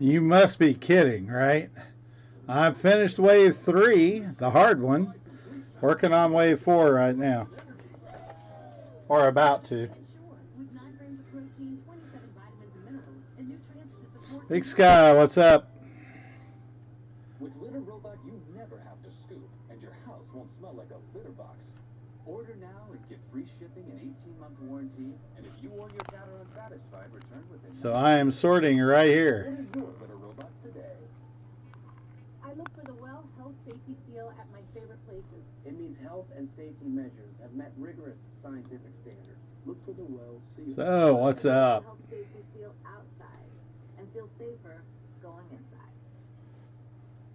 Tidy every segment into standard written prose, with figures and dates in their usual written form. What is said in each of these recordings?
You must be kidding, right? I've finished wave 3, the hard one. Working on wave 4 right now. Or about to. Big Sky, what's up? With Litter Robot, you never have to scoop, and your house won't smell like a litter box. Order now and get free shipping and 18-month warranty. And if you or your cat are unsatisfied, return within. So I am sorting right here. Order your Litter Robot today. I look for the WELL Health Safety Seal at my favorite places. It means health and safety measures have met rigorous scientific standards. Look for the WELL Seal. So what's up? Health Safety Seal outside and feel safer going inside.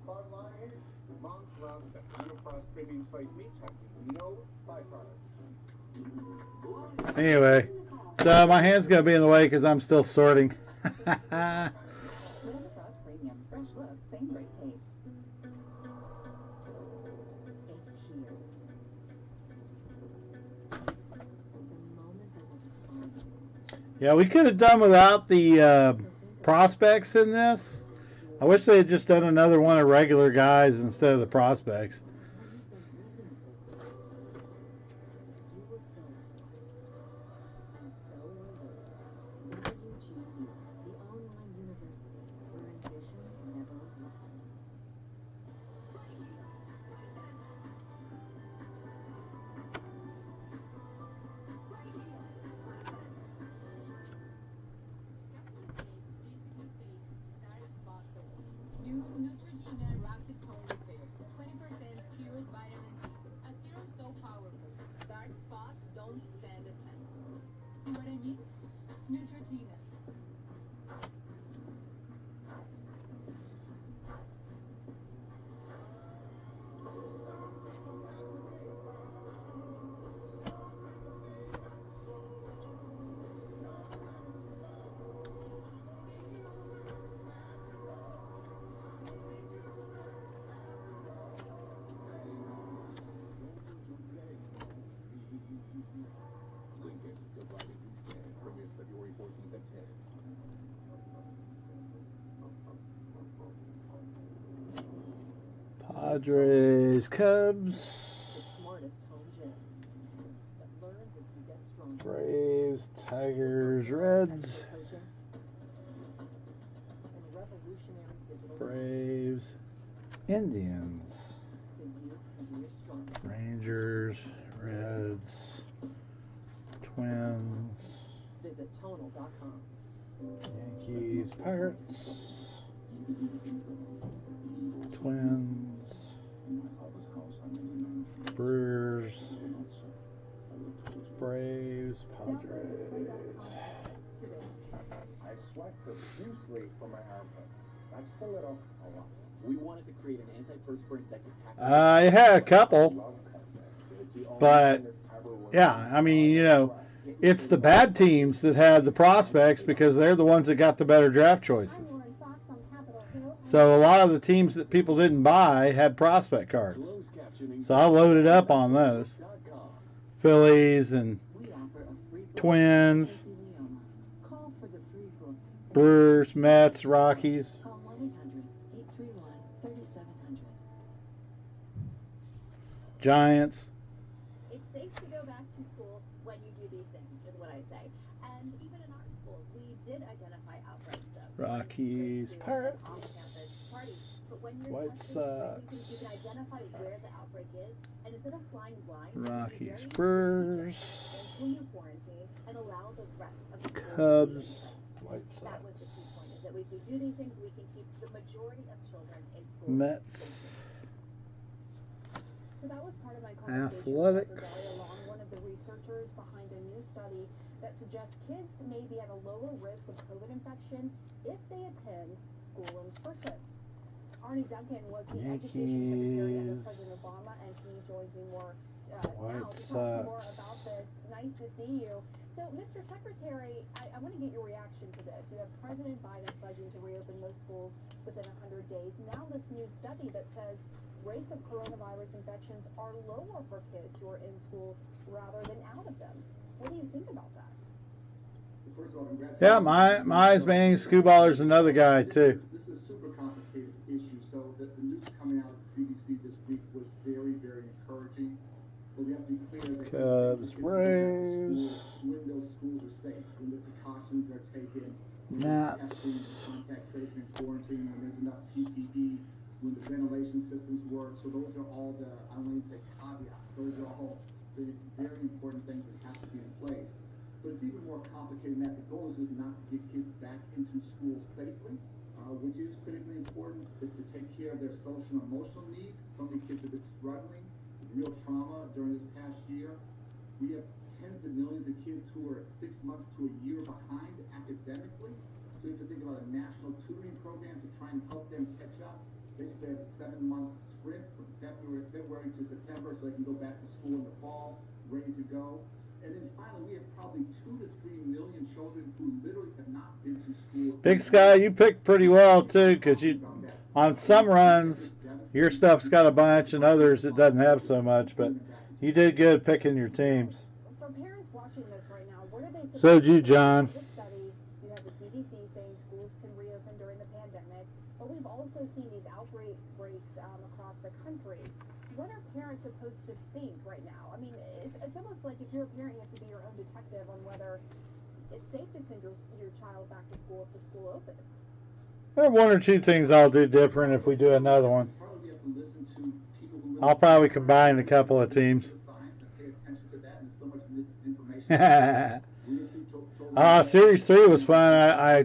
Bottom line is, moms love that Final Frost Premium Sliced Meats have no byproducts. Anyway, so my hand's going to be in the way because I'm still sorting. Frost Premium, fresh look, same great taste. It's here. Yeah, we could have done without the prospects in this. I wish they had just done another one of regular guys instead of the prospects. Padres, Cubs, Braves, Tigers, Reds, Braves, Indians, Rangers, Reds, Twins, Yankees, Pirates, Twins, Brewers, Braves, Padres. I sweat profusely from my armpits. Not just a little, a lot. We wanted to create an antiperspirant that could hack. I had a couple, but yeah, I mean, you know, it's the bad teams that had the prospects because they're the ones that got the better draft choices. So a lot of the teams that people didn't buy had prospect cards. So I loaded up on those. Phillies and Twins, Brewers, Mets, Rockies. Giants. It's safe to go back to school when you do these things, is what I say. And even in our school, we did identify outbreaks of Rockies, Pirates, White Sox, you can identify where the outbreak is, and instead of flying blind, Rockies, Brewers, you quarantine and allow the rest of the Cubs, White Sox, that was the key point, is that if we do these things, we can keep the majority of children in school. Mets, So that was part of my conversation Athletics, along one of the researchers behind a new study that suggests kids may be at a lower risk of COVID infection if they attend school in person. Arnie Duncan was the Education Secretary under President Obama, and he joins me more now to talk more about this. Nice to see you. So, Mr. Secretary, I want to get your reaction to this. You have President Biden pledging to reopen most schools within 100 days. Now this new study that says rates of coronavirus infections are lower for kids who are in school rather than out of them. What do you think about that? Yeah, my eyes Manning Scuballer's another guy too. This is a super complicated issue. So the news coming out of the CDC this week was very, very encouraging. But we have to be clear that Cubs, Braves, when those schools are safe, when the precautions are taken, when there's testing and Nats. contact tracing and quarantine, when there's enough PPE, when the ventilation systems work. So those are all the, I don't want to say caveats, those are all the very important things that have to be in place. But it's even more complicated than that. The goal is just not to get kids back into school safely, which is critically important, is to take care of their social and emotional needs. So many kids have been struggling with real trauma during this past year. We have tens of millions of kids who are 6 months to a year behind academically. So you have to think about a national tutoring program to try and help them catch up. Basically, have a 7-month sprint from February to September, so they can go back to school in the fall, ready to go. And then finally, we have probably 2 to 3 million children who literally have not been to school. Big Sky, you picked pretty well too, because you on some runs your stuff's got a bunch, and others it doesn't have so much. But you did good picking your teams. For parents watching this right now, what are they? So did you, John. This study, you have the CDC saying schools can reopen during the pandemic, but we've also seen these outbreaks across the country. What are parents supposed to think right now? I mean, it's almost like if you're a parent, you have to be your own detective on whether it's safe to send your child back to school if the school opens. There are 1 or 2 things I'll do different if we do another one. I'll probably combine a couple of teams. Series 3 was fun. I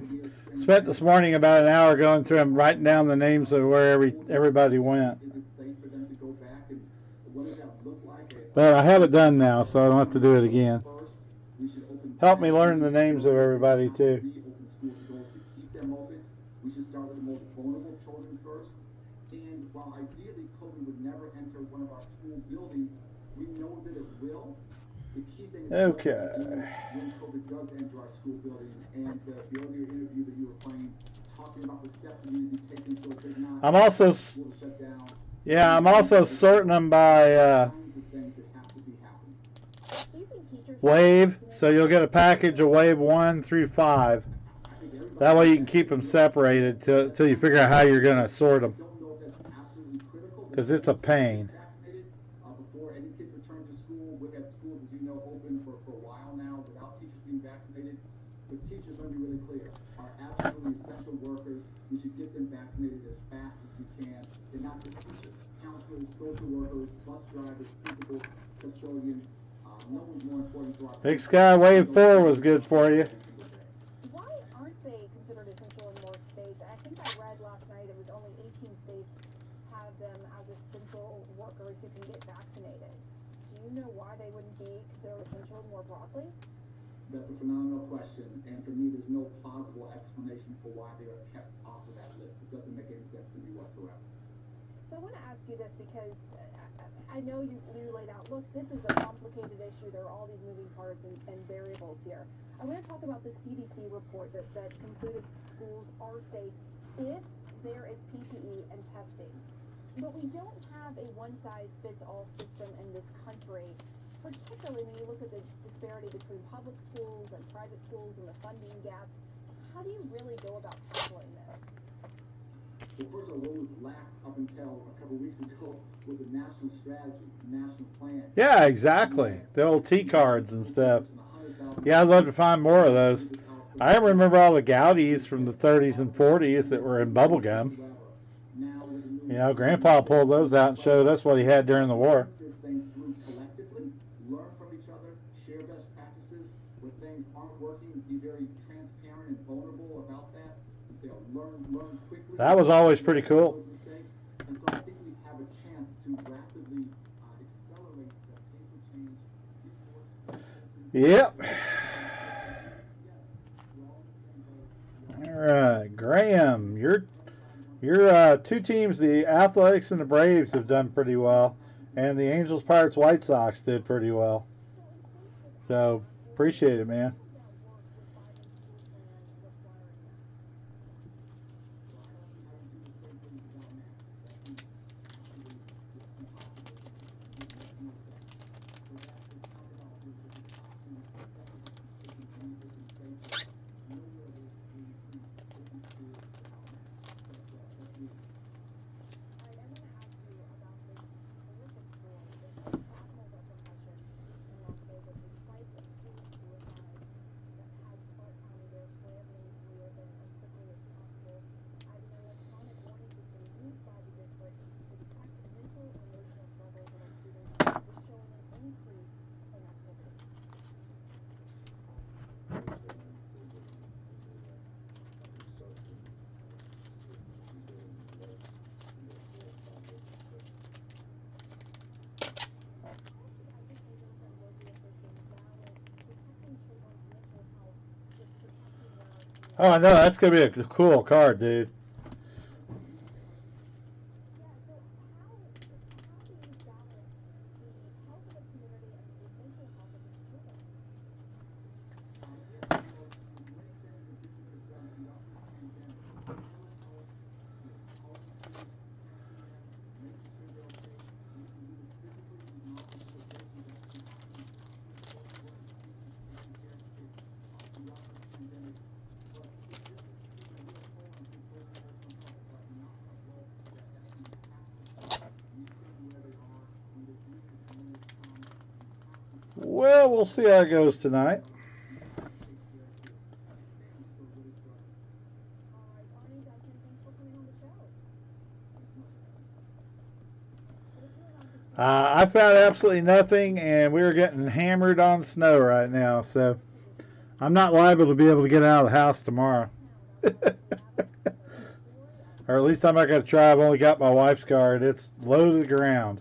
spent this morning about an hour going through them, writing down the names of where everybody went. But I have it done now, so I don't have to do it again. Help me learn the names of everybody, too. We should start with the most vulnerable children first. And while ideally COVID would never enter one of our school buildings, we know that it will. The key thing is okay. When COVID does enter our school building, and the earlier interview that you were playing, talking about the steps that need to be taken so it does not I'm also, shut down. Yeah, I'm also sorting them by wave, so you'll get a package of wave 1 through 5. That way you can keep them separated till you figure out how you're going to sort them. Because it's a pain. Before any kids return to school, we've had schools, as you know, open for a while now without teachers being vaccinated. But teachers, let me be really clear, are absolutely essential workers. We should get them vaccinated as fast as we can. They're not just teachers, counselors, social workers, bus drivers, principals, custodians. No one's more important to our Big Sky Wave 4 was good for you. Why aren't they considered essential in more states? I think I read last night it was only 18 states have them as essential workers who can get vaccinated. Do you know why they wouldn't be considered essential more broadly? That's a phenomenal question, and for me, there's no plausible explanation for why they are kept off of that list. It doesn't make any sense to me whatsoever. So I want to ask you this because I know you laid out, look, this is a complicated issue. There are all these moving parts and variables here. I want to talk about the CDC report that concluded schools are safe if there is PPE and testing. But we don't have a one-size-fits-all system in this country, particularly when you look at the disparity between public schools and private schools and the funding gaps. How do you really go about tackling this? Well, first of all, what was lacked up until a couple of weeks ago was a national strategy, a national plan. Yeah, exactly. The old T cards and stuff. Yeah, I'd love to find more of those. I remember all the Goudies from the 30s and 40s that were in bubble gum. You know, Grandpa pulled those out and showed us what he had during the war. Learn from each other, share best practices. Where things aren't working, be very transparent and vulnerable about that. Learn quickly. That was always pretty cool. And so I think we have a chance to rapidly accelerate the pace of change. Yep. All right, Graham, your 2 teams, the Athletics and the Braves, have done pretty well, and the Angels, Pirates, White Sox did pretty well. So appreciate it, man. Oh, I know. That's going to be a cool card, dude. Yeah, so how do you balance the health of the community and the mental health of the children? Yeah, many things that businesses have done throughout this pandemic. Mental health, calling kids, texting them, making sure they're okay. We can do this physically, we can also do it virtually. That's been happening throughout this whole work of business taking care of kids throughout this pandemic. But this has taken a real toll on kids' overall mental health. It's like a knock-on blow that actually has to stop. Meet them where they are. When the grief and illness comes, you have to step in. Well, we'll see how it goes tonight. You have to take care of kids. And families are really struggling. All right, Arnie Duncan, thanks for coming on the show. So let's move on to I found absolutely nothing, and we're getting hammered on snow right now, so I'm not liable to be able to get out of the house tomorrow. Or at least I'm not going to try. I've only got my wife's car, and it's low to the ground.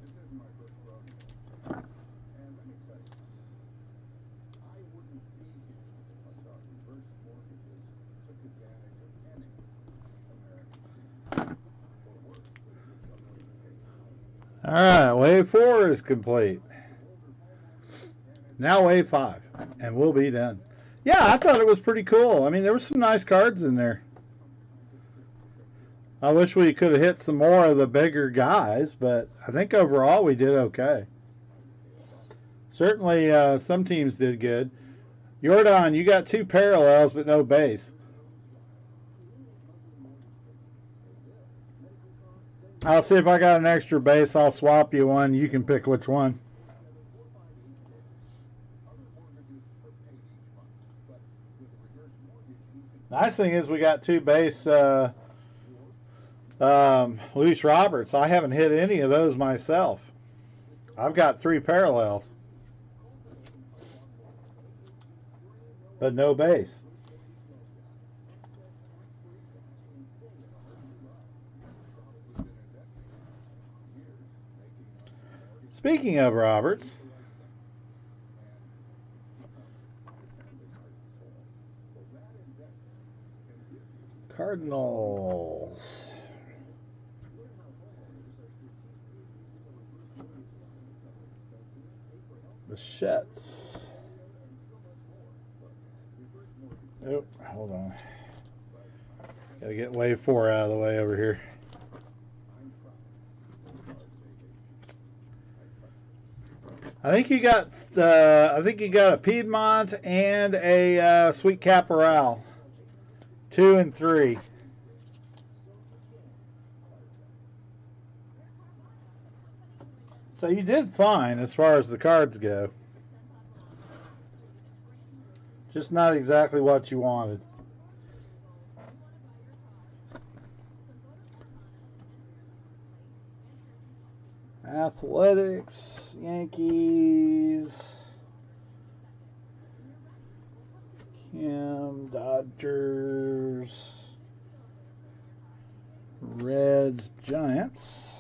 This isn't my first rodeo. And let me tell you something. I wouldn't be here if I thought reverse mortgages took advantage of any American senior. Or worse, with some notification. All right, wave 4 is complete. Now wave 5, and we'll be done. Yeah, I thought it was pretty cool. I mean, there were some nice cards in there. I wish we could have hit some more of the bigger guys, but I think overall we did okay. Certainly some teams did good. Jordan, you got 2 parallels but no base. I'll see if I got an extra base. I'll swap you one. You can pick which one. Nice thing is we got 2 base Luis Roberts. I haven't hit any of those myself. I've got 3 parallels, but no base. Speaking of Roberts, Cardinals. Bichettes. Oh, hold on. Gotta get wave 4 out of the way over here. I think you got a Piedmont and a Sweet Caporal. 2 and 3. So you did fine as far as the cards go. Just not exactly what you wanted. Athletics, Yankees. Dodgers, Reds, Giants,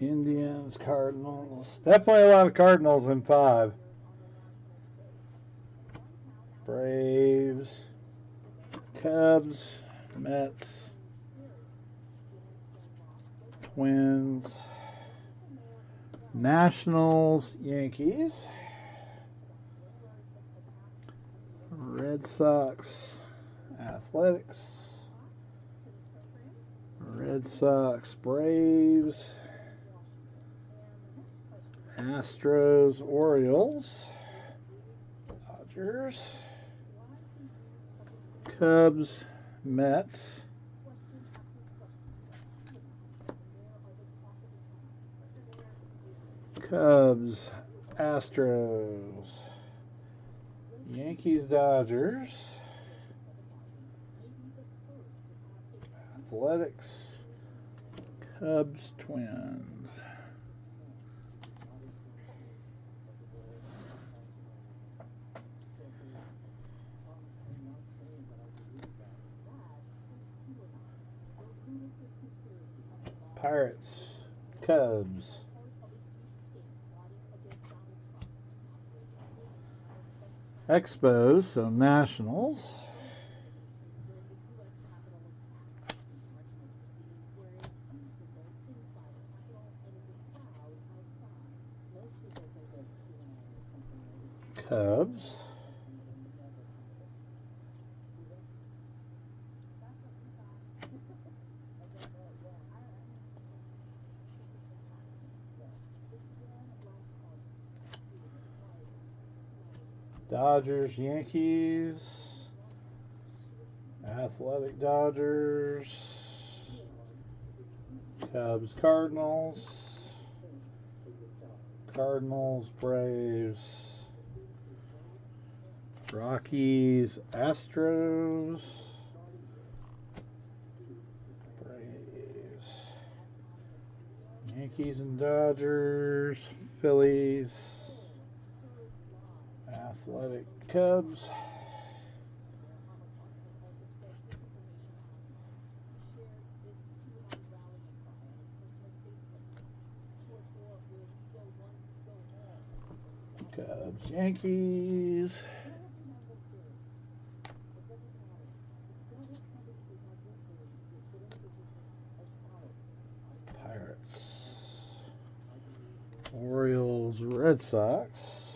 Indians, Cardinals. Definitely a lot of Cardinals in 5. Braves, Cubs, Mets, Twins, Nationals, Yankees, Red Sox, Athletics, Red Sox, Braves, Astros, Orioles, Dodgers, Cubs, Mets, Cubs, Astros, Yankees, Dodgers, Athletics, Cubs, Twins. Pirates, Cubs, Expos, so Nationals, Cubs, Dodgers, Yankees, Athletic, Dodgers, Cubs, Cardinals, Cardinals, Braves, Rockies, Astros, Braves, Yankees and Dodgers, Phillies, Athletic, Cubs, Cubs, Yankees, Pirates, Orioles, Red Sox,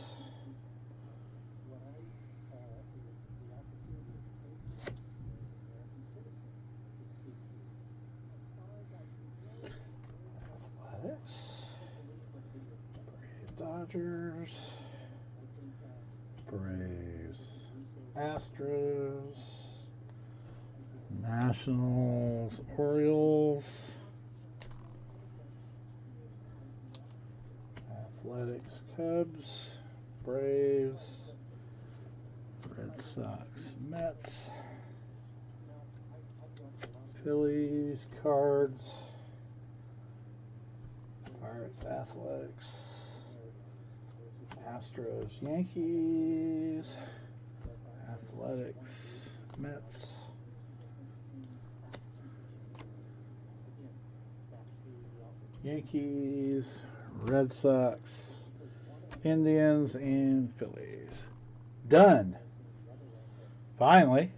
Athletics, Braves, Dodgers, Braves, Astros, Nationals, Orioles, Athletics, Cubs, Braves, Red Sox, Mets, Phillies, Cards, Pirates, Athletics, Astros, Yankees, Athletics, Mets, Yankees, Red Sox, Indians, and Phillies. Done. Finally.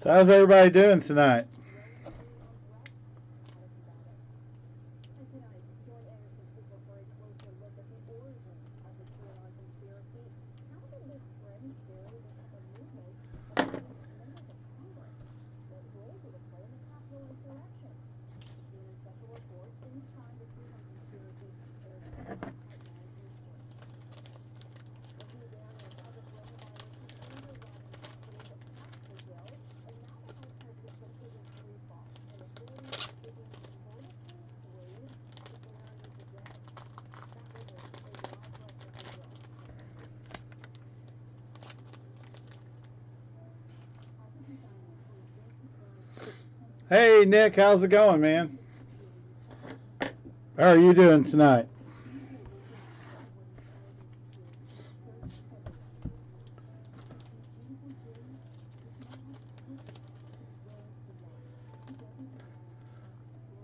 So how's everybody doing tonight? Hey, Nick, how's it going, man? How are you doing tonight?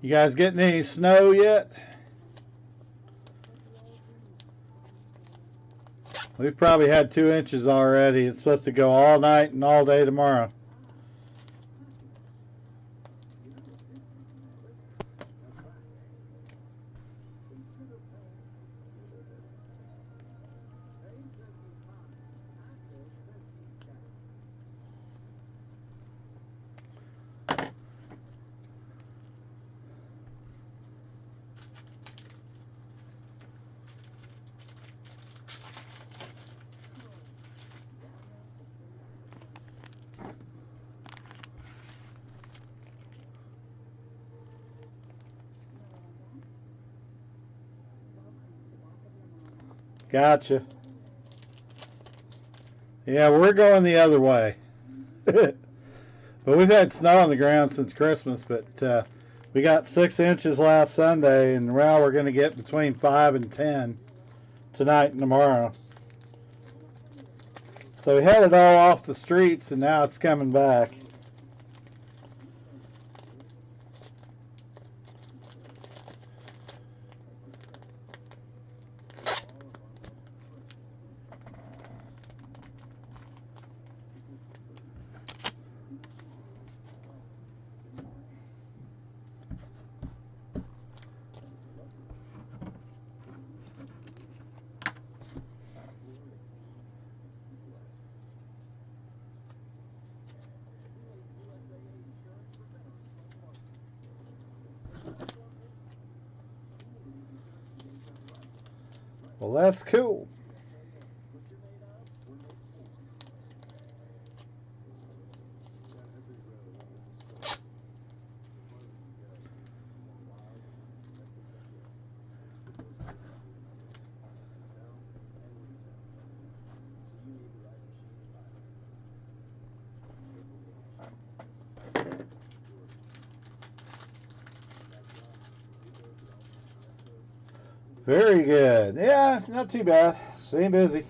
You guys getting any snow yet? We've probably had 2 inches already. It's supposed to go all night and all day tomorrow. Gotcha. Yeah, we're going the other way. But we've had snow on the ground since Christmas, but we got 6 inches last Sunday, and now we're going to get between 5 and 10 tonight and tomorrow. So we had it all off the streets, and now it's coming back. Well, that's cool. Very good. Yeah, it's not too bad. Staying busy.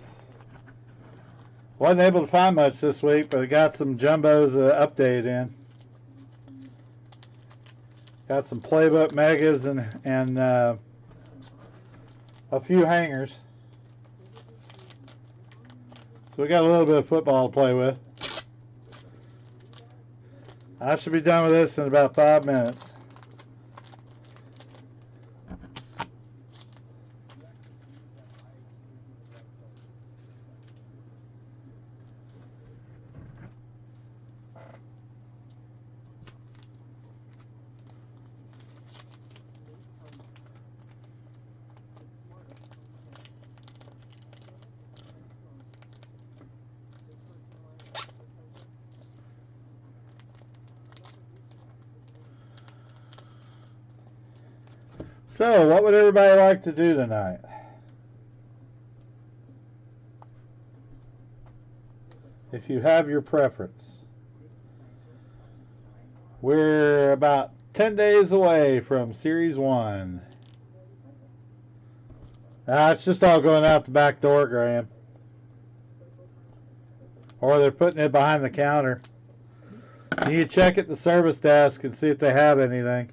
Wasn't able to find much this week, but I got some jumbos updated in. Got some playbook megas and a few hangers. So we got a little bit of football to play with. I should be done with this in about 5 minutes. So, what would everybody like to do tonight? If you have your preference. We're about 10 days away from Series 1. It's just all going out the back door, Graham. Or they're putting it behind the counter. You check at the service desk and see if they have anything.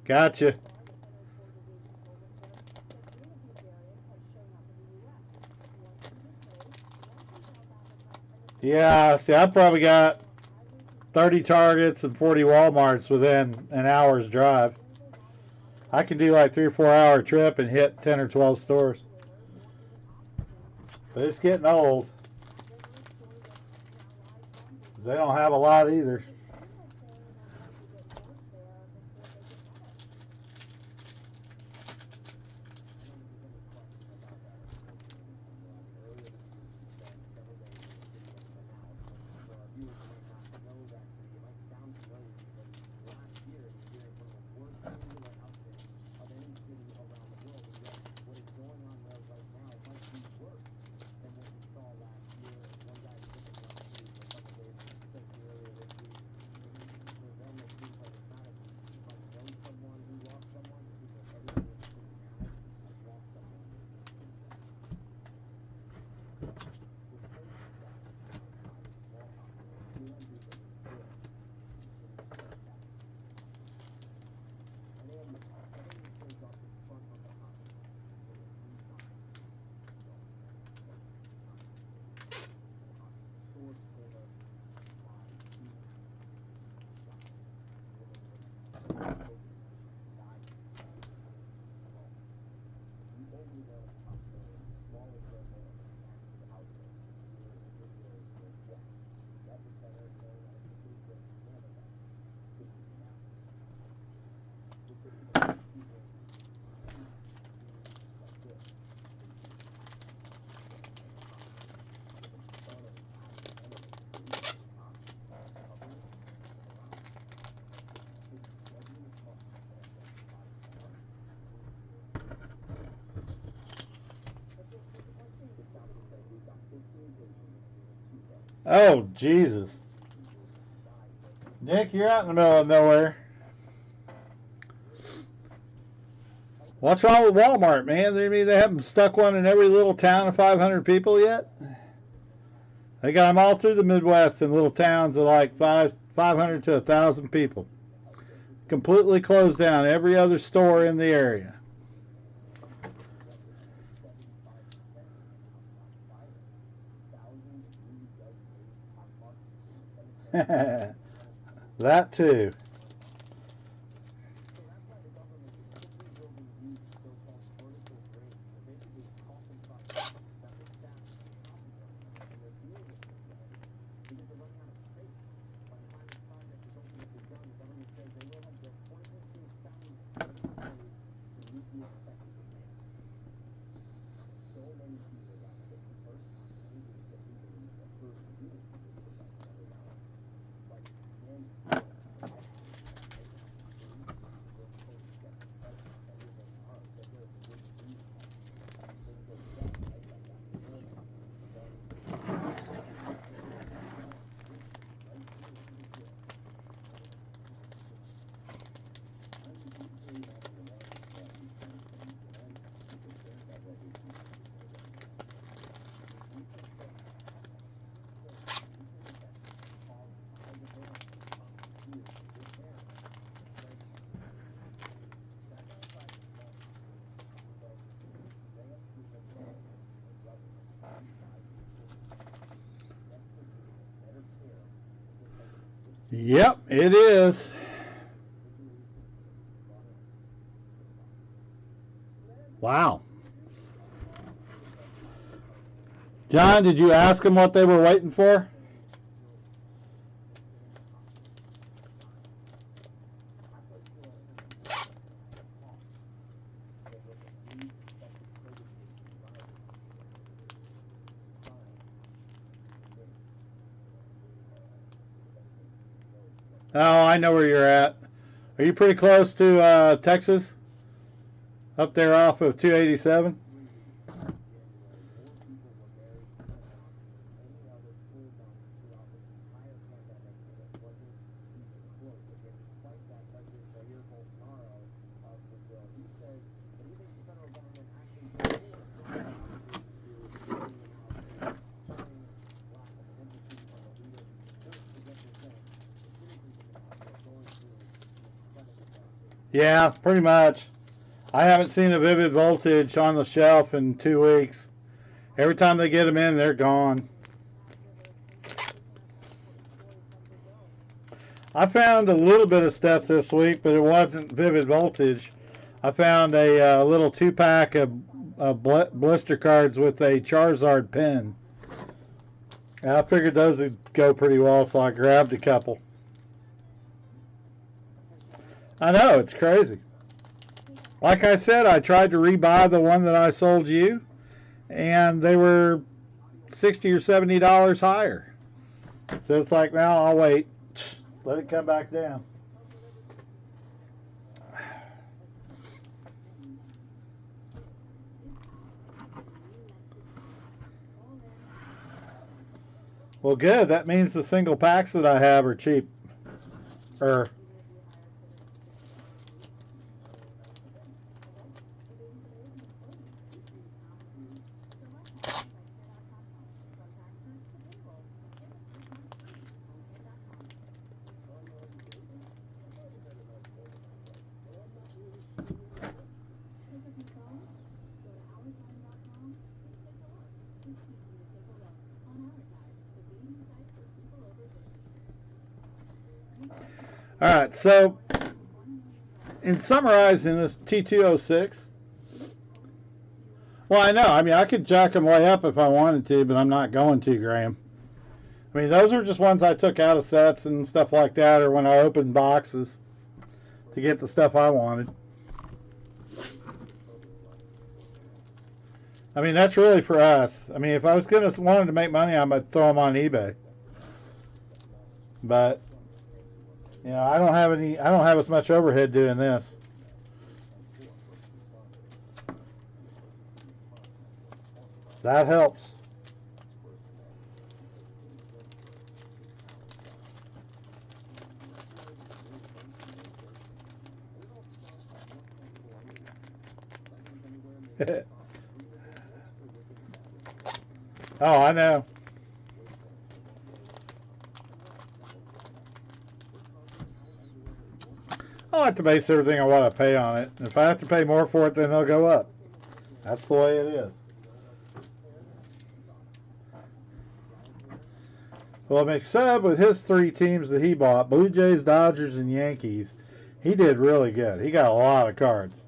Gotcha. Yeah, see, I've probably got 30 Targets and 40 Walmarts within an hour's drive. I can do like 3 or 4 hour trip and hit 10 or 12 stores. But it's getting old. They don't have a lot either. Oh, Jesus. Nick, you're out in the middle of nowhere. What's wrong with Walmart, man? They haven't stuck one in every little town of 500 people yet? They got them all through the Midwest in little towns of like 500 to 1,000 people. Completely closed down every other store in the area. That too. Yep, it is. Wow. John, did you ask them what they were waiting for? Oh, I know where you're at. Are you pretty close to Texas? Up there off of 287? Yeah, pretty much. I haven't seen a Vivid Voltage on the shelf in 2 weeks. Every time they get them in, they're gone. I found a little bit of stuff this week, but it wasn't Vivid Voltage. I found a little 2-pack of blister cards with a Charizard pen. And I figured those would go pretty well, so I grabbed a couple. I know, it's crazy. Like I said, I tried to rebuy the one that I sold you, and they were $60 or $70 higher. So it's like, now I'll wait. Let it come back down. Well, good. That means the single packs that I have are cheap. All right, so in summarizing this T206, well, I know. I mean, I could jack them way up if I wanted to, but I'm not going to, Graham. I mean, those are just ones I took out of sets and stuff like that, or when I opened boxes to get the stuff I wanted. I mean, that's really for us. I mean, if I was wanted to make money, I might throw them on eBay. But you know, I don't have as much overhead doing this. That helps. Oh, I know. I like to base everything on what I pay on it. If I have to pay more for it, then they'll go up. That's the way it is. Well, McSub, with his 3 teams that he bought, Blue Jays, Dodgers, and Yankees, he did really good. He got a lot of cards.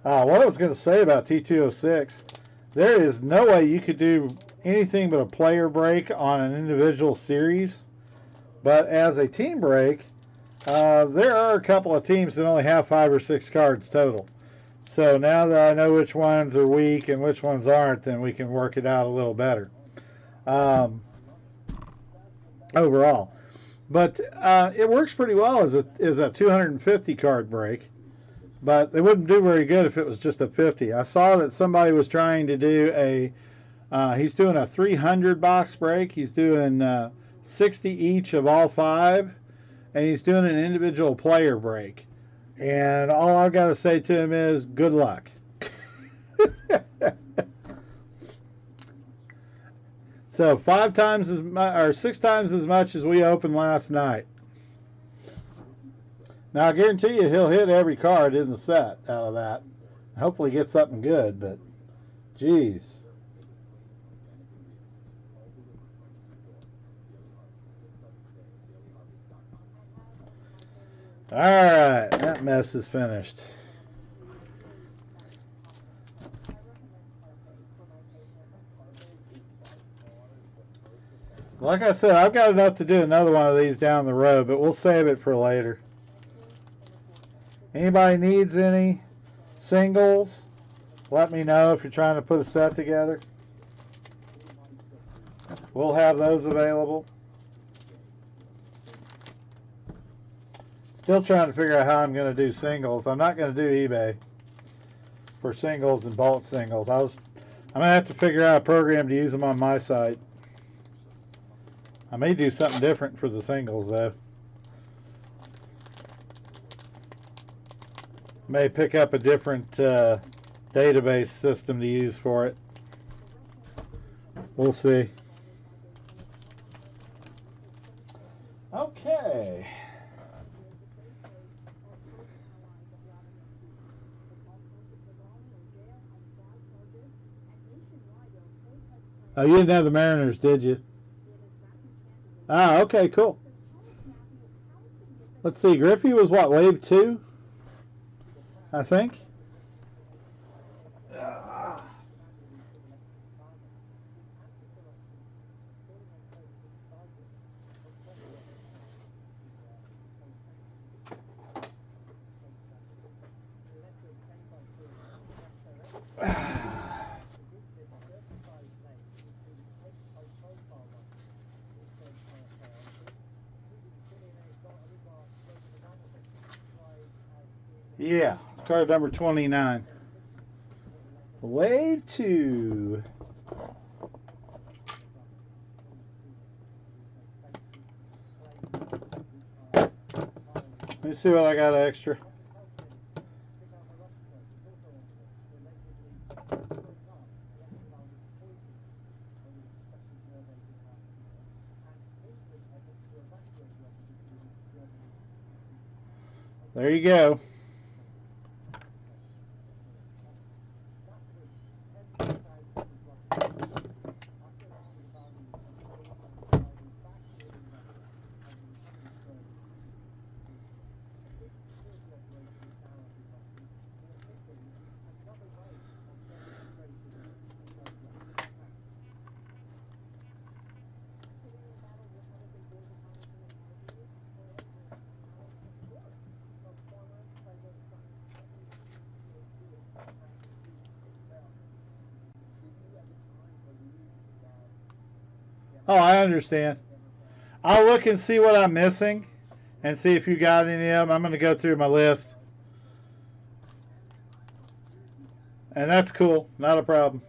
What I was going to say about T206, there is no way you could do anything but a player break on an individual series. But as a team break, there are a couple of teams that only have 5 or 6 cards total. So now that I know which ones are weak and which ones aren't, then we can work it out a little better overall. But it works pretty well as a 250 card break. But they wouldn't do very good if it was just a 50. I saw that somebody was trying to do he's doing a 300 box break. He's doing 60 each of all 5. And he's doing an individual player break. And all I've got to say to him is, good luck. So 5 times as much, or 6 times as much as we opened last night. Now I guarantee you he'll hit every card in the set out of that. Hopefully get something good, but geez. All right, that mess is finished. Like I said, I've got enough to do another one of these down the road, but we'll save it for later. Anybody needs any singles, let me know if you're trying to put a set together. We'll have those available. Still trying to figure out how I'm going to do singles. I'm not going to do eBay for singles and bulk singles. I'm going to have to figure out a program to use them on my site. I may do something different for the singles though. May pick up a different database system to use for it. We'll see. Okay. Oh, you didn't have the Mariners, did you? Ah, okay, cool. Let's see. Griffey was what, wave 2? I think. Yeah, card number 29. Wave 2. Let me see what I got extra. There you go. Oh, I understand. I'll look and see what I'm missing and see if you got any of them. I'm going to go through my list. And that's cool. Not a problem.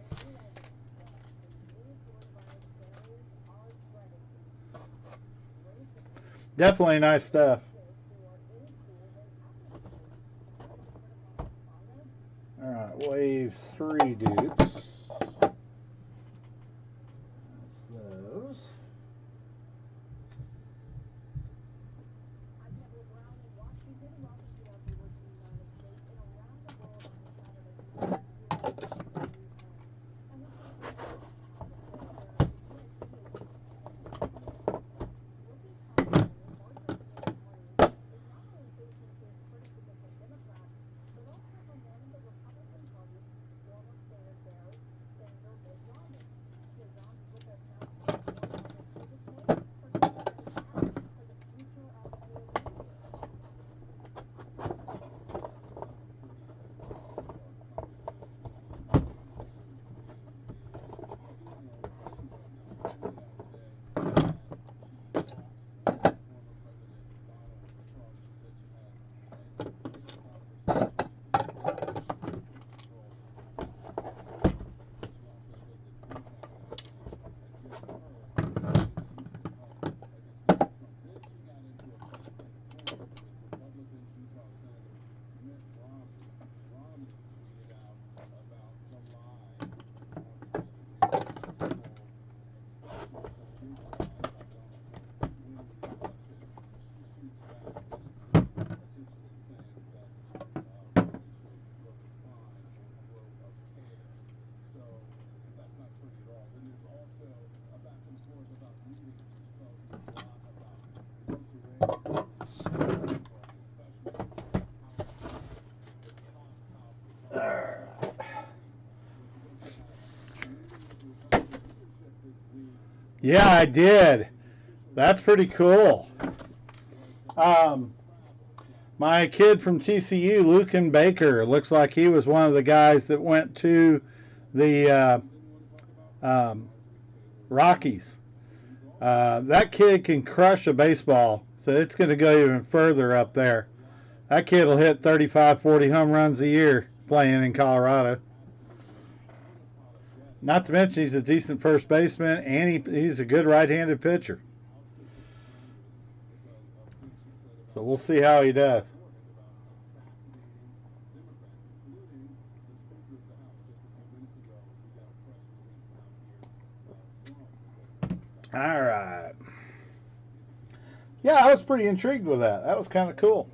Definitely nice stuff. All right, wave 3 dupes. That's those. Yeah, I did. That's pretty cool. My kid from TCU, Lucan Baker, looks like he was one of the guys that went to the Rockies. That kid can crush a baseball, so it's going to go even further up there. That kid will hit 35, 40 home runs a year playing in Colorado. Not to mention he's a decent first baseman, and he's a good right-handed pitcher. So we'll see how he does. All right. Yeah, I was pretty intrigued with that. That was kind of cool.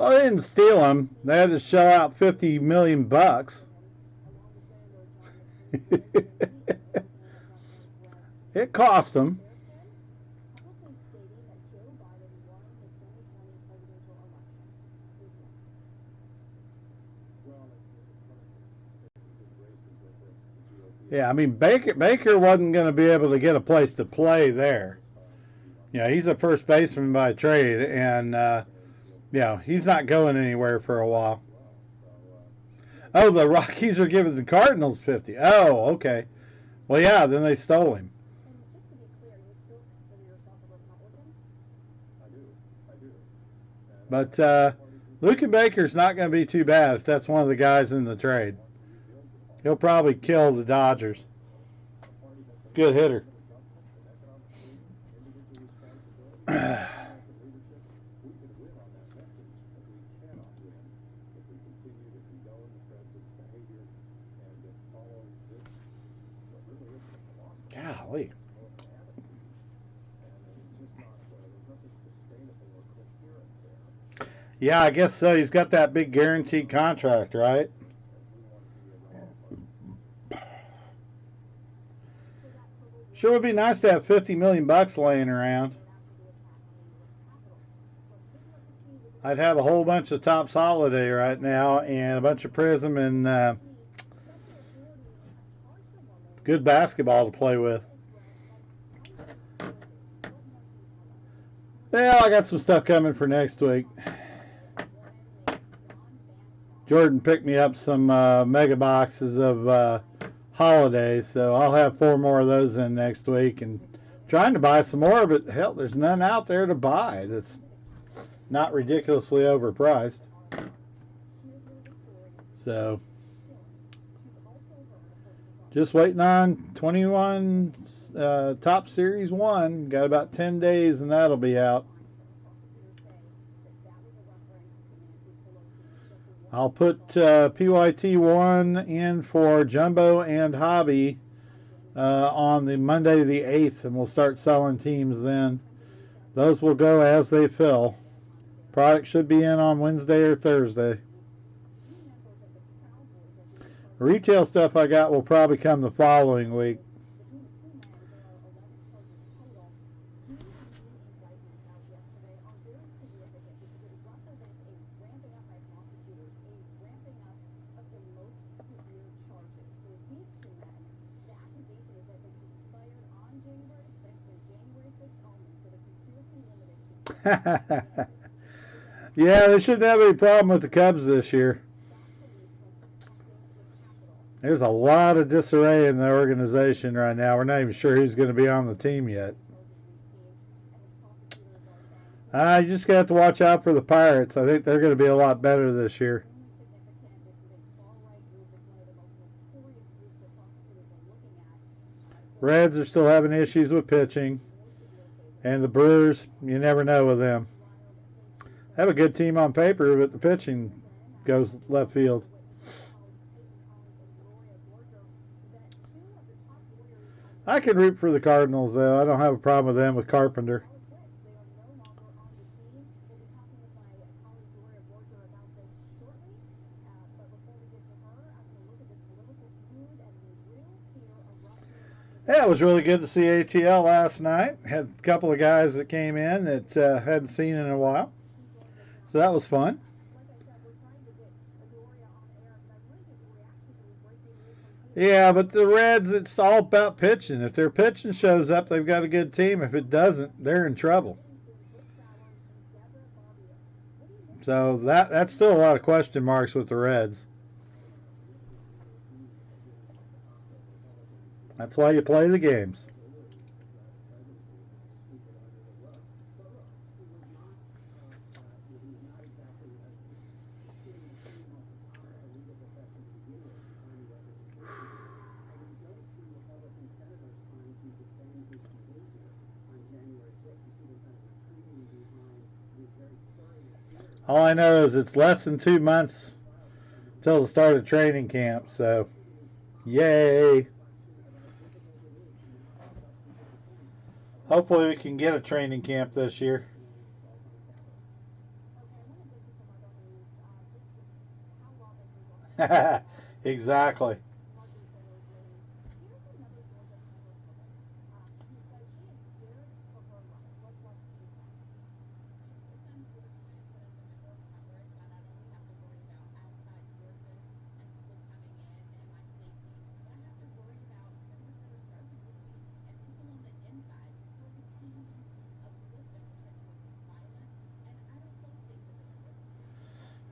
Well, they didn't steal him. They had to shell out $50 million bucks. It cost them. Yeah, I mean Baker wasn't going to be able to get a place to play there. Yeah, he's a first baseman by trade, and yeah, he's not going anywhere for a while. Oh, the Rockies are giving the Cardinals 50. Oh, okay. Well, yeah, then they stole him. But Luke Baker's not going to be too bad if that's one of the guys in the trade. He'll probably kill the Dodgers. Good hitter. Golly. Yeah, I guess so. He's got that big guaranteed contract, right? Sure would be nice to have 50 million bucks laying around. I'd have a whole bunch of Topps Holiday right now and a bunch of Prism and good basketball to play with. Well, I got some stuff coming for next week. Jordan picked me up some mega boxes of holidays, so I'll have 4 more of those in next week. And trying to buy some more, but hell, there's none out there to buy that's not ridiculously overpriced. So just waiting on 21 Top Series 1. Got about 10 days and that'll be out. I'll put PYT 1 in for Jumbo and Hobby on the Monday the 8th, and we'll start selling teams then. Those will go as they fill. Product should be in on Wednesday or Thursday. Retail stuff I got will probably come the following week. Yeah, they shouldn't have any problem with the Cubs this year. There's a lot of disarray in the organization right now. We're not even sure who's going to be on the team yet. You just got to watch out for the Pirates. I think they're going to be a lot better this year. Reds are still having issues with pitching. And the Brewers, you never know with them. Have a good team on paper, but the pitching goes left field. I can root for the Cardinals, though. I don't have a problem with them with Carpenter. Yeah, it was really good to see ATL last night. Had a couple of guys that came in that hadn't seen in a while. So that was fun. Yeah, but the Reds, it's all about pitching. If their pitching shows up, they've got a good team. If it doesn't, they're in trouble. So that's still a lot of question marks with the Reds. That's why you play the games. All I know is it's less than 2 months till the start of training camp, so yay. Hopefully we can get a training camp this year. Exactly.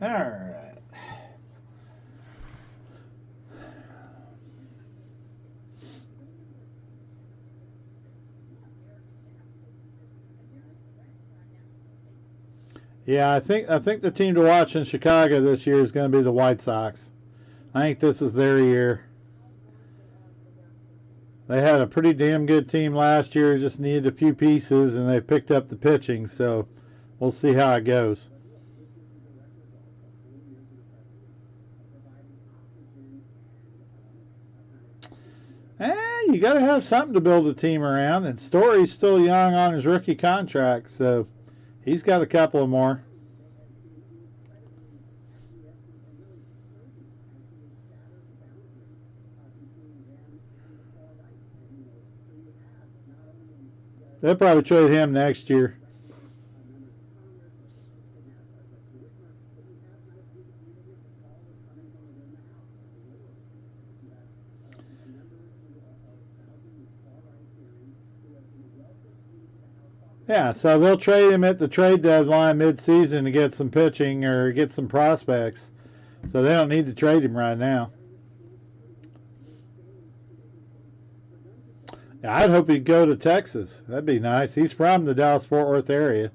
All right. Yeah, I think the team to watch in Chicago this year is going to be the White Sox. I think this is their year. They had a pretty damn good team last year, just needed a few pieces, and they picked up the pitching, so we'll see how it goes. You got to have something to build a team around, and Story's still young on his rookie contract, so he's got a couple of more. They'll probably trade him next year. Yeah, so they'll trade him at the trade deadline mid-season to get some pitching or get some prospects. So they don't need to trade him right now. Yeah, I'd hope he'd go to Texas. That'd be nice. He's from the Dallas-Fort Worth area.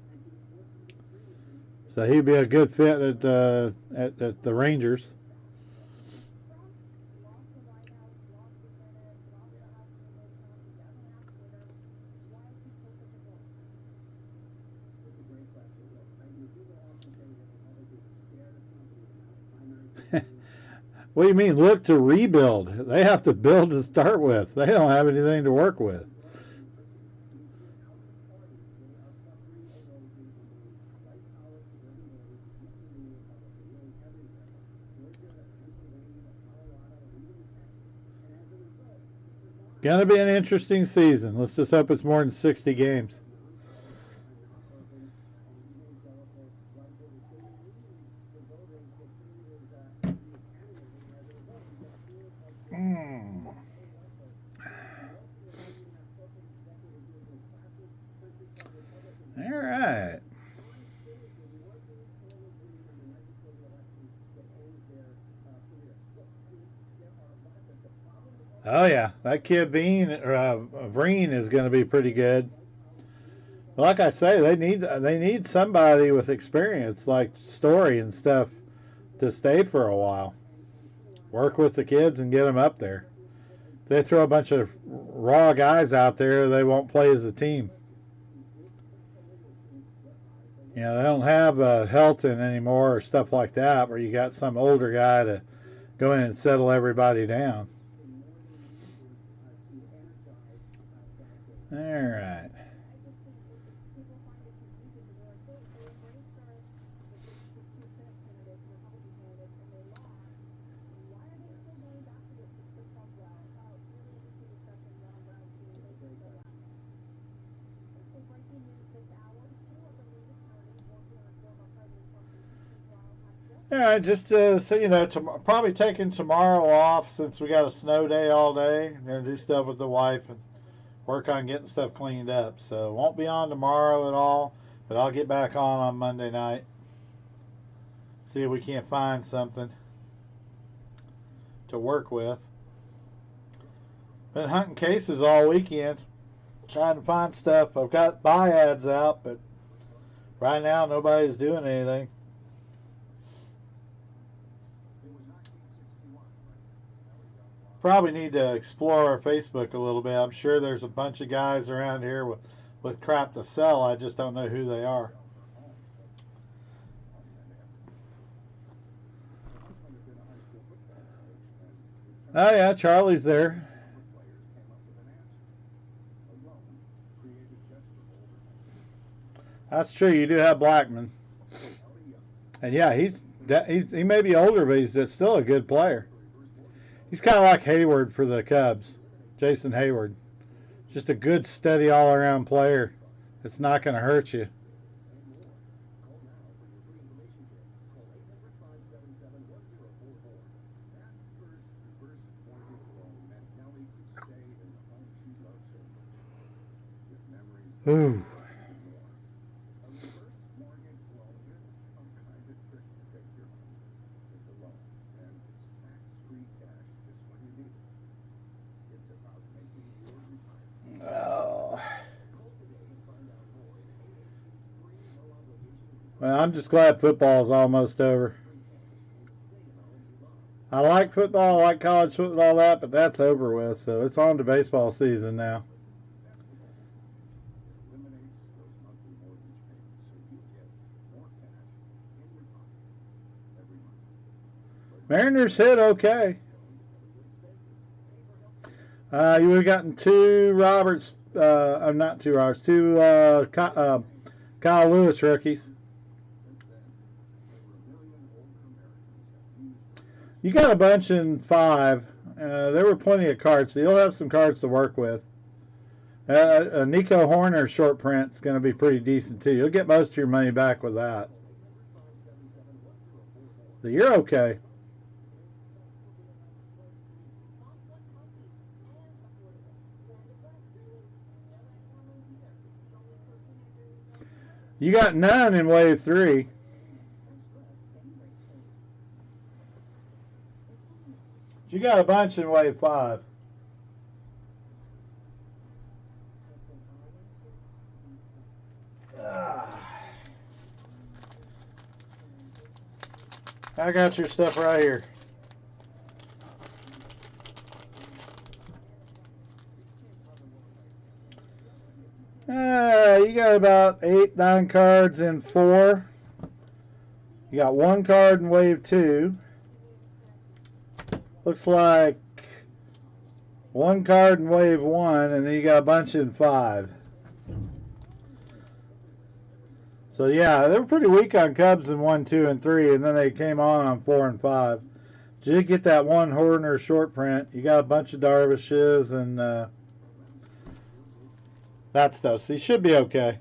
So he'd be a good fit at the Rangers. What do you mean, look to rebuild? They have to build to start with. They don't have anything to work with. Gonna be an interesting season. Let's just hope it's more than 60 games. All right. Oh yeah, that kid Breen is going to be pretty good. Like I say, they need somebody with experience like Story and stuff to stay for a while. Work with the kids and get them up there. If they throw a bunch of raw guys out there, they won't play as a team. You know, they don't have Helton anymore or stuff like that, where you got some older guy to go in and settle everybody down. All right. Yeah, just so you know, probably taking tomorrow off since we got a snow day all day. I'm gonna do stuff with the wife and work on getting stuff cleaned up. So won't be on tomorrow at all, but I'll get back on Monday night. See if we can't find something to work with. Been hunting cases all weekend, trying to find stuff. I've got buy ads out, but right now nobody's doing anything. Probably need to explore our Facebook a little bit. I'm sure there's a bunch of guys around here with crap to sell. I just don't know who they are. Oh yeah, Charlie's there. That's true. You do have Blackman, and yeah, He may be older, but he's still a good player. He's kind of like Hayward for the Cubs, Jason Hayward. Just a good, steady, all-around player. It's not going to hurt you. Ooh. Oh. Well, I'm just glad football's almost over. I like football, I like college football, all that, but that's over with, so it's on to baseball season now. Mariners hit okay. You would have gotten two Roberts, not two Roberts, two Kyle Lewis rookies. You got a bunch in 5. There were plenty of cards, so you'll have some cards to work with. Nico Horner short print is going to be pretty decent too. You'll get most of your money back with that. So you're okay. You got none in wave 3. You got a bunch in wave 5. I got your stuff right here. You got about 8, 9 cards in 4. You got 1 card in wave 2. Looks like 1 card in wave 1, and then you got a bunch in 5. So yeah, they were pretty weak on Cubs in 1, 2, and 3, and then they came on 4 and 5. But you did get that one Horner short print. You got a bunch of Darvishes and that stuff, so you should be okay.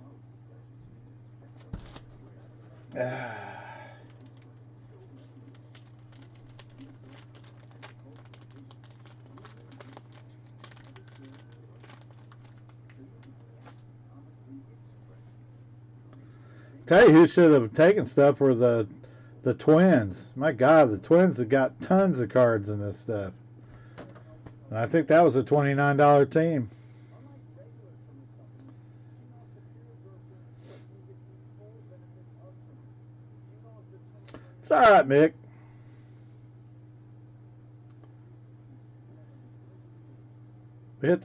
Tell you who should have taken stuff were the Twins. My God, the Twins have got tons of cards in this stuff. And I think that was a $29 team. It's all right, Mick. Hit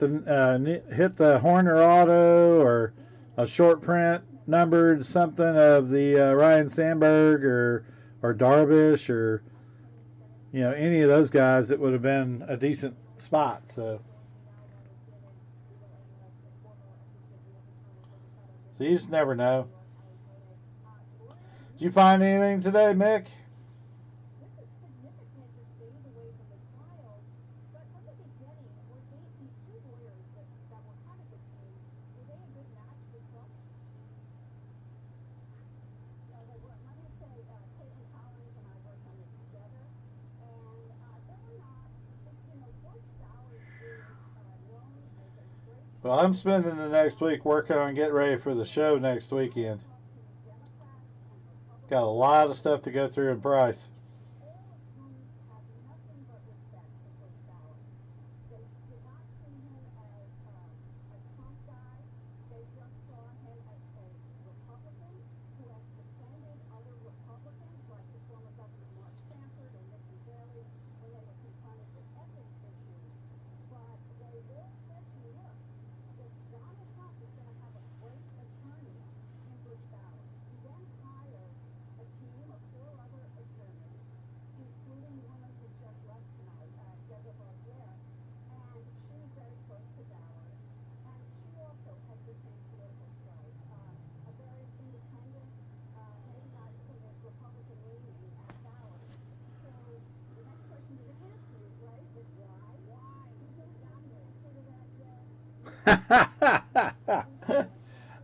the Horner auto or a short print numbered something of the Ryan Sandberg or Darvish or any of those guys. It would have been a decent spot. So you just never know. Did you find anything today, Mick? Well, I'm spending the next week working on getting ready for the show next weekend. Got a lot of stuff to go through in price.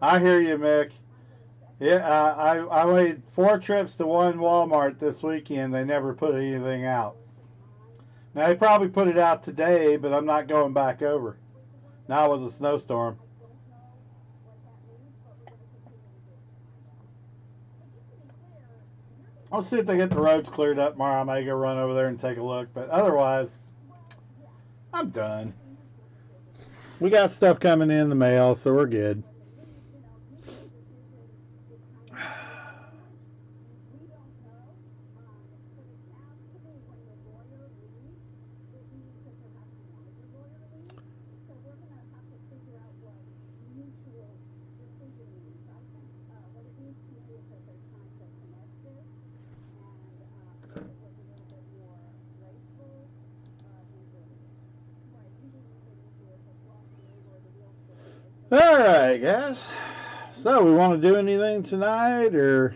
I hear you, Mick. Yeah, I made 4 trips to one Walmart this weekend. They never put anything out. Now, they probably put it out today, but I'm not going back over. Not with a snowstorm. I'll see if they get the roads cleared up tomorrow. I may go run over there and take a look. But otherwise, I'm done. We got stuff coming in the mail, so we're good. All right, guys. So, we want to do anything tonight, or?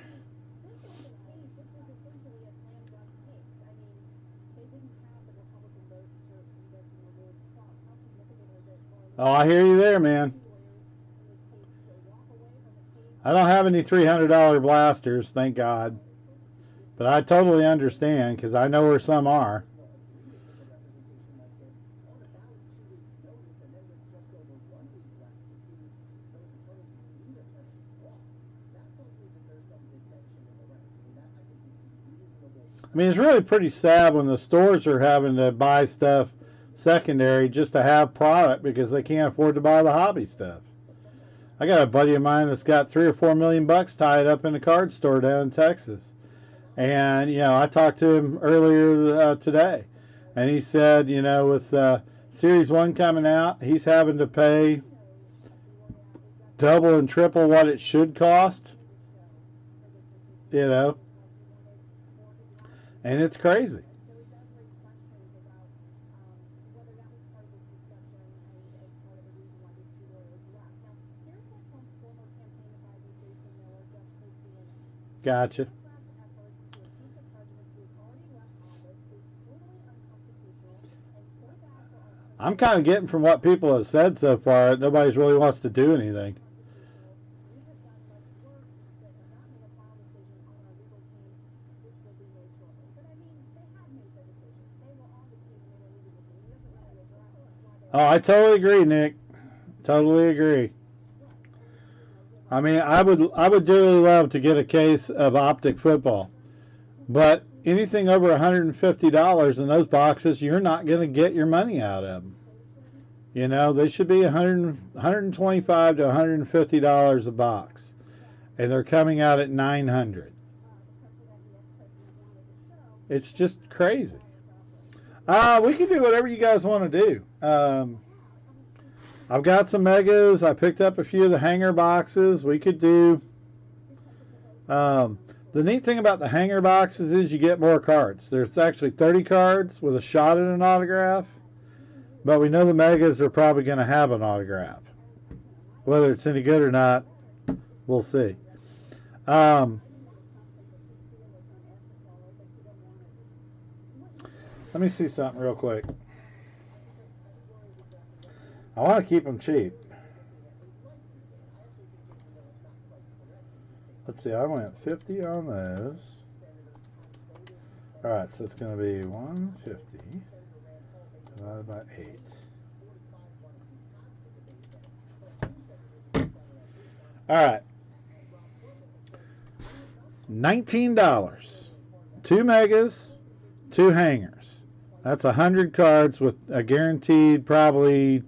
Oh, I hear you there, man. I don't have any $300 blasters, thank God. But I totally understand, because I know where some are. I mean, it's really pretty sad when the stores are having to buy stuff secondary just to have product because they can't afford to buy the hobby stuff. I got a buddy of mine that's got $3 or $4 million tied up in a card store down in Texas. And, you know, I talked to him earlier today. And he said, you know, with Series 1 coming out, he's having to pay double and triple what it should cost. You know. And it's crazy. Gotcha. I'm kind of getting from what people have said so far, nobody's really wants to do anything. Oh, I totally agree, Nick. Totally agree. I mean, I would dearly love to get a case of Optic football, but anything over $150 in those boxes, you're not going to get your money out of them. You know, they should be $125 to $150 a box, and they're coming out at $900. It's just crazy. We can do whatever you guys want to do. I've got some megas. I picked up a few of the hanger boxes. We could do. The neat thing about the hanger boxes is you get more cards. There's actually 30 cards with a shot at an autograph. But we know the megas are probably going to have an autograph. Whether it's any good or not, we'll see. Let me see something real quick. I want to keep them cheap. Let's see, I went 50 on those. Alright, so it's going to be 150 divided by 8. Alright. $19. 2 megas, 2 hangers. That's 100 cards with a guaranteed probably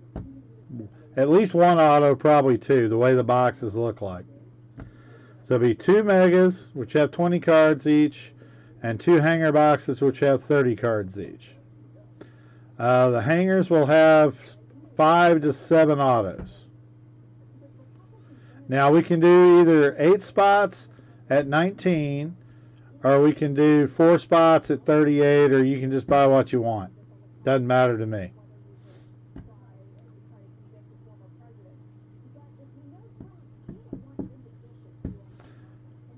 at least one auto, probably 2, the way the boxes look like. So it'll be 2 megas, which have 20 cards each, and 2 hanger boxes, which have 30 cards each. The hangers will have 5 to 7 autos. Now we can do either 8 spots at 19, or we can do 4 spots at 38, or you can just buy what you want. Doesn't matter to me.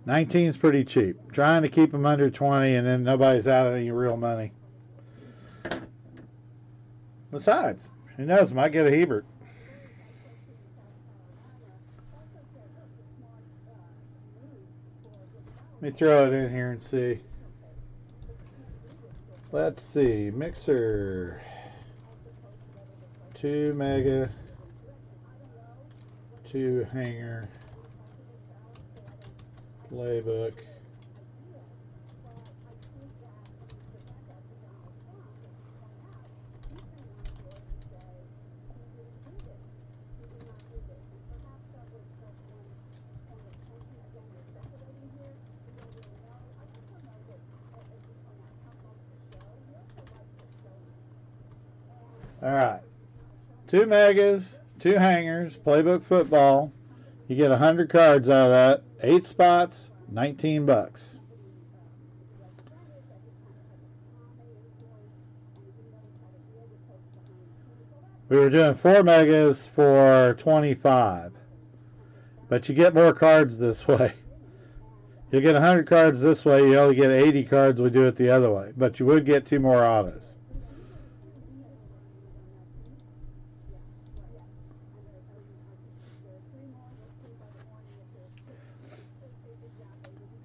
19 is pretty cheap. Trying to keep them under 20, and then nobody's out any real money. Besides, who knows? Might get a Hebert. me throw it in here and see. Let's see. Mixer. 2 mega. 2 hanger. Playbook. All right. 2 megas, 2 hangers, playbook football. You get 100 cards out of that. 8 spots, $19. We were doing 4 megas for 25. But you get more cards this way. You get 100 cards this way, you only get 80 cards we do it the other way. But you would get 2 more autos.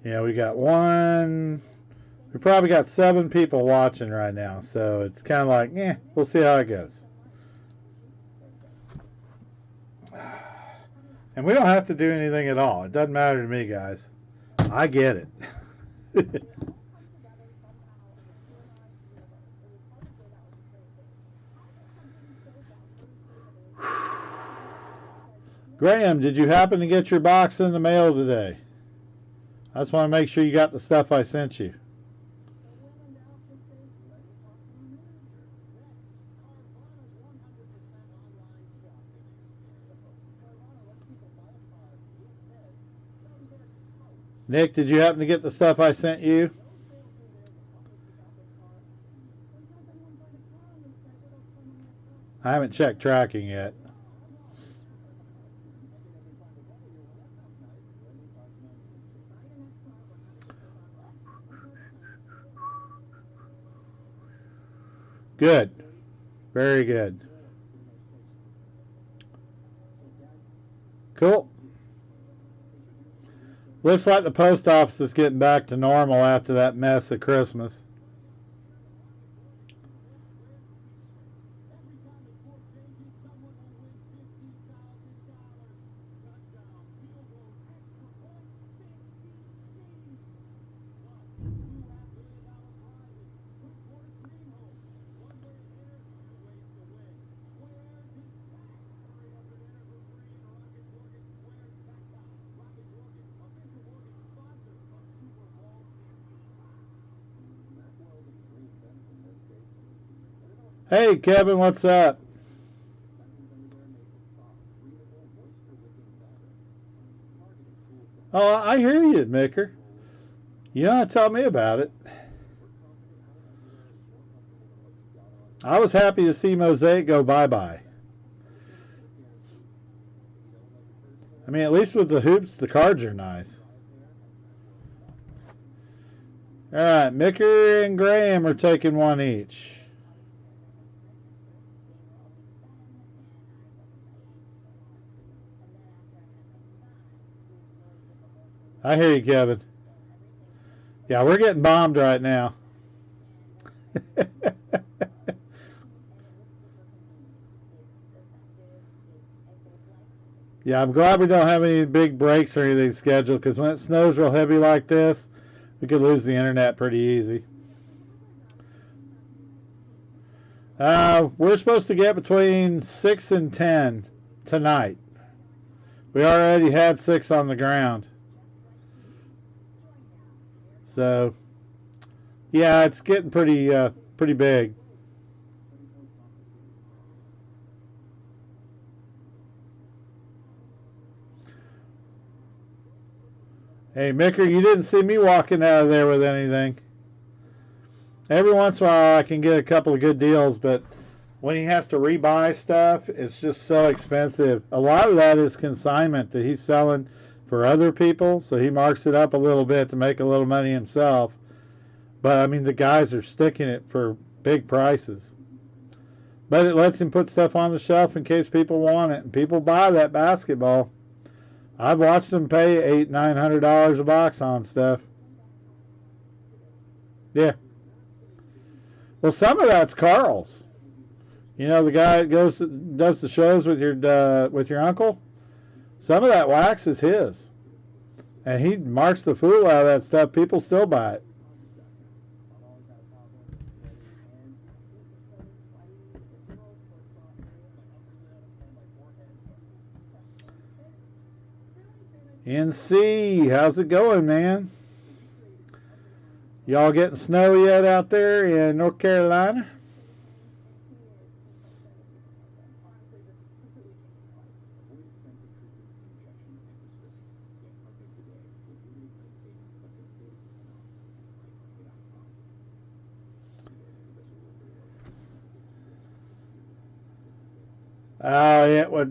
Yeah, we probably got 7 people watching right now, so it's kind of like, we'll see how it goes. And we don't have to do anything at all. It doesn't matter to me, guys. I get it. Graham, did you happen to get your box in the mail today? I just want to make sure you got the stuff I sent you. Nick, did you happen to get the stuff I sent you? I haven't checked tracking yet. Good. Very good. Cool. Looks like the post office is getting back to normal after that mess of Christmas. Hey, Kevin, what's up? Oh, I hear you, Micker. You don't have to tell me about it. I was happy to see Mosaic go bye-bye. I mean, at least with the hoops, the cards are nice. All right, Micker and Graham are taking one each. I hear you, Kevin. Yeah, we're getting bombed right now. Yeah, I'm glad we don't have any big breaks or anything scheduled, because when it snows real heavy like this, we could lose the internet pretty easy. We're supposed to get between 6 and 10 tonight. We already had 6 on the ground. So, yeah, it's getting pretty big. Hey, Micker, you didn't see me walking out of there with anything. Every once in a while I can get a couple of good deals, but when he has to rebuy stuff, it's just so expensive. A lot of that is consignment that he's selling for other people, so he marks it up a little bit to make a little money himself. But I mean, the guys are sticking it for big prices. But it lets him put stuff on the shelf in case people want it, and people buy that basketball. I've watched them pay $800-900 a box on stuff. Yeah. Well, some of that's Carl's. You know, the guy that does the shows with your uncle. Some of that wax is his, and he marks the fool out of that stuff. People still buy it. NC, how's it going, man? Y'all getting snow yet out there in North Carolina? Oh, yeah. Well,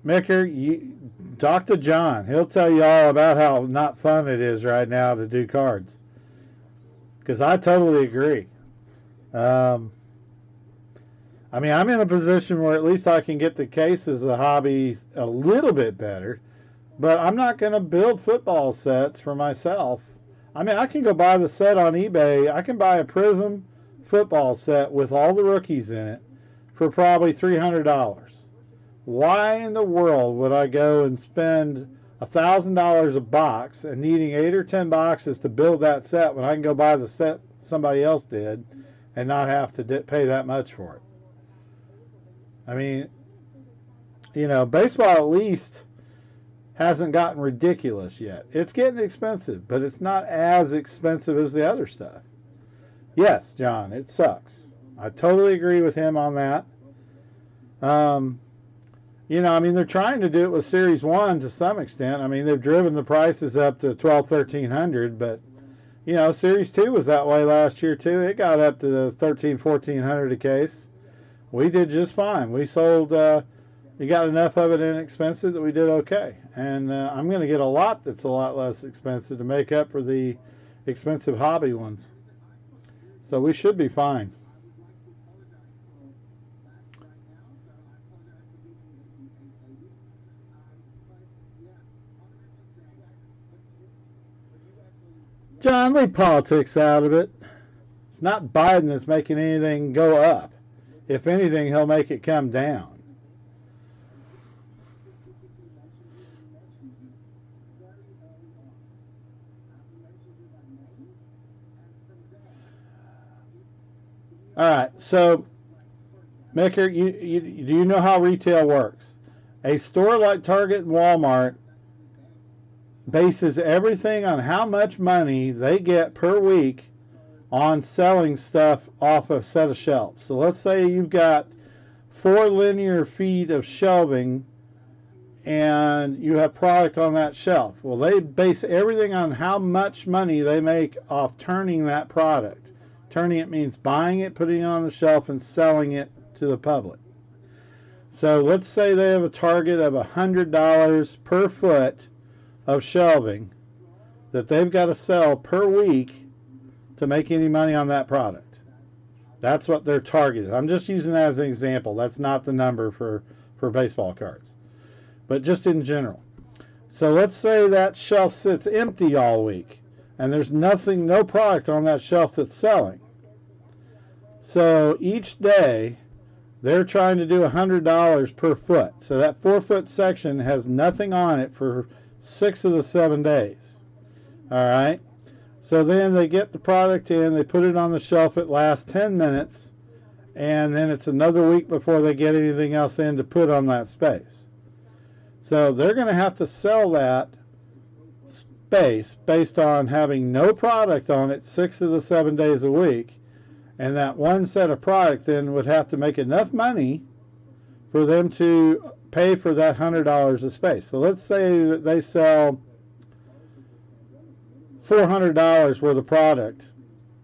Micker, you talk to John. He'll tell you all about how not fun it is right now to do cards. Because I totally agree. I mean, I'm in a position where at least I can get the cases of hobby a little bit better. But I'm not going to build football sets for myself. I mean, I can go buy the set on eBay. I can buy a Prism football set with all the rookies in it for probably $300. Why in the world would I go and spend $1,000 a box and needing 8 or 10 boxes to build that set when I can go buy the set somebody else did and not have to pay that much for it? I mean, you know, baseball at least hasn't gotten ridiculous yet. It's getting expensive, but it's not as expensive as the other stuff. Yes, John, it sucks. I totally agree with him on that. You know, I mean, they're trying to do it with Series 1 to some extent. I mean, they've driven the prices up to $1,200, $1,300, but, you know, Series 2 was that way last year, too. It got up to the $1,300, $1,400 a case. We did just fine. We sold, we got enough of it inexpensive that we did okay. And I'm going to get a lot that's a lot less expensive to make up for the expensive hobby ones. So we should be fine. John, leave politics out of it. It's not Biden that's making anything go up. If anything, he'll make it come down. All right, so, Micker, do you know how retail works? A store like Target and Walmart bases everything on how much money they get per week on selling stuff off a set of shelves. So let's say you've got 4 linear feet of shelving and you have product on that shelf. Well, they base everything on how much money they make off turning that product. Turning it means buying it, putting it on the shelf, and selling it to the public. So let's say they have a target of $100 per foot of shelving that they've got to sell per week to make any money on that product. That's what they're targeted. I'm just using that as an example. That's not the number for baseball cards, but just in general. So let's say that shelf sits empty all week and there's no product on that shelf that's selling. So each day they're trying to do $100 per foot. So that 4-foot section has nothing on it for 6 of the 7 days. All right. So then they get the product in, they put it on the shelf, it lasts 10 minutes, and then it's another week before they get anything else in to put on that space. So they're going to have to sell that space based on having no product on it 6 of the 7 days a week, and that one set of product then would have to make enough money for them to pay for that $100 of space. So let's say that they sell $400 worth of product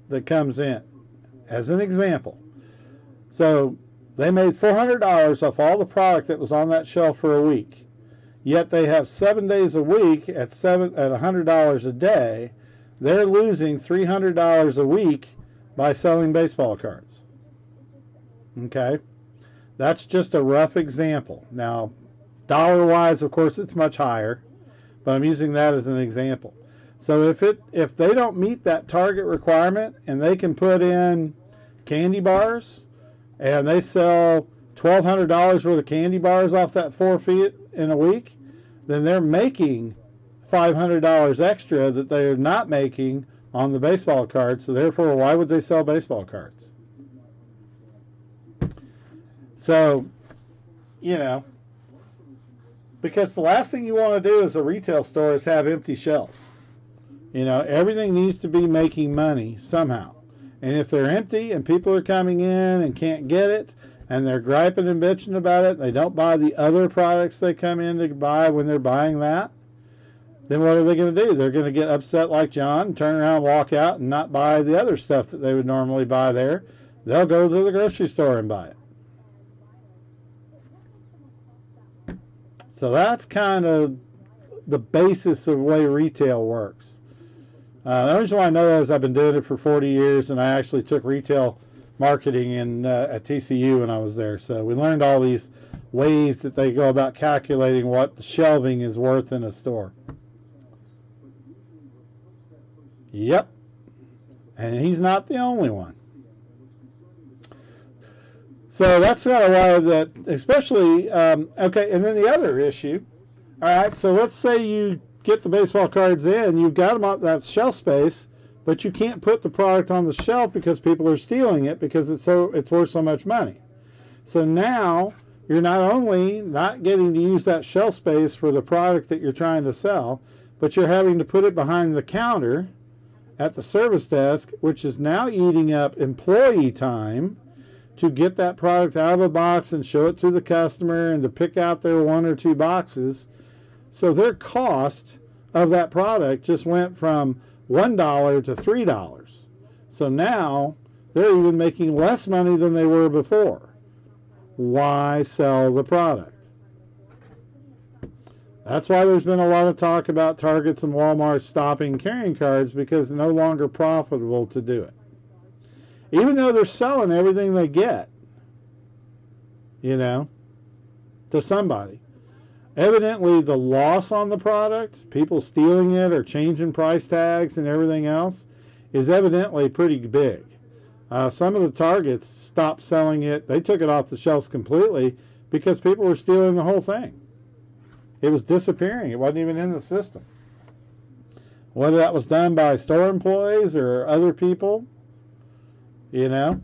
that comes in, as an example. So they made $400 off all the product that was on that shelf for a week. Yet they have 7 days a week at $100 a day. They're losing $300 a week by selling baseball cards. Okay? That's just a rough example. Now, dollar-wise, of course, it's much higher, but I'm using that as an example. So if they don't meet that target requirement and they can put in candy bars and they sell $1,200 worth of candy bars off that 4 feet in a week, then they're making $500 extra that they're not making on the baseball cards. So therefore, why would they sell baseball cards? So, because the last thing you want to do as a retail store is have empty shelves. Everything needs to be making money somehow. And if they're empty and people are coming in and can't get it, and they're griping and bitching about it, they don't buy the other products they come in to buy when they're buying that, then what are they going to do? They're going to get upset like John, turn around, walk out, and not buy the other stuff that they would normally buy there. They'll go to the grocery store and buy it. So that's kind of the basis of the way retail works. The only reason why I know that is I've been doing it for 40 years, and I actually took retail marketing at TCU when I was there. So we learned all these ways that they go about calculating what the shelving is worth in a store. Yep. And he's not the only one. So that's kind of why that, especially, okay, and then the other issue. All right, so let's say you get the baseball cards in, you've got them on that shelf space, but you can't put the product on the shelf because people are stealing it because it's worth so much money. So now you're not only not getting to use that shelf space for the product that you're trying to sell, but you're having to put it behind the counter at the service desk, which is now eating up employee time to get that product out of a box and show it to the customer and to pick out their 1 or 2 boxes. So their cost of that product just went from $1 to $3. So now they're even making less money than they were before. Why sell the product? That's why there's been a lot of talk about Targets and Walmart stopping carrying cards, because it's no longer profitable to do it. Even though they're selling everything they get, to somebody. Evidently, the loss on the product, people stealing it or changing price tags and everything else, is evidently pretty big. Some of the Targets stopped selling it. They took it off the shelves completely because people were stealing the whole thing. It was disappearing. It wasn't even in the system. Whether that was done by store employees or other people, I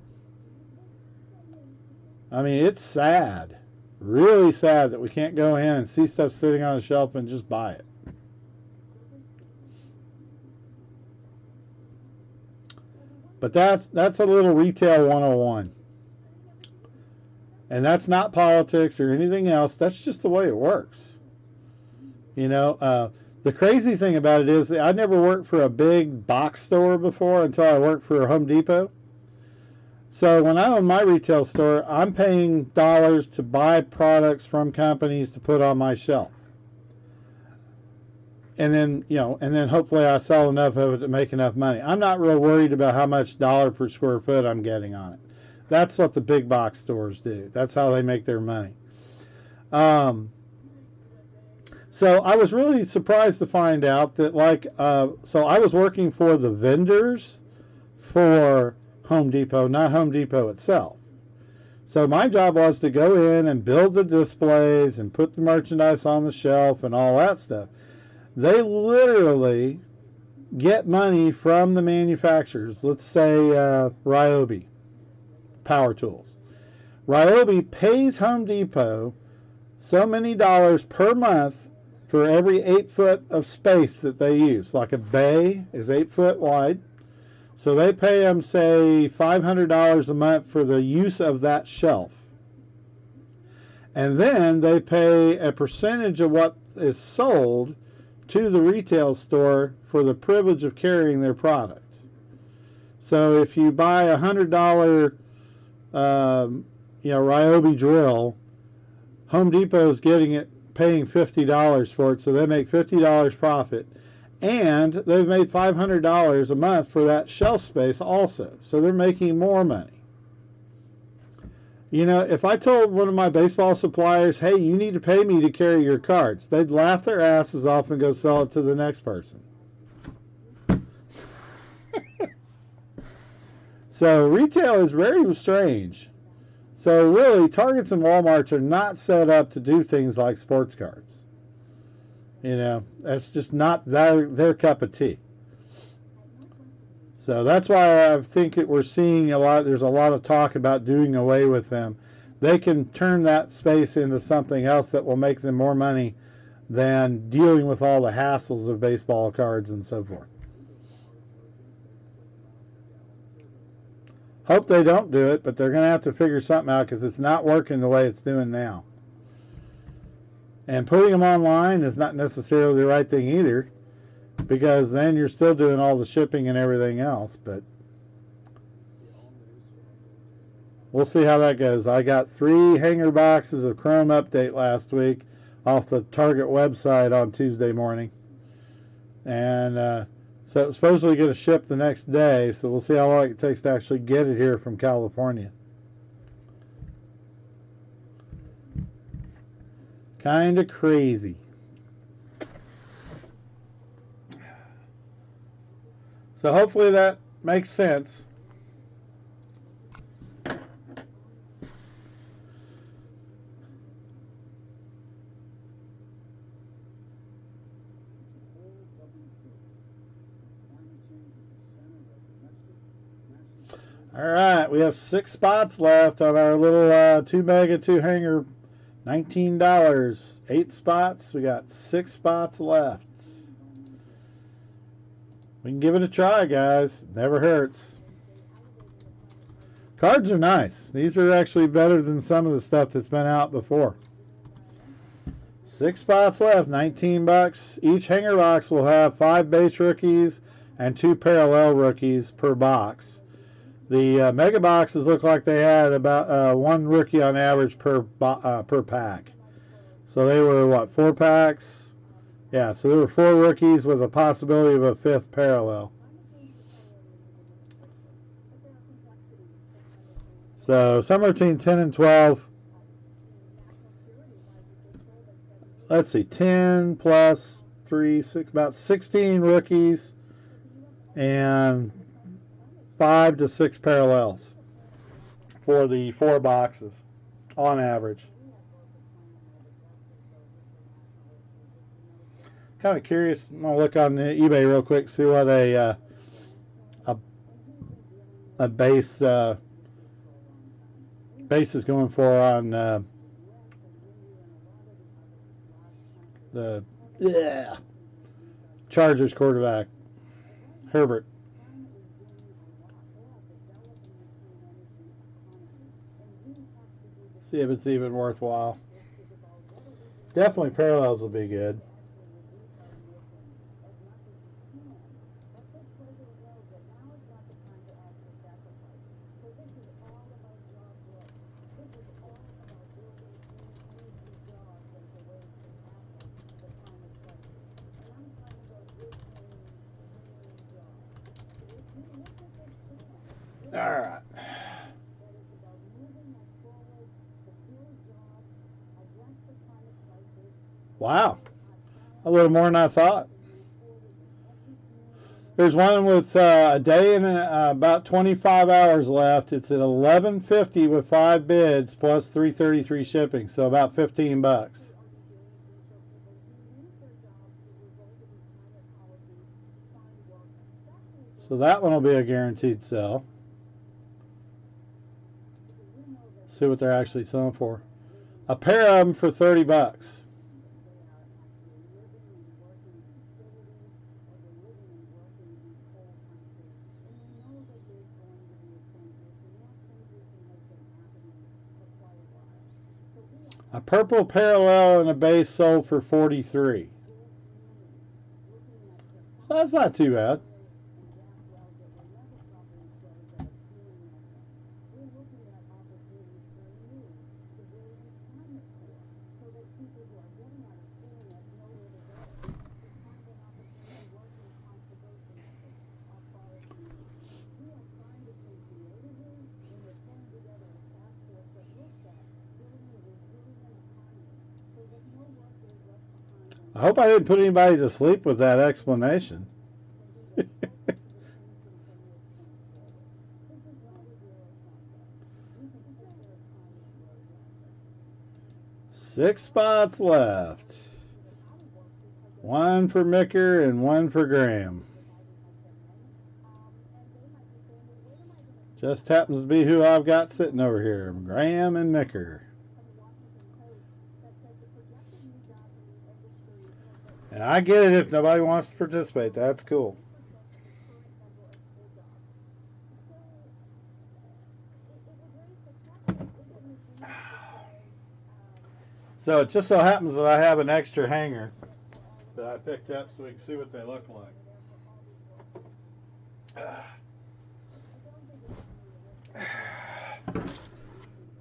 mean, it's sad. Really sad that we can't go in and see stuff sitting on a shelf and just buy it. But that's a little retail 101. And that's not politics or anything else. That's just the way it works. The crazy thing about it is I never worked for a big box store before until I worked for Home Depot. So when I own my retail store, I'm paying dollars to buy products from companies to put on my shelf. And then hopefully I sell enough of it to make enough money. I'm not real worried about how much dollar per square foot I'm getting on it. That's what the big box stores do. That's how they make their money. So I was really surprised to find out that so I was working for the vendors for Home Depot, not Home Depot itself. So my job was to go in and build the displays and put the merchandise on the shelf and all that stuff. They literally get money from the manufacturers. Let's say Ryobi Power Tools. Ryobi pays Home Depot so many dollars per month for every 8 foot of space that they use. Like a bay is 8 foot wide. So they pay them, say, $500 a month for the use of that shelf. And then they pay a percentage of what is sold to the retail store for the privilege of carrying their product. So if you buy a $100 Ryobi drill, Home Depot is paying $50 for it, so they make $50 profit. And they've made $500 a month for that shelf space also. So they're making more money. If I told one of my baseball suppliers, hey, you need to pay me to carry your cards, they'd laugh their asses off and go sell it to the next person. So retail is very strange. So really, Targets and Walmarts are not set up to do things like sports cards. You know, that's just not their cup of tea. So that's why I think we're seeing a lot. There's a lot of talk about doing away with them. They can turn that space into something else that will make them more money than dealing with all the hassles of baseball cards and so forth. Hope they don't do it, but they're going to have to figure something out because it's not working the way it's doing now. And putting them online is not necessarily the right thing either, because then you're still doing all the shipping and everything else. But we'll see how that goes. I got 3 hanger boxes of Chrome Update last week off the Target website on Tuesday morning. And so it's supposedly going to ship the next day, so we'll see how long it takes to actually get it here from California. Kind of crazy. So hopefully that makes sense. All right, we have 6 spots left on our little 2 mega 2 hanger, $19. 8 spots. We got 6 spots left. We can give it a try, guys. Never hurts. Cards are nice. These are actually better than some of the stuff that's been out before. 6 spots left, $19. Each hanger box will have 5 base rookies and 2 parallel rookies per box. The mega boxes look like they had about 1 rookie on average per pack. So they were, what, 4 packs? Yeah, so there were 4 rookies with a possibility of a 5th parallel. So somewhere between 10 and 12. Let's see, 10 plus 3, 6, about 16 rookies and 5 to 6 parallels for the 4 boxes on average. Kind of curious. I'm gonna look on eBay real quick, see what a base is going for on the Chargers quarterback Herbert. See if it's even worthwhile. Definitely parallels will be good. All right. Wow. A little more than I thought. There's one with a day and about 25 hours left. It's at $11.50 with 5 bids plus $3.33 shipping, so about $15. So that one will be a guaranteed sell. See what they're actually selling for. A pair of them for $30. A purple parallel and a base sold for $43. So that's not too bad. I hope I didn't put anybody to sleep with that explanation. 6 spots left. 1 for Micker and 1 for Graham. Just happens to be who I've got sitting over here, Graham and Micker. And I get it if nobody wants to participate. That's cool. So it just so happens that I have an extra hanger that I picked up so we can see what they look like.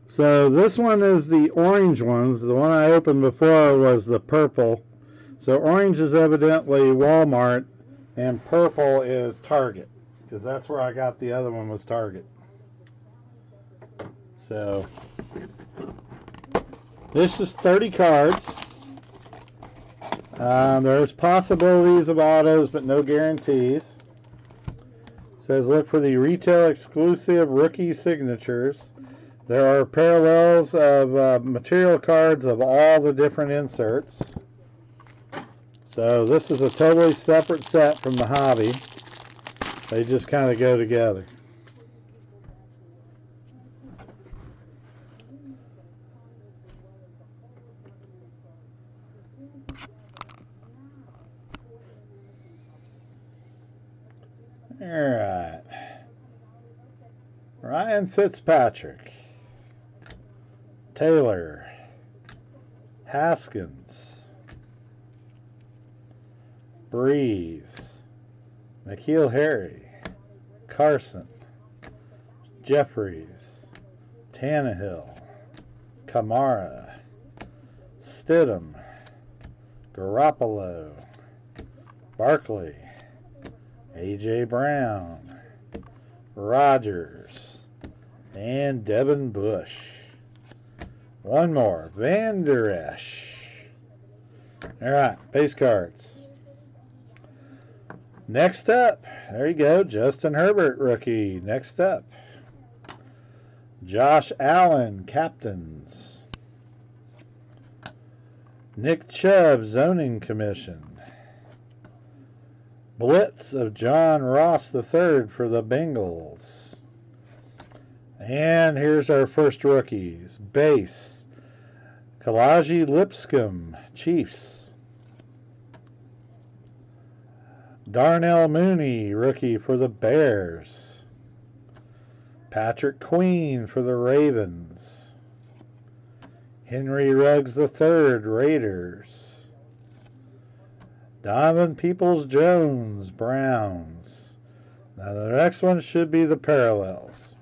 So this one is the orange ones. The one I opened before was the purple. So orange is evidently Walmart and purple is Target, because that's where I got the other one, was Target. So this is 30 cards. There's possibilities of autos, but no guarantees. It says look for the retail exclusive rookie signatures. There are parallels of material cards of all the different inserts. So this is a totally separate set from the hobby. They just kind of go together. Alright. Ryan Fitzpatrick. Taylor. Haskins. Breeze. N'Keal Harry. Carson. Jeffries. Tannehill. Kamara. Stidham. Garoppolo. Barkley. A.J. Brown, Rodgers, and Devin Bush. One more, Van Der Esch. All right, base cards. Next up, there you go, Justin Herbert, rookie. Next up, Josh Allen, captains. Nick Chubb, zoning commission. Blitz of John Ross III for the Bengals. And here's our first rookies. Base, Kalaji Lipscomb, Chiefs. Darnell Mooney, rookie for the Bears. Patrick Queen for the Ravens. Henry Ruggs III, Raiders. Donovan Peoples-Jones, Browns. Now the next one should be the parallels.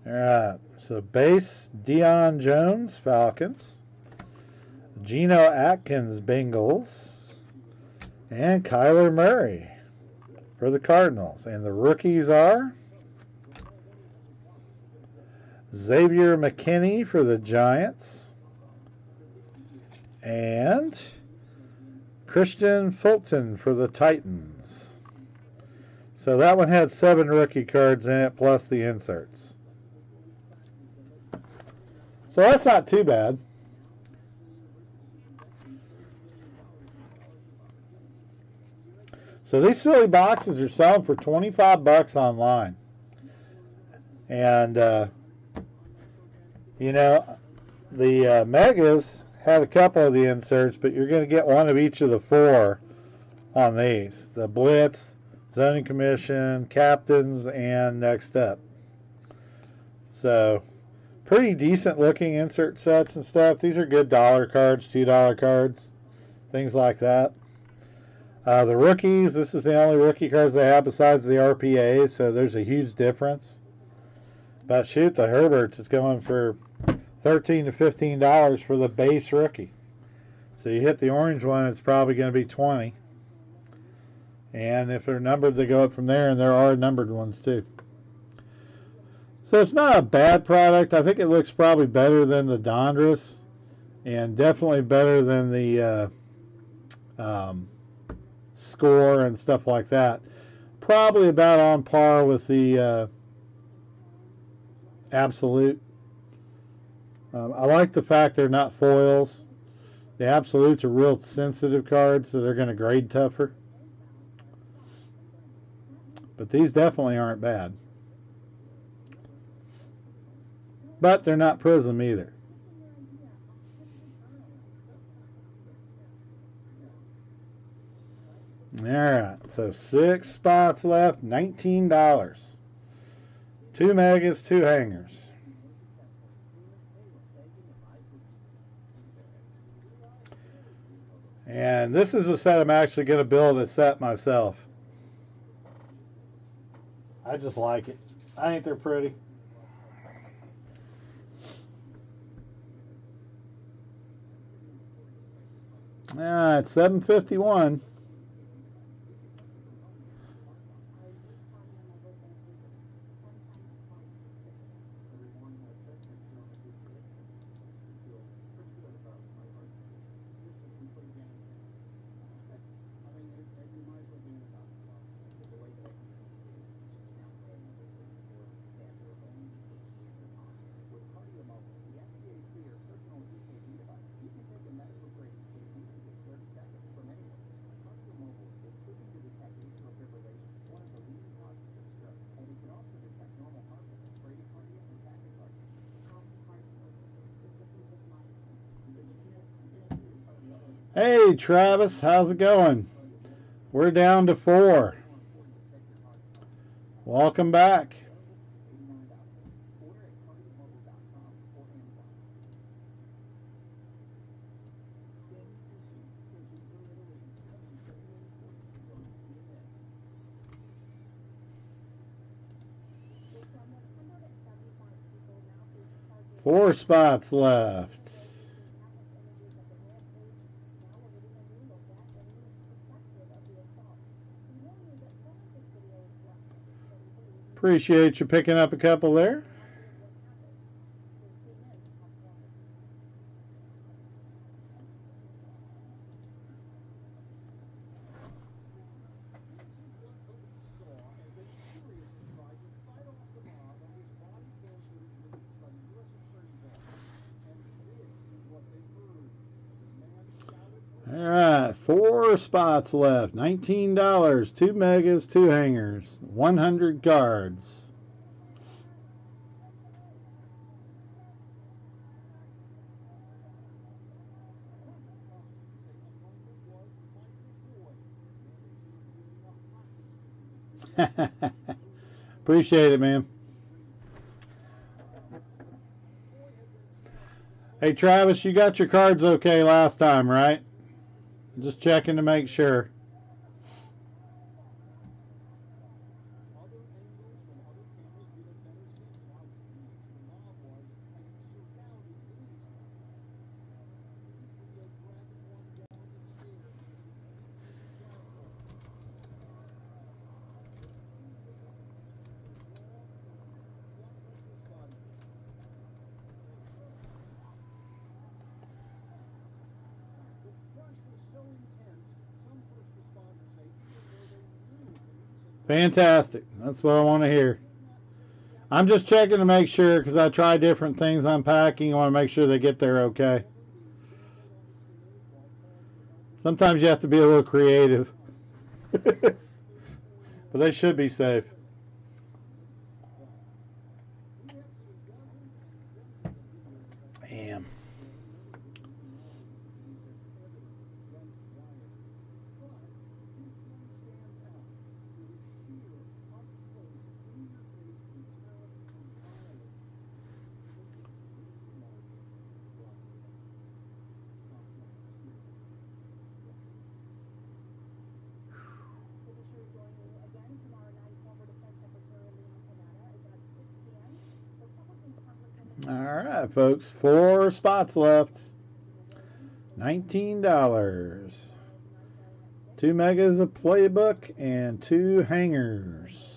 Alright, so base, Deion Jones, Falcons. Geno Atkins, Bengals. And Kyler Murray for the Cardinals. And the rookies are Xavier McKinney for the Giants. And Christian Fulton for the Titans. So that one had 7 rookie cards in it, plus the inserts. So that's not too bad. So these silly boxes are selling for $25 online. And, you know, the Megas had a couple of the inserts, but you're going to get one of each of the 4 on these. The Blitz, Zoning Commission, Captains, and Next Up. So, pretty decent looking insert sets and stuff. These are good dollar cards, $2 cards, things like that. The rookies, this is the only rookie cards they have besides the RPA, so there's a huge difference. But shoot, the Herberts is going for $13 to $15 for the base rookie. So you hit the orange one, it's probably going to be $20. And if they're numbered, they go up from there, and there are numbered ones too. So it's not a bad product. I think it looks probably better than the Donruss, and definitely better than the Score and stuff like that. Probably about on par with the Absolute. I like the fact they're not foils. The absolutes are real sensitive cards, so they're going to grade tougher. But these definitely aren't bad. But they're not Prism either. Alright, so 6 spots left, $19. 2 megas, 2 hangers. And this is a set I'm actually going to build a set myself. I just like it. I think they're pretty. Alright, 751. Hey Travis, how's it going? We're down to 4. Welcome back. Four spots left. Appreciate you picking up a couple there. All right, 4 spots left. $19. 2 megas, 2 hangers, 100 cards. Appreciate it, man. Hey, Travis, you got your cards okay last time, right? Just checking to make sure. Fantastic. That's what I want to hear. I'm just checking to make sure because I try different things unpacking. I want to make sure they get there okay. Sometimes you have to be a little creative. But they should be safe. Damn. All right, folks. 4 spots left. $19. 2 megas, a playbook, and 2 hangers.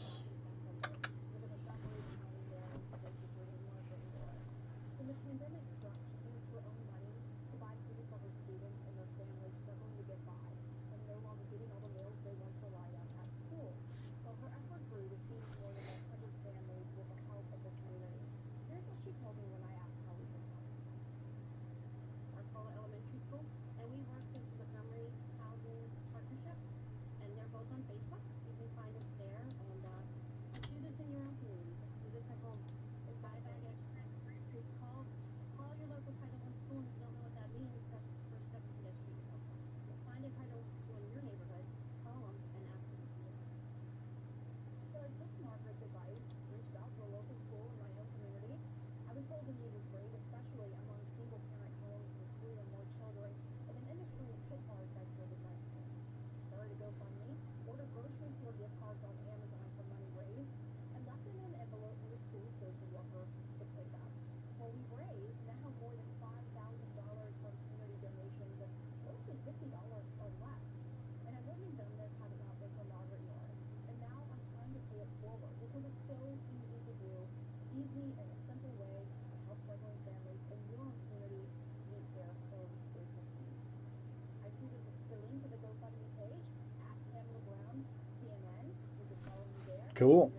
Cool.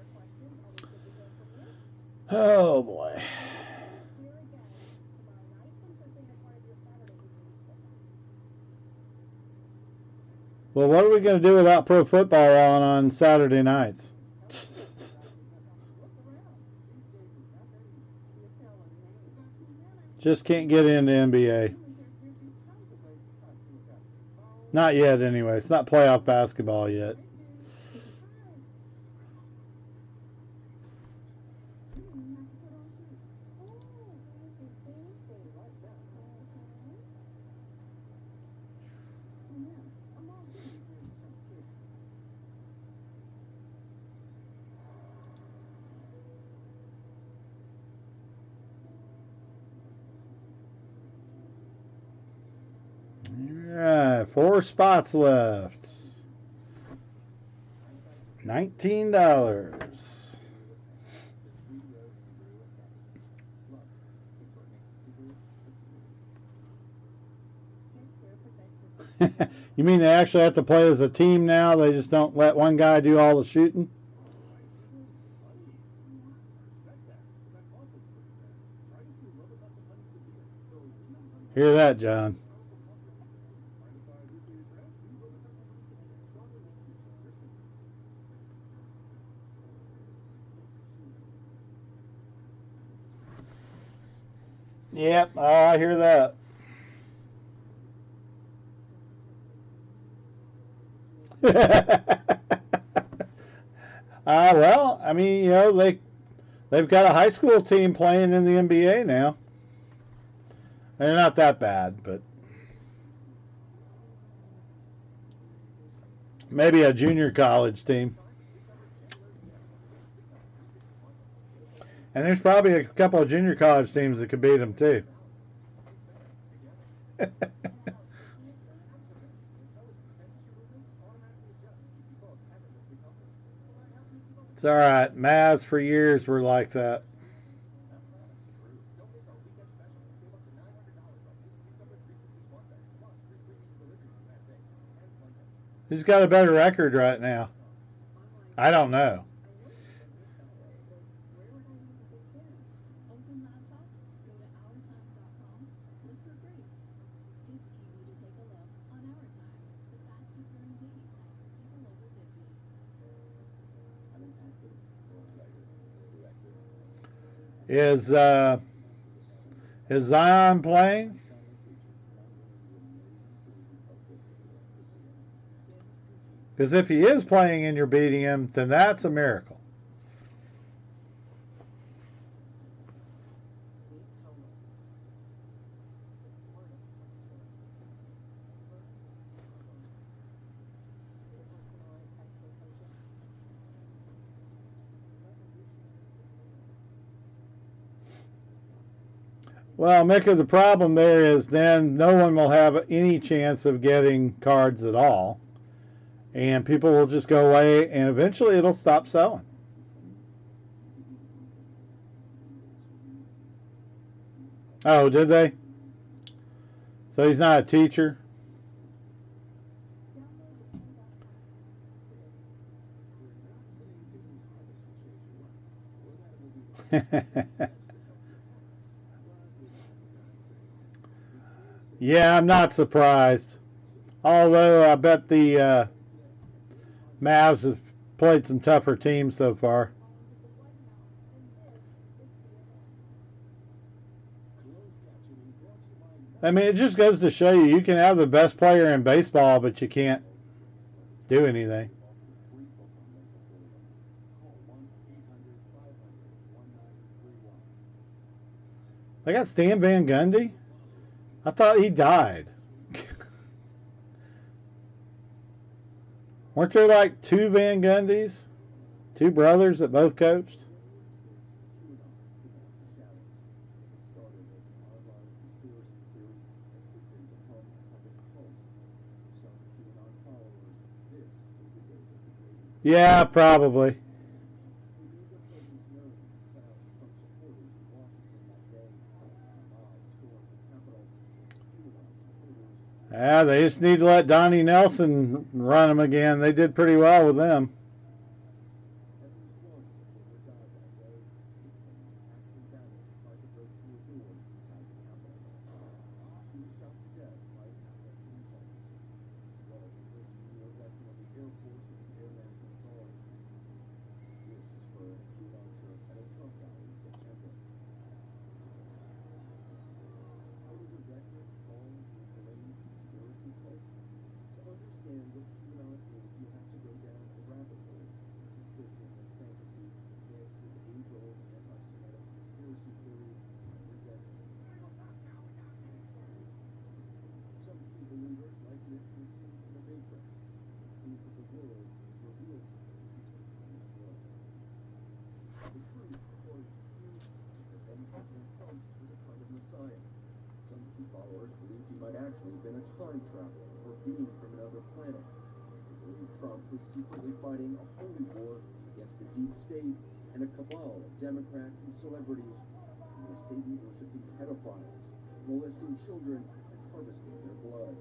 Oh boy. Well, what are we going to do without pro football on Saturday nights? Just can't get into NBA. Not yet, anyway. It's not playoff basketball yet. Alright, 4 spots left. $19. You mean they actually have to play as a team now? They just don't let one guy do all the shooting? Hear that, John? Yep, I hear that. Well, I mean, they've got a high school team playing in the NBA now. They're not that bad, but maybe a junior college team. And there's probably a couple of junior college teams that could beat them too. It's all right. Mavs for years were like that. Who's got a better record right now? I don't know. Is Zion playing? Because if he is playing and you're beating him, then that's a miracle. Well, Mika, the problem there is then no one will have any chance of getting cards at all. And people will just go away, and eventually it'll stop selling. Oh, did they? So he's not a teacher? Yeah, I'm not surprised. Although I bet the Mavs have played some tougher teams so far. I mean, it just goes to show you can have the best player in baseball, but you can't do anything. They got Stan Van Gundy? I thought he died. Weren't there like 2 Van Gundys? 2 brothers that both coached? Yeah, probably. Yeah, they just need to let Donnie Nelson run them again. They did pretty well with them. whistleblowers believed he might actually have been a time traveler or being from another planet. They believed Trump was secretly fighting a holy war against the deep state and a cabal of Democrats and celebrities who were Satan-worshipping pedophiles, molesting children and harvesting their blood.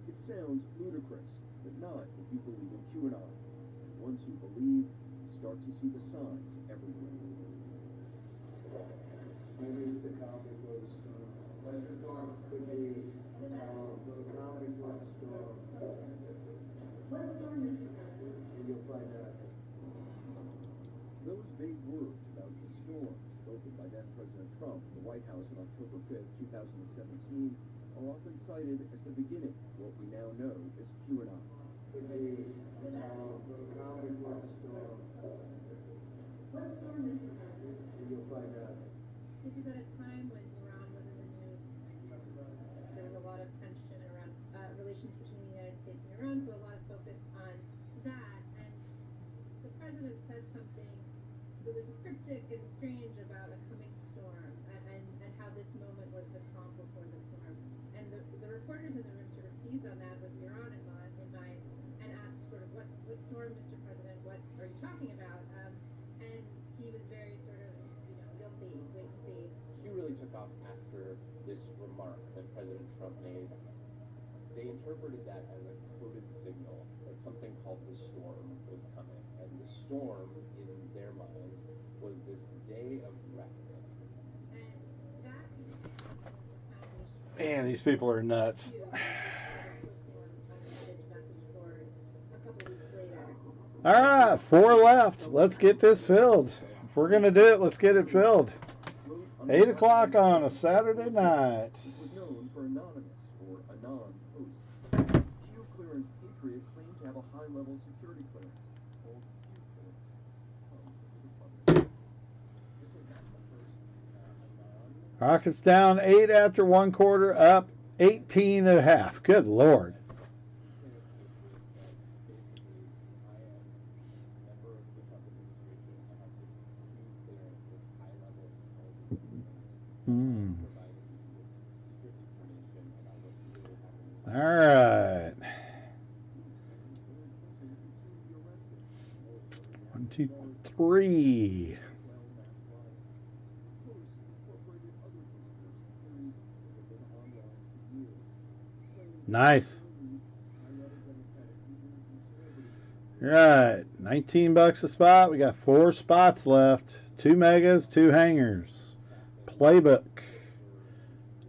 It sounds ludicrous, but not if you believe in QAnon. And once you believe, you start to see the signs everywhere. Maybe the comic was Leslie Thorne could be the comic book store. What storm, Mr. President? And you'll find out. Those vague words about the storm spoken by then President Trump in the White House on October 5th, 2017, are often cited as the beginning of what we now know as QAnon. Could be the comic book store. What storm, Mr. President? And you'll find out. This was at a time when Iran was in the news. There was a lot of tension around relations between the United States and Iran, so a lot of focus on that. And the president said something that was cryptic and strange about a coming storm, and how this moment was the calm before the storm. And the reporters in the room sort of seized on that with Iran in mind, and asked sort of, what storm, Mr. President? What are you talking about? And he was very sort of, you'll see, wait and see. He really took off after this remark that President Trump made. They interpreted that as a coded signal that something called the storm was coming. And the storm, in their minds, was this day of reckoning. And that became the foundation. Man, these people are nuts. All right, 4 left. Let's get this filled. If we're going to do it, let's get it filled. 8 o'clock on a Saturday night. It was known for anonymous or anon posts. Q clearance Patriot claimed to have a high-level security clearance called Q clearance. This was not the first anon. Rockets down 8 after 1 quarter, up 18 and a half. Good Lord. All right. 1, 2, 3. Nice. All right, $19 a spot. We got 4 spots left. 2 megas, 2 hangers. Playbook.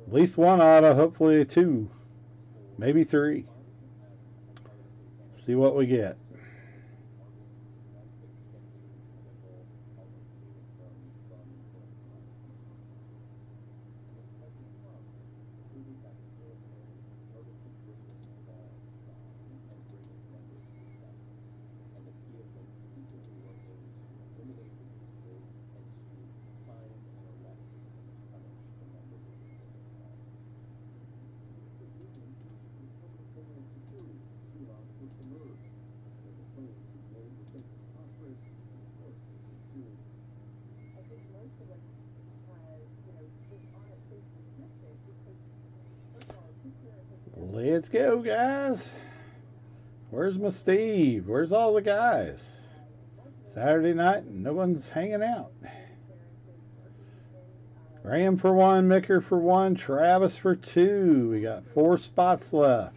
At least 1 auto, hopefully 2. Maybe 3. See what we get. Let's go, guys. Where's my Steve? Where's all the guys? Saturday night and no one's hanging out. Graham for 1, Micker for 1, Travis for 2. We got 4 spots left.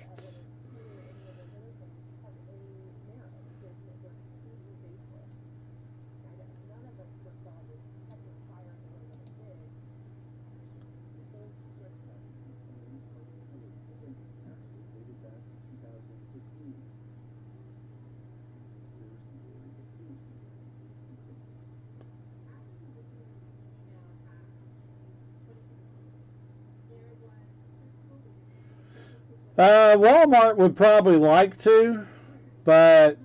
Walmart would probably like to, but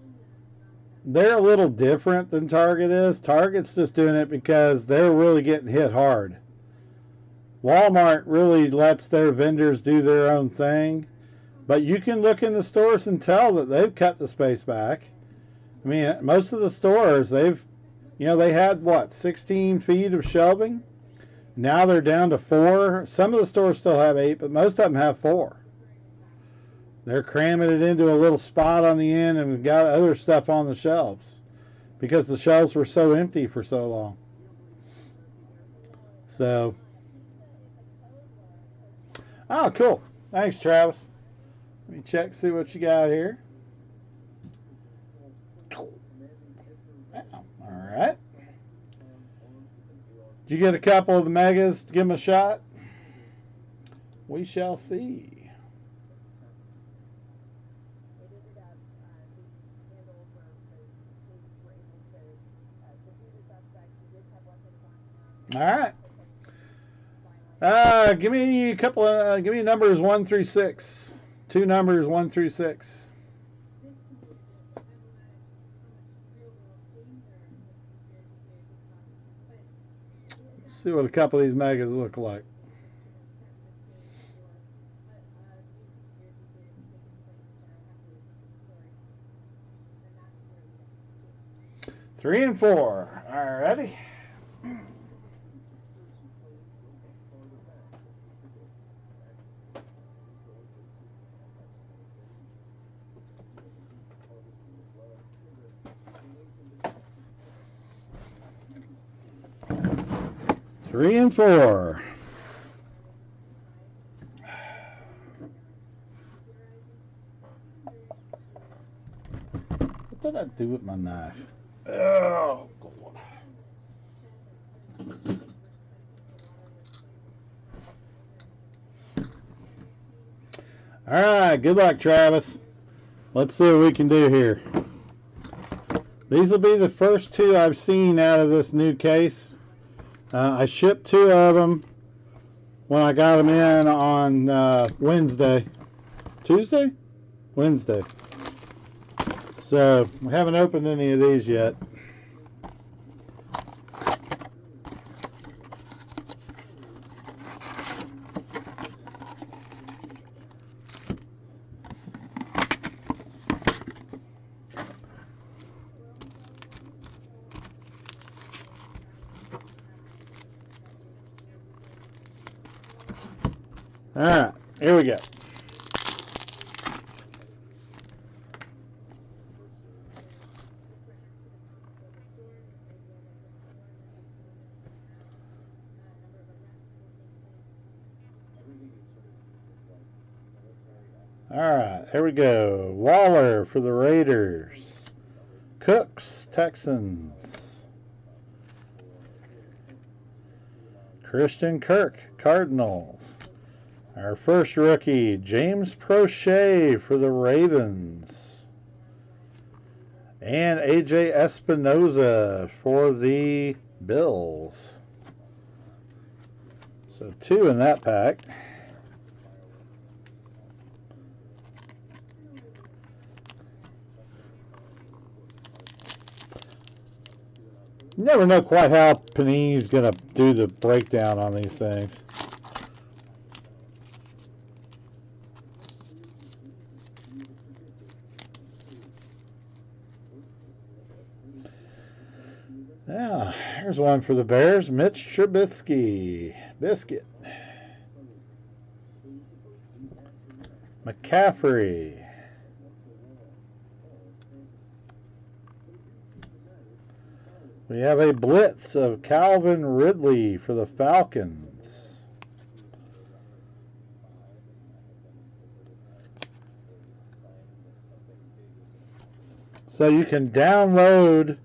they're a little different than Target is. Target's just doing it because they're really getting hit hard. Walmart really lets their vendors do their own thing, but you can look in the stores and tell that they've cut the space back. I mean, most of the stores, they had, 16 feet of shelving? Now they're down to 4. Some of the stores still have 8, but most of them have 4. They're cramming it into a little spot on the end and we've got other stuff on the shelves because the shelves were so empty for so long. So, oh, cool. Thanks, Travis. Let me check, see what you got here. All right. Did you get a couple of the megas to give them a shot? We shall see. All right. Give me a couple of give me numbers 1 through 6. 2 numbers 1 through 6. Let's see what a couple of these megas look like. Three and 4. All righty. Three and 4. What did I do with my knife? Oh, God. All right, good luck, Travis. Let's see what we can do here. These will be the first 2 I've seen out of this new case. I shipped 2 of them when I got them in on Wednesday. Tuesday? Wednesday. So, we haven't opened any of these yet. All right, here we go. All right, here we go. Waller for the Raiders. Cooks, Texans. Christian Kirk, Cardinals. Our first rookie, James Prochet for the Ravens. And AJ Espinoza for the Bills. So 2 in that pack. You never know quite how Panini's going to do the breakdown on these things. Yeah, here's one for the Bears. Mitch Trubisky. Biscuit. McCaffrey. We have a blitz of Calvin Ridley for the Falcons. So you can download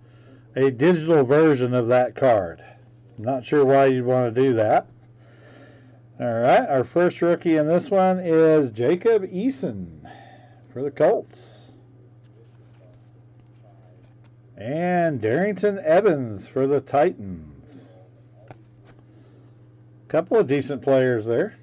a digital version of that card. I'm not sure why you'd want to do that. All right, our first rookie in this one is Jacob Eason for the Colts. And Darrington Evans for the Titans. Couple of decent players there.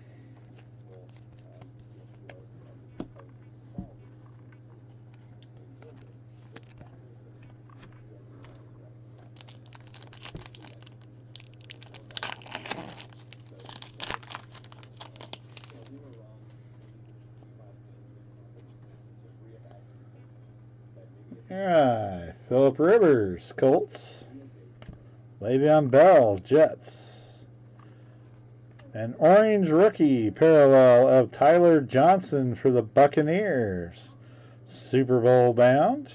All right, Phillip Rivers, Colts. Le'Veon Bell, Jets. An orange rookie parallel of Tyler Johnson for the Buccaneers. Super Bowl bound.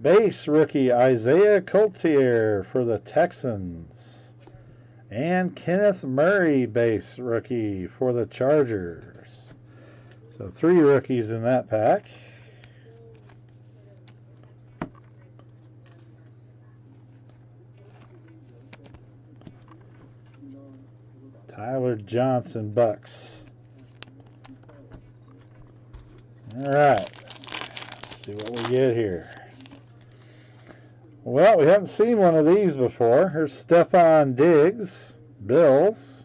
Base rookie Isaiah Coulter for the Texans. And Kenneth Murray base rookie for the Chargers. So 3 rookies in that pack. Tyler Johnson, Bucks. All right. Let's see what we get here. Well, we haven't seen one of these before. Here's Stephon Diggs, Bills.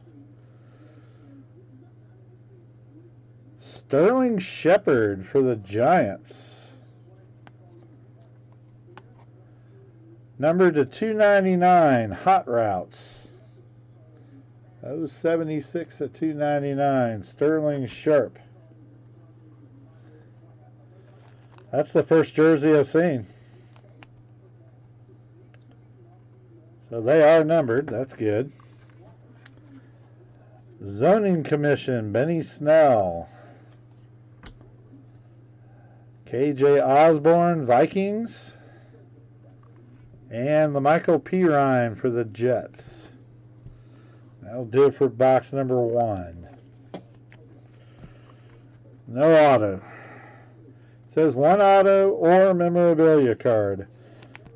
Sterling Shepard for the Giants. Numbered to 299, Hot Routes. 076 at 299, Sterling Sharp. That's the first jersey I've seen. So they are numbered. That's good. Zoning Commission, Benny Snell. KJ Osborne, Vikings. And LaMichael Pirine for the Jets. That'll do it for box number 1. No auto. It says 1 auto or memorabilia card.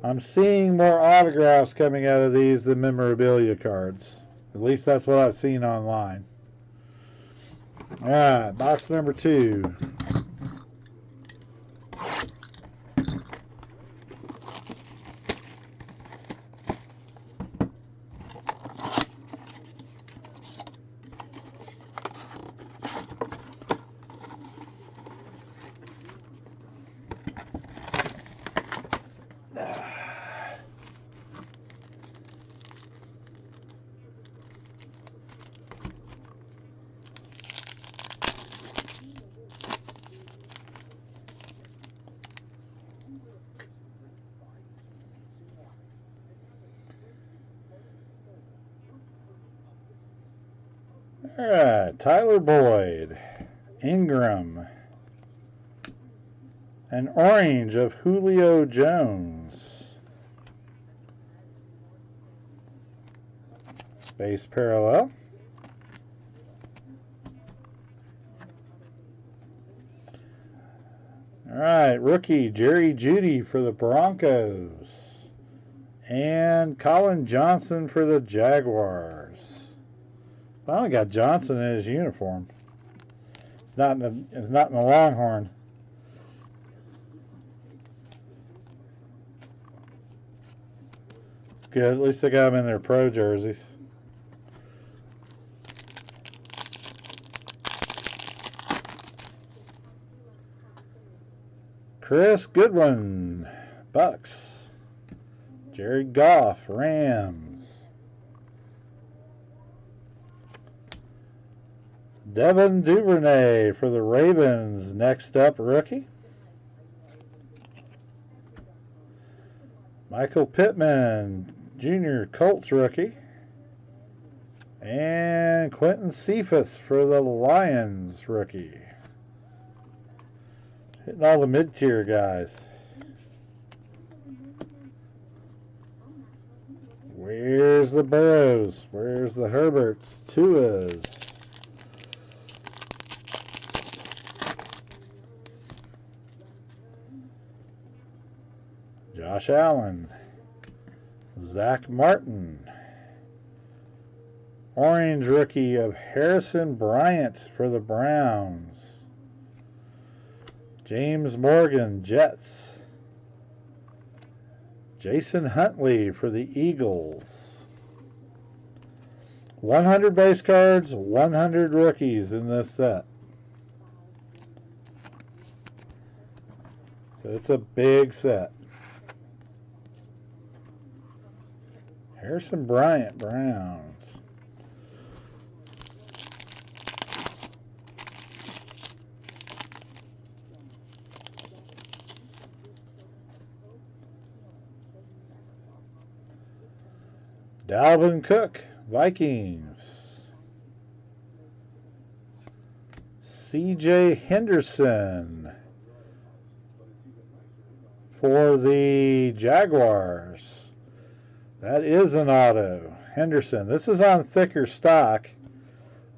I'm seeing more autographs coming out of these than memorabilia cards. At least that's what I've seen online. Alright, box number 2. Alright, Tyler Boyd, Ingram, an orange of Julio Jones, base parallel, alright, rookie Jerry Jeudy for the Broncos, and Colin Johnson for the Jaguars. Finally got Johnson in his uniform. It's not in the Longhorn. It's good. At least they got them in their pro jerseys. Chris Goodwin, Bucks. Jared Goff, Rams. Devin Duvernay for the Ravens, next up rookie. Michael Pittman, Jr., Colts rookie. And Quentin Cephas for the Lions rookie. Hitting all the mid-tier guys. Where's the Burrows? Where's the Herberts? Tuas. Josh Allen, Zach Martin, orange rookie of Harrison Bryant for the Browns, James Morgan, Jets, Jason Huntley for the Eagles. 100 base cards, 100 rookies in this set. So it's a big set. Harrison Bryant, Browns. Dalvin Cook, Vikings. C.J. Henderson for the Jaguars. That is an auto. Henderson. This is on thicker stock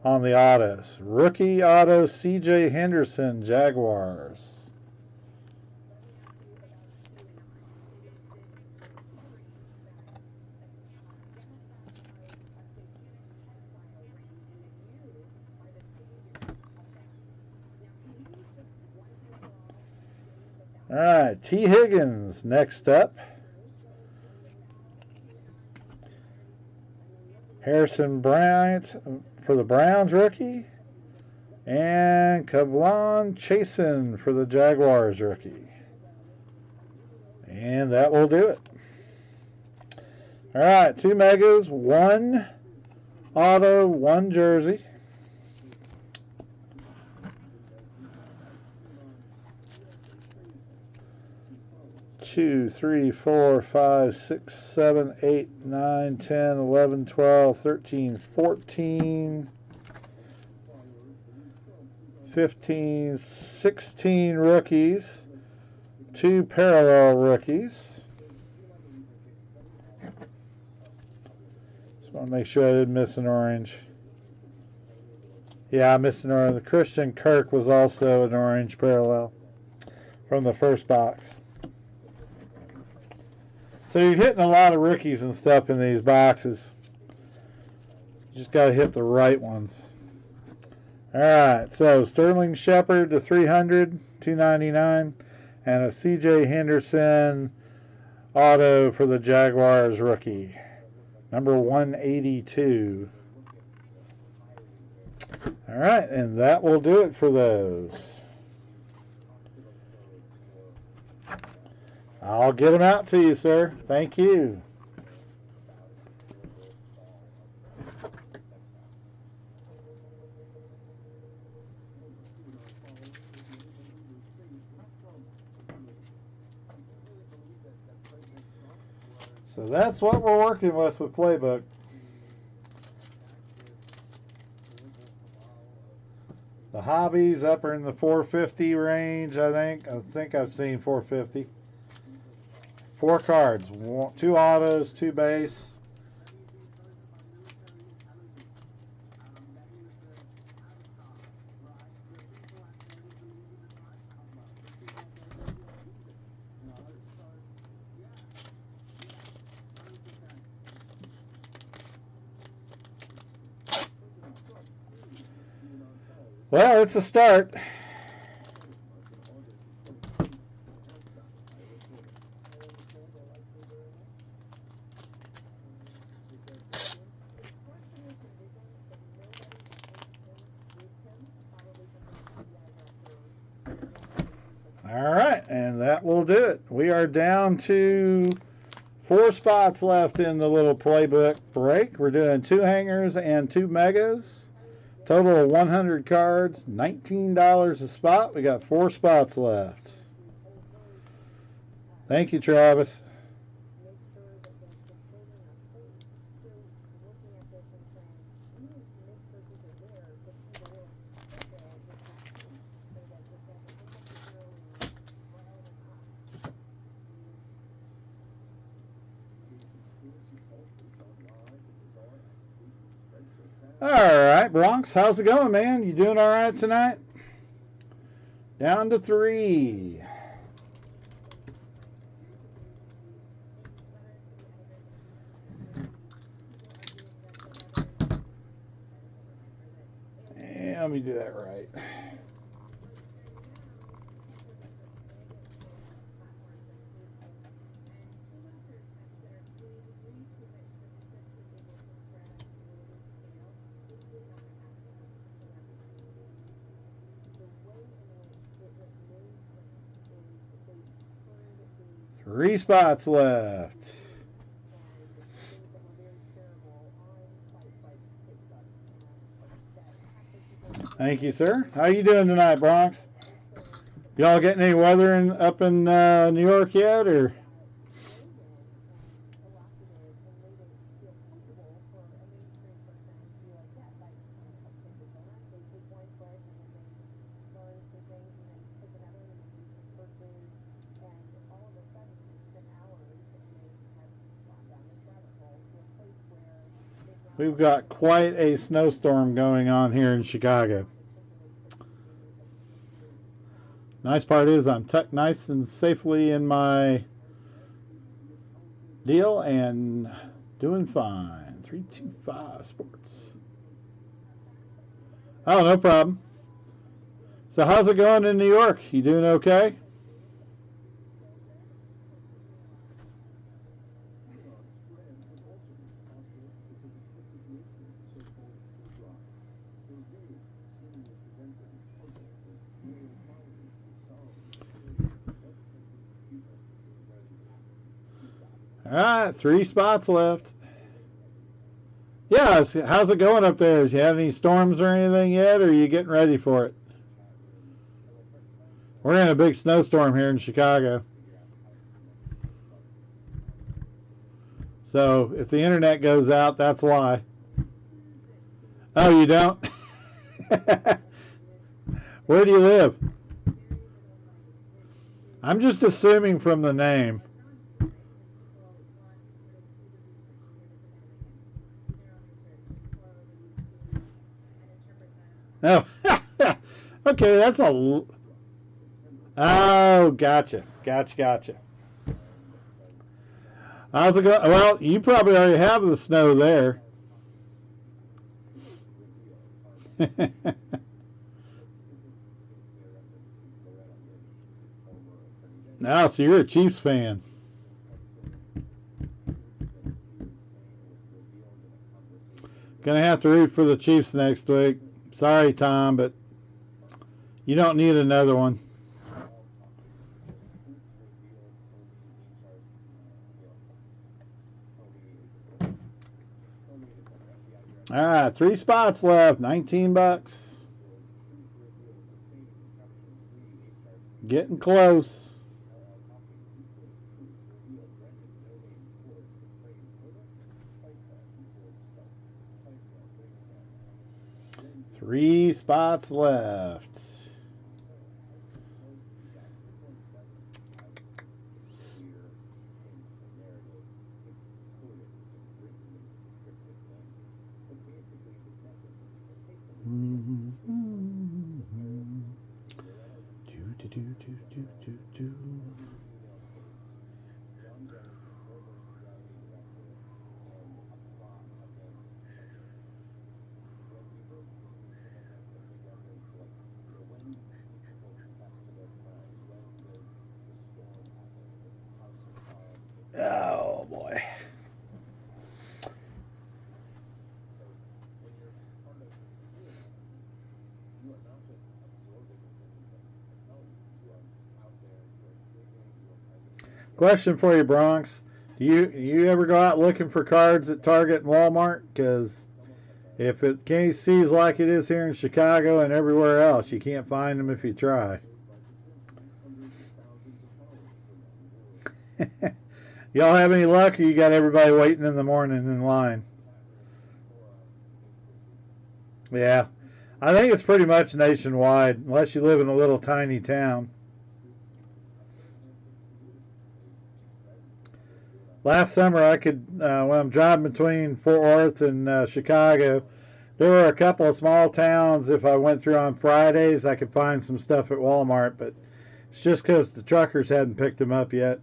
on the autos. Rookie auto C.J. Henderson, Jaguars. All right, T. Higgins next up. Harrison Bryant for the Browns rookie. And Kavon Chasen for the Jaguars rookie. And that will do it. All right, 2 megas, 1 auto, 1 jersey. Two, 3, 4, 5, 6, 7, 8, 9, 10, 11, 12, 13, 14, 15, 16 rookies, 2 parallel rookies. Just want to make sure I didn't miss an orange. Yeah, I missed an orange. Christian Kirk was also an orange parallel from the first box. So you're hitting a lot of rookies and stuff in these boxes. You just got to hit the right ones. All right, so Sterling Shepard to 300, 299, and a C.J. Henderson auto for the Jaguars rookie, number 182. All right, and that will do it for those. I'll get them out to you, sir. Thank you. So that's what we're working with Playbook. The hobbies up are in the 450 range, I think. I think I've seen 450. 4 cards, 2 autos, 2 base. Well, it's a start. All right, and that will do it. We are down to 4 spots left in the little Playbook break. We're doing 2 hangers and 2 megas. Total of 100 cards, $19 a spot. We got 4 spots left. Thank you, Travis. All right, Bronx, how's it going, man? You doing all right tonight? Down to 3. And let me do that right. Three spots left. Thank you, sir. How you doing tonight, Bronx? Y'all getting any weather up in New York yet, or? We've got quite a snowstorm going on here in Chicago. Nice part is I'm tucked nice and safely in my deal and doing fine. 325 Sports. Oh, no problem. So how's it going in New York? You doing okay? All right, 3 spots left. Yeah, how's it going up there? Do you have any storms or anything yet, or are you getting ready for it? We're in a big snowstorm here in Chicago. So if the internet goes out, that's why. Oh, you don't? Where do you live? I'm just assuming from the name. Oh, okay, that's a... Oh, gotcha. How's it going? Well, you probably already have the snow there. Now, so you're a Chiefs fan. Gonna have to root for the Chiefs next week. Sorry, Tom, but you don't need another one. All right, 3 spots left. $19. Getting close. Three spots left. Oh boy. Question for you, Bronx. Do you ever go out looking for cards at Target and Walmart? Because if it KC's like it is here in Chicago and everywhere else, you can't find them if you try. Y'all have any luck, or you got everybody waiting in the morning in line? Yeah, I think it's pretty much nationwide, unless you live in a little tiny town. Last summer, I could, when I'm driving between Fort Worth and Chicago, there were a couple of small towns. If I went through on Fridays, I could find some stuff at Walmart, but it's just because the truckers hadn't picked them up yet.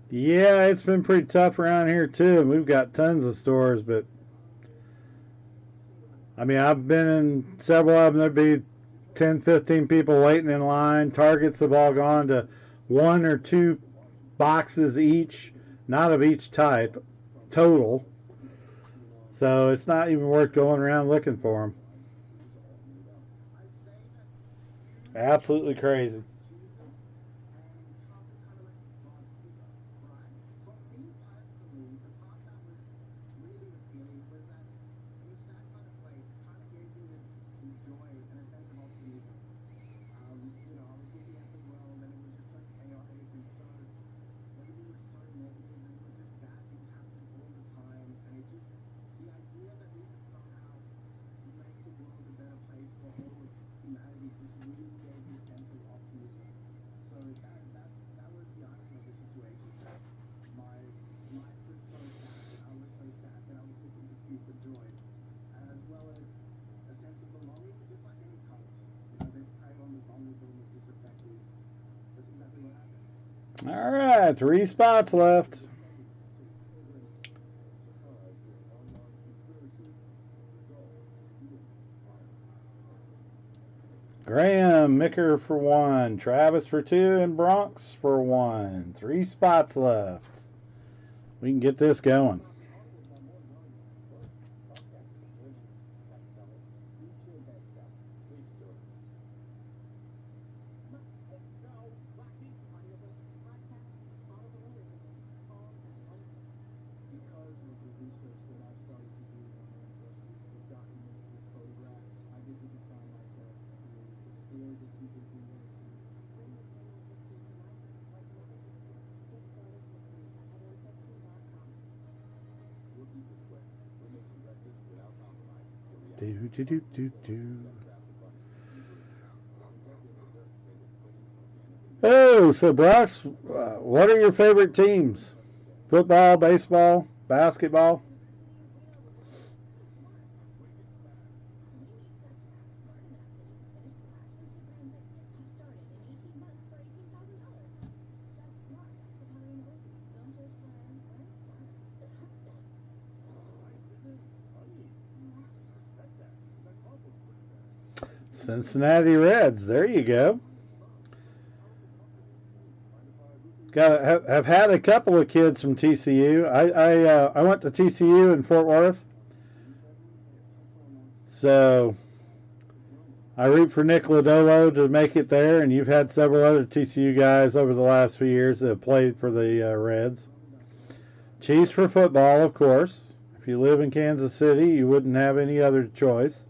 Yeah, it's been pretty tough around here too. We've got tons of stores, but I mean, I've been in several of them. There'd be 10, 15 people waiting in line. Targets have all gone to 1 or 2 boxes each, not of each type, total. So it's not even worth going around looking for them. Absolutely crazy. All right, 3 spots left. Graham, Micker for 1, Travis for 2, and Bronx for 1. 3 spots left. We can get this going. Oh, so Bryce, what are your favorite teams? Football, baseball, basketball? Cincinnati Reds. There you go. Have had a couple of kids from TCU. I went to TCU in Fort Worth, so I root for Nick Lodolo to make it there. And you've had several other TCU guys over the last few years that have played for the Reds. Chiefs for football, of course. If you live in Kansas City, you wouldn't have any other choice,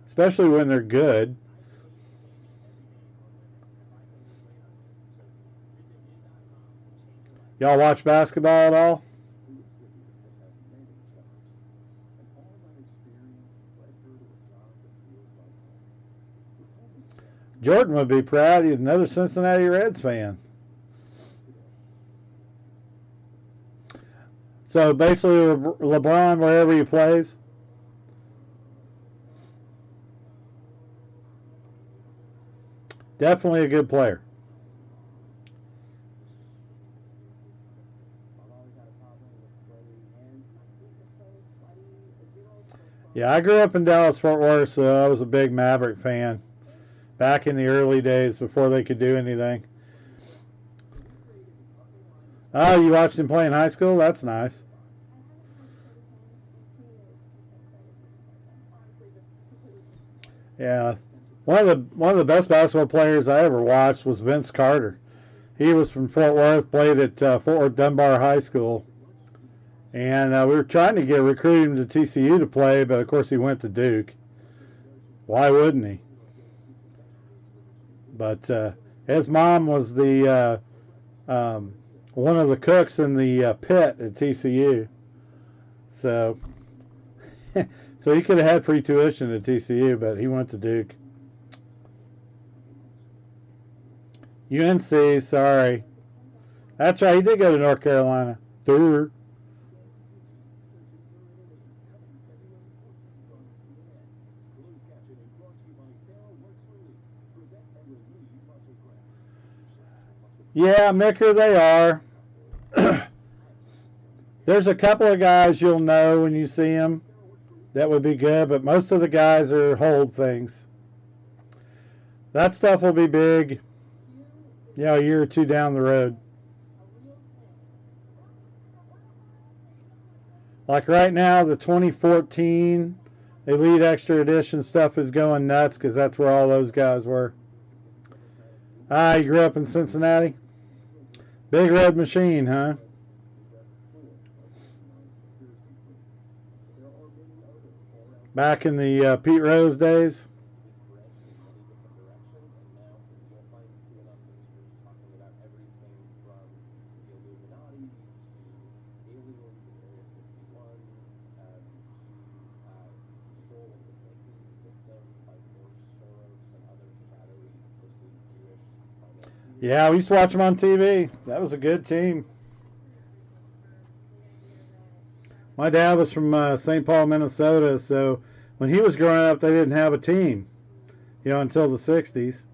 especially when they're good. Y'all watch basketball at all? Jordan would be proud. He's another Cincinnati Reds fan. So basically, LeBron, wherever he plays. Definitely a good player. Yeah, I grew up in Dallas, Fort Worth, so I was a big Maverick fan back in the early days before they could do anything. Oh, you watched him play in high school? That's nice. Yeah, one of the best basketball players I ever watched was Vince Carter. He was from Fort Worth, played at Fort Worth Dunbar High School. And we were trying to recruit him to TCU to play, but of course he went to Duke. Why wouldn't he? But his mom was the one of the cooks in the pit at TCU. So he could have had free tuition at TCU, but he went to Duke. UNC, sorry. That's right, he did go to North Carolina. Through. Yeah, Micker, they are. There's a couple of guys you'll know when you see them that would be good, but most of the guys are hold things. That stuff will be big. Yeah, a year or two down the road. Like right now, the 2014 Elite Extra Edition stuff is going nuts because that's where all those guys were. Ah, you grew up in Cincinnati? Big Red Machine, huh? Back in the Pete Rose days? Yeah, we used to watch them on TV. That was a good team. My dad was from St. Paul, Minnesota, so when he was growing up, they didn't have a team, until the '60s.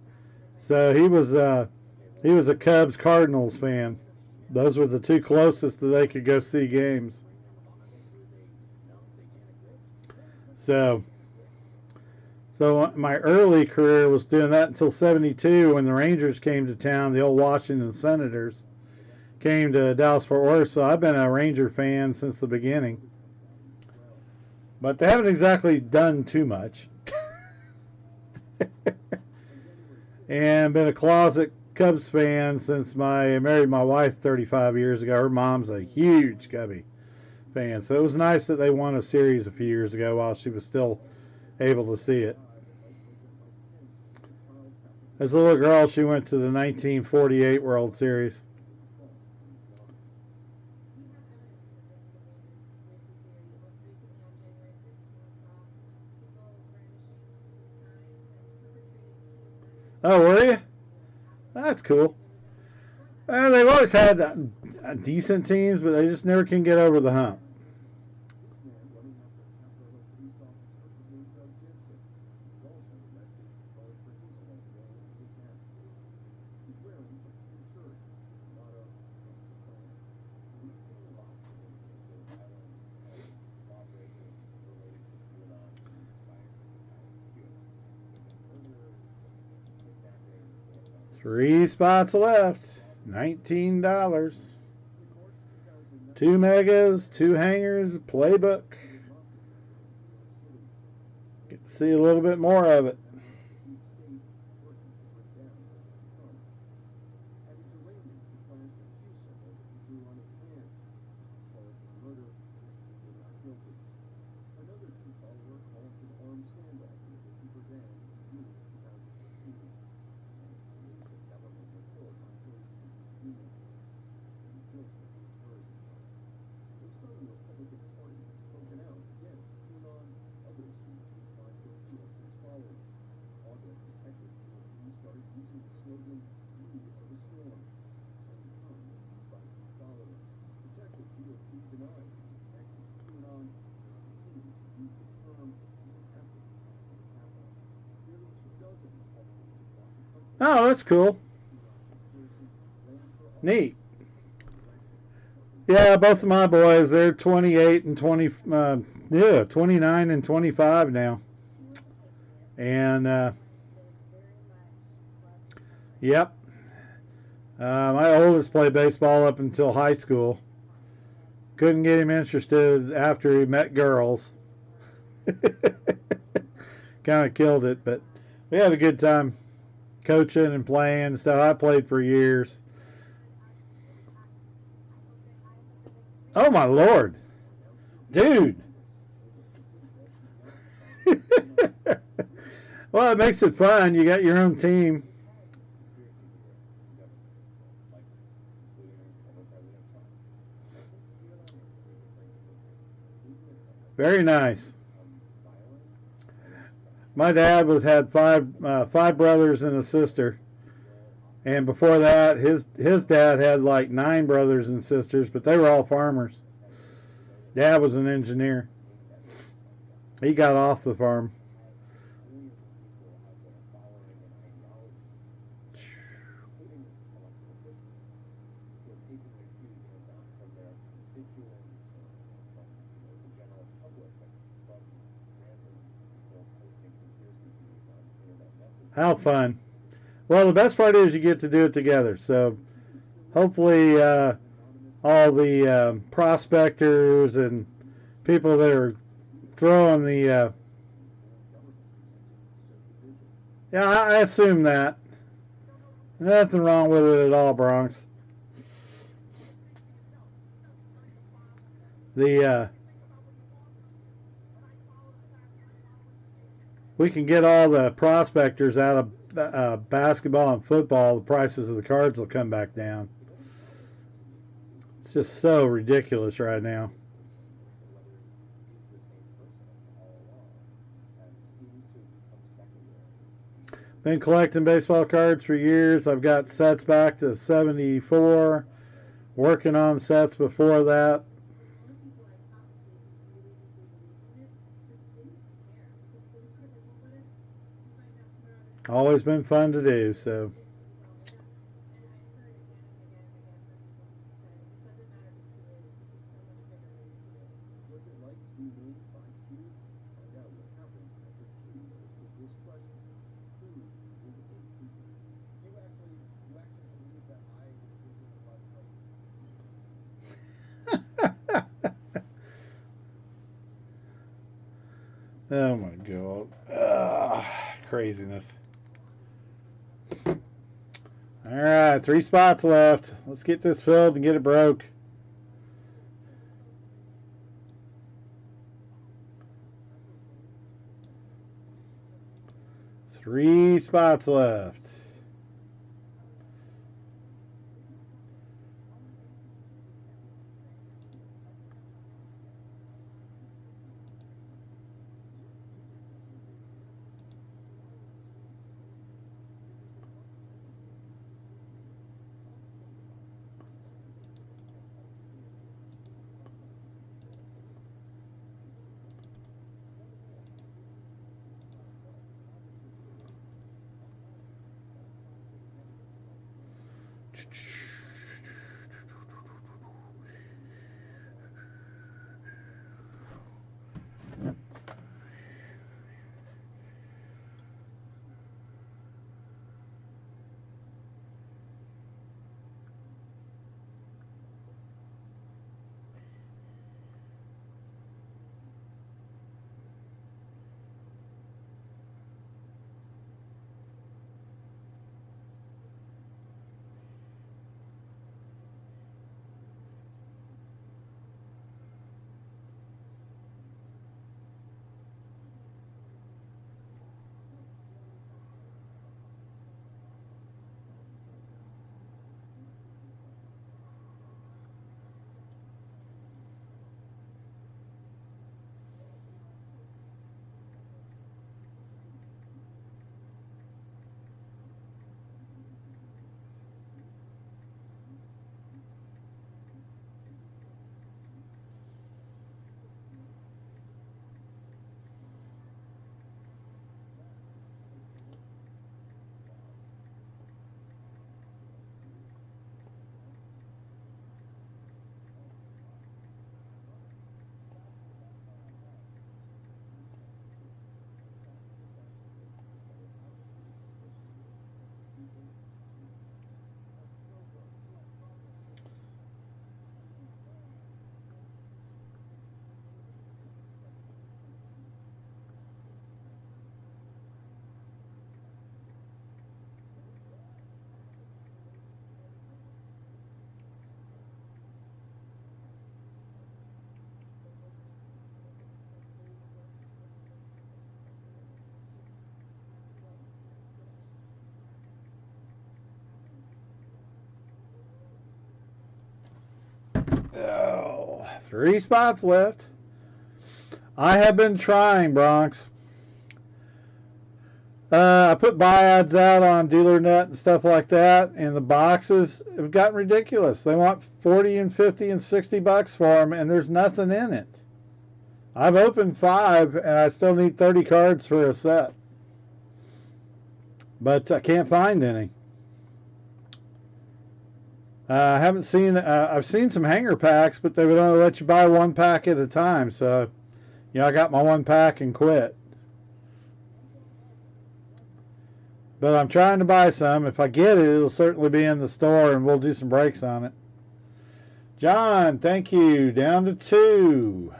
So he was a Cubs Cardinals fan. Those were the two closest that they could go see games. So my early career was doing that until '72 when the Rangers came to town. The old Washington Senators came to Dallas Fort Worth. So I've been a Ranger fan since the beginning. But they haven't exactly done too much. And been a closet Cubs fan since I married my wife 35 years ago. Her mom's a huge Cubby fan. So it was nice that they won a series a few years ago while she was still able to see it. As a little girl, she went to the 1948 World Series. Oh, were you? That's cool. They've always had decent teams, but they just never can get over the hump. Three spots left. $19. 2 megas, 2 hangers, playbook. Get to see a little bit more of it. Oh, that's cool. Neat. Yeah, both of my boys, they're 28 and 29 and 25 now. And, yep. My oldest played baseball up until high school. Couldn't get him interested after he met girls. Kind of killed it, but we had a good time coaching and playing and stuff. I played for years. Oh my Lord, dude. Well, it makes it fun. You got your own team. Very nice. My dad had five brothers and a sister, and before that, his dad had like 9 brothers and sisters, but they were all farmers. Dad was an engineer. He got off the farm. How fun. Well, the best part is you get to do it together. So hopefully all the prospectors and people that are throwing the yeah, I assume that. Nothing wrong with it at all, Bronx. The we can get all the prospectors out of basketball and football. The prices of the cards will come back down. It's just so ridiculous right now. Been collecting baseball cards for years. I've got sets back to 74. Working on sets before that. Always been fun to do, so. Oh my god. Craziness. Alright, 3 spots left. Let's get this filled and get it broke. Three spots left. Oh, 3 spots left. I have been trying, Bronx. I put buy ads out on DealerNet and stuff like that, and the boxes have gotten ridiculous. They want 40 and 50 and 60 bucks for them, and there's nothing in it. I've opened 5, and I still need 30 cards for a set. But I can't find any. I haven't seen, I've seen some hanger packs, but they would only let you buy 1 pack at a time. So, I got my 1 pack and quit. But I'm trying to buy some. If I get it, it'll certainly be in the store, and we'll do some breaks on it. John, thank you. Down to 2.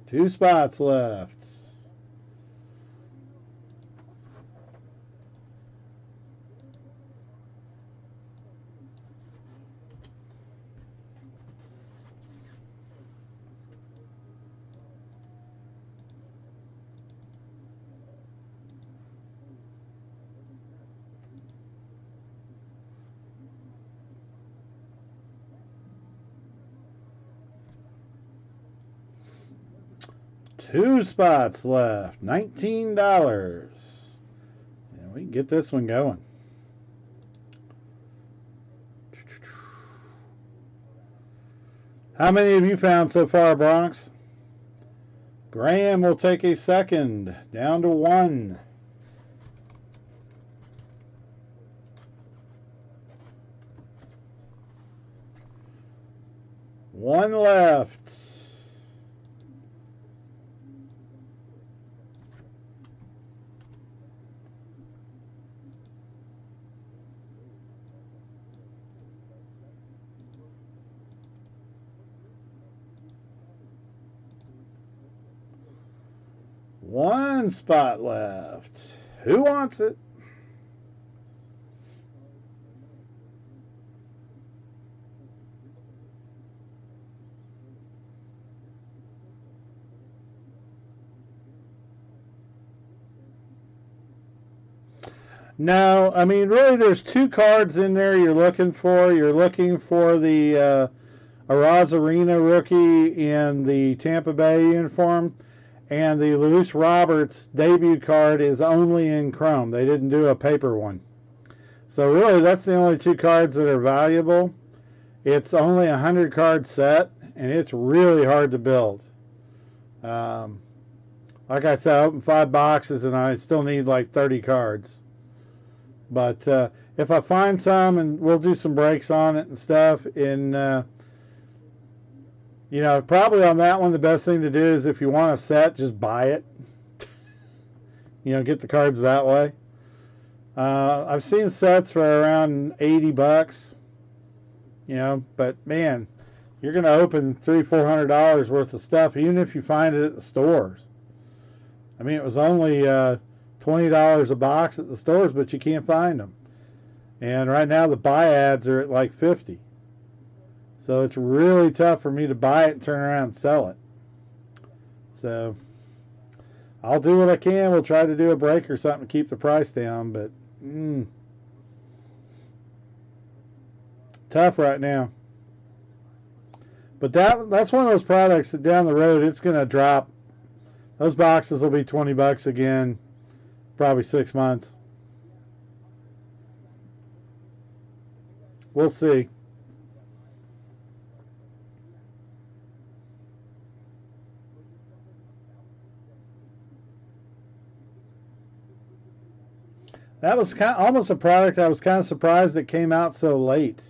2 spots left. Two spots left. $19. And we can get this one going. How many have you found so far, Bronx? Graham will take a second. Down to 1. One left. One spot left. Who wants it? No, I mean, really, there's 2 cards in there you're looking for. You're looking for the Arozarena rookie in the Tampa Bay uniform, and the Luis Roberts debut card is only in chrome. They didn't do a paper one. So really, that's the only 2 cards that are valuable. It's only a 100 card set, and it's really hard to build. Like I said, I opened 5 boxes, and I still need like 30 cards. But if I find some, and we'll do some breaks on it and stuff, and you know, probably on that one, the best thing to do is if you want a set, just buy it. You know, get the cards that way. I've seen sets for around $80. You know, but man, you're going to open $300-400 worth of stuff, even if you find it at the stores. I mean, it was only $20 a box at the stores, but you can't find them. And right now the buy ads are at like $50. So it's really tough for me to buy it and turn around and sell it. So I'll do what I can. We'll try to do a break or something to keep the price down, but tough right now. But that's one of those products that down the road it's going to drop. Those boxes will be $20 again, probably 6 months. We'll see. That was almost a product I was kind of surprised it came out so late.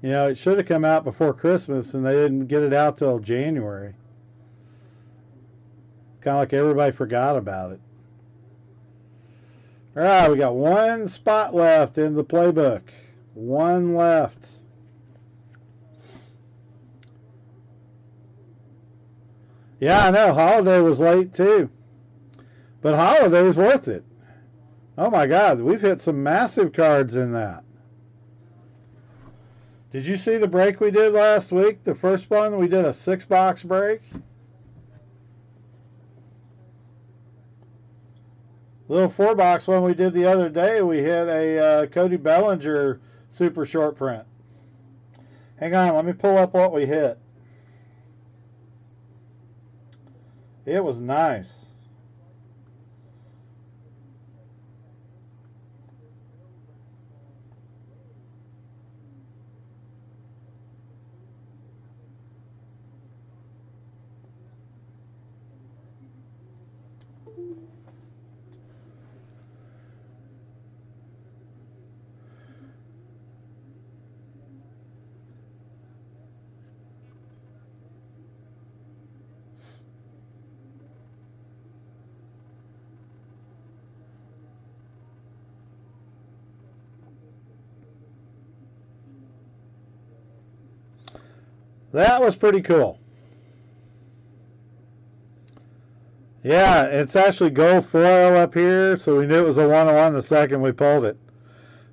You know, it should have come out before Christmas, and they didn't get it out till January. Kind of like everybody forgot about it. All right, we got 1 spot left in the playbook. 1 left. Yeah, I know. Holiday was late too. But Holiday's worth it. Oh my God, we've hit some massive cards in that. Did you see the break we did last week? The first one, we did a 6-box break. Little 4-box one we did the other day, we hit a Cody Bellinger super short print. Hang on, let me pull up what we hit. It was nice. That was pretty cool. Yeah, it's actually gold foil up here, so we knew it was a 101 the second we pulled it.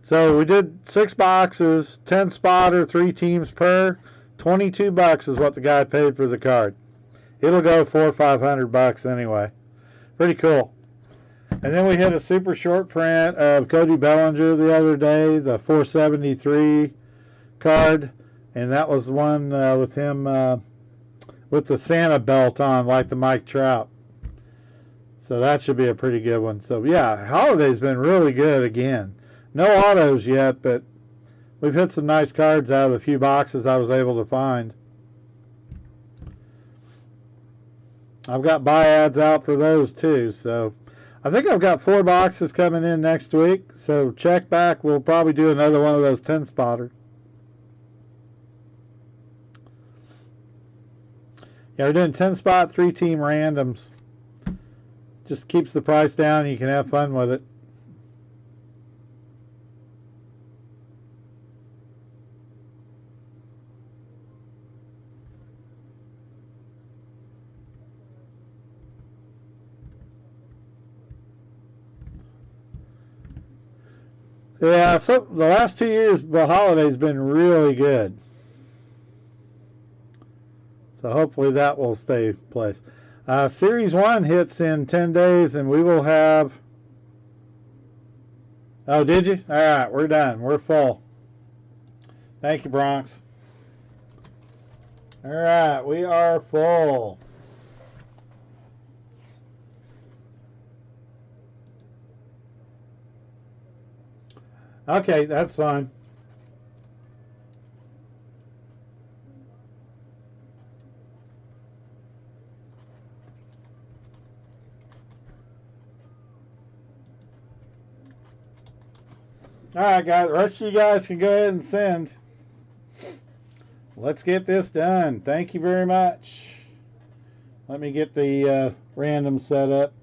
So we did 6 boxes, 10 spotter, 3 teams per. $22 is what the guy paid for the card. It'll go $400 or $500 anyway. Pretty cool. And then we hit a super short print of Cody Bellinger the other day, the 473 card, and that was one with him with the Santa belt on, like the Mike Trout. So that should be a pretty good one. So yeah, Holiday's been really good again. No autos yet, but we've hit some nice cards out of the few boxes I was able to find. I've got buy ads out for those too. So I think I've got 4 boxes coming in next week. So check back. We'll probably do another one of those 10 spotters. Yeah, we're doing 10 spot, 3 team randoms. Just keeps the price down and you can have fun with it. Yeah, so the last 2 years, the holiday's been really good. So hopefully that will stay in place. Series 1 hits in 10 days, and we will have... Oh, did you? All right, we're done. We're full. Thank you, Bronx. All right, we are full. Okay, that's fine. All right, guys. The rest of you guys can go ahead and send. Let's get this done. Thank you very much. Let me get the random set up.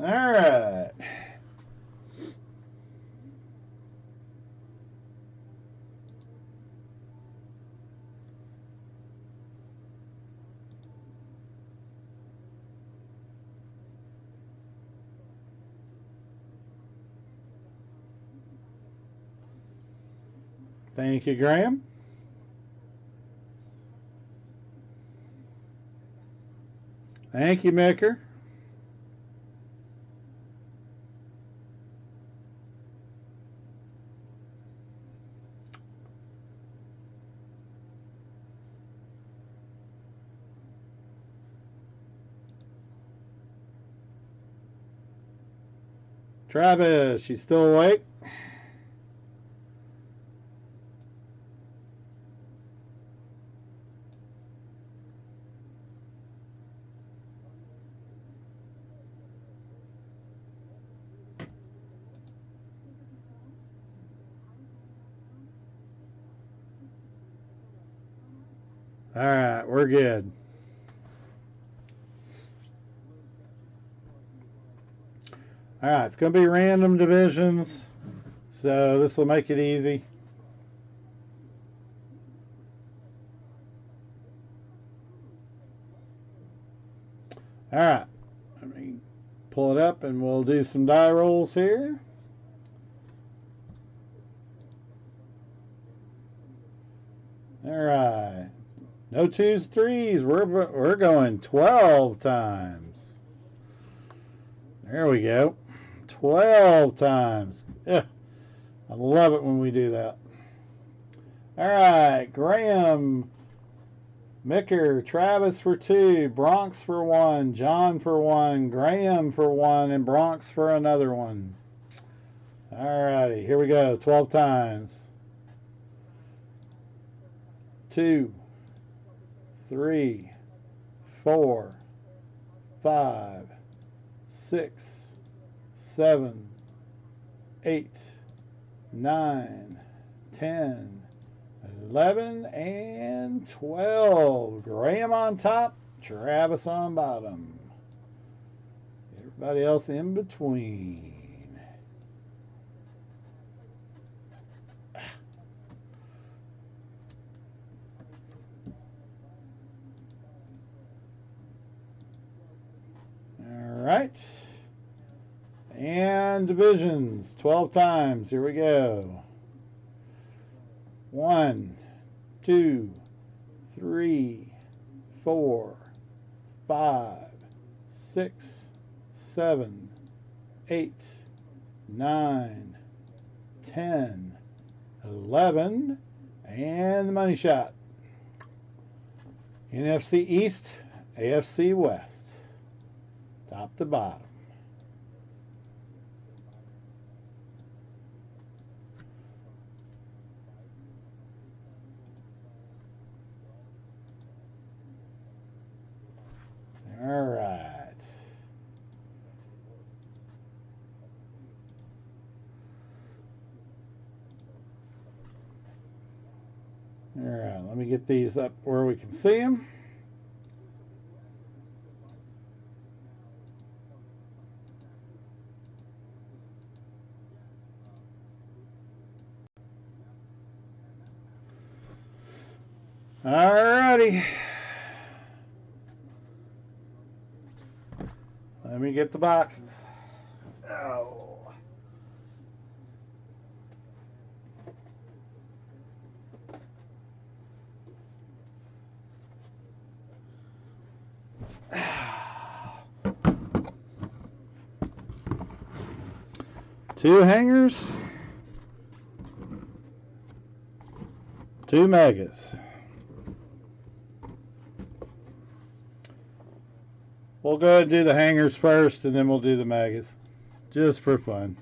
All right. Thank you, Graham. Thank you, Micker. Travis, you still awake? All right, we're good. All right, it's going to be random divisions, so this will make it easy. All right, let me pull it up and we'll do some die rolls here. All right, no 2s, 3s. We're going 12 times. There we go. 12 times. Yeah, I love it when we do that. All right, Graham Micker, Travis for 2, Bronx for 1, John for 1, Graham for 1, and Bronx for another one. Alrighty, here we go. 12 times. 2, 3, 4, 5, 6, 7, 8, 9, 10, 11, and 12. Graham on top, Travis on bottom. Everybody else in between. All right. And divisions, 12 times. Here we go. 1, 2, 3, 4, 5, 6, 7, 8, 9, 10, 11, and the money shot. NFC East, AFC West, top to bottom. All right. All right, let me get these up where we can see them. All righty. Let me get the boxes. Oh. Two hangers, 2 megas. We'll go ahead and do the hangers first, and then we'll do the megas, just for fun.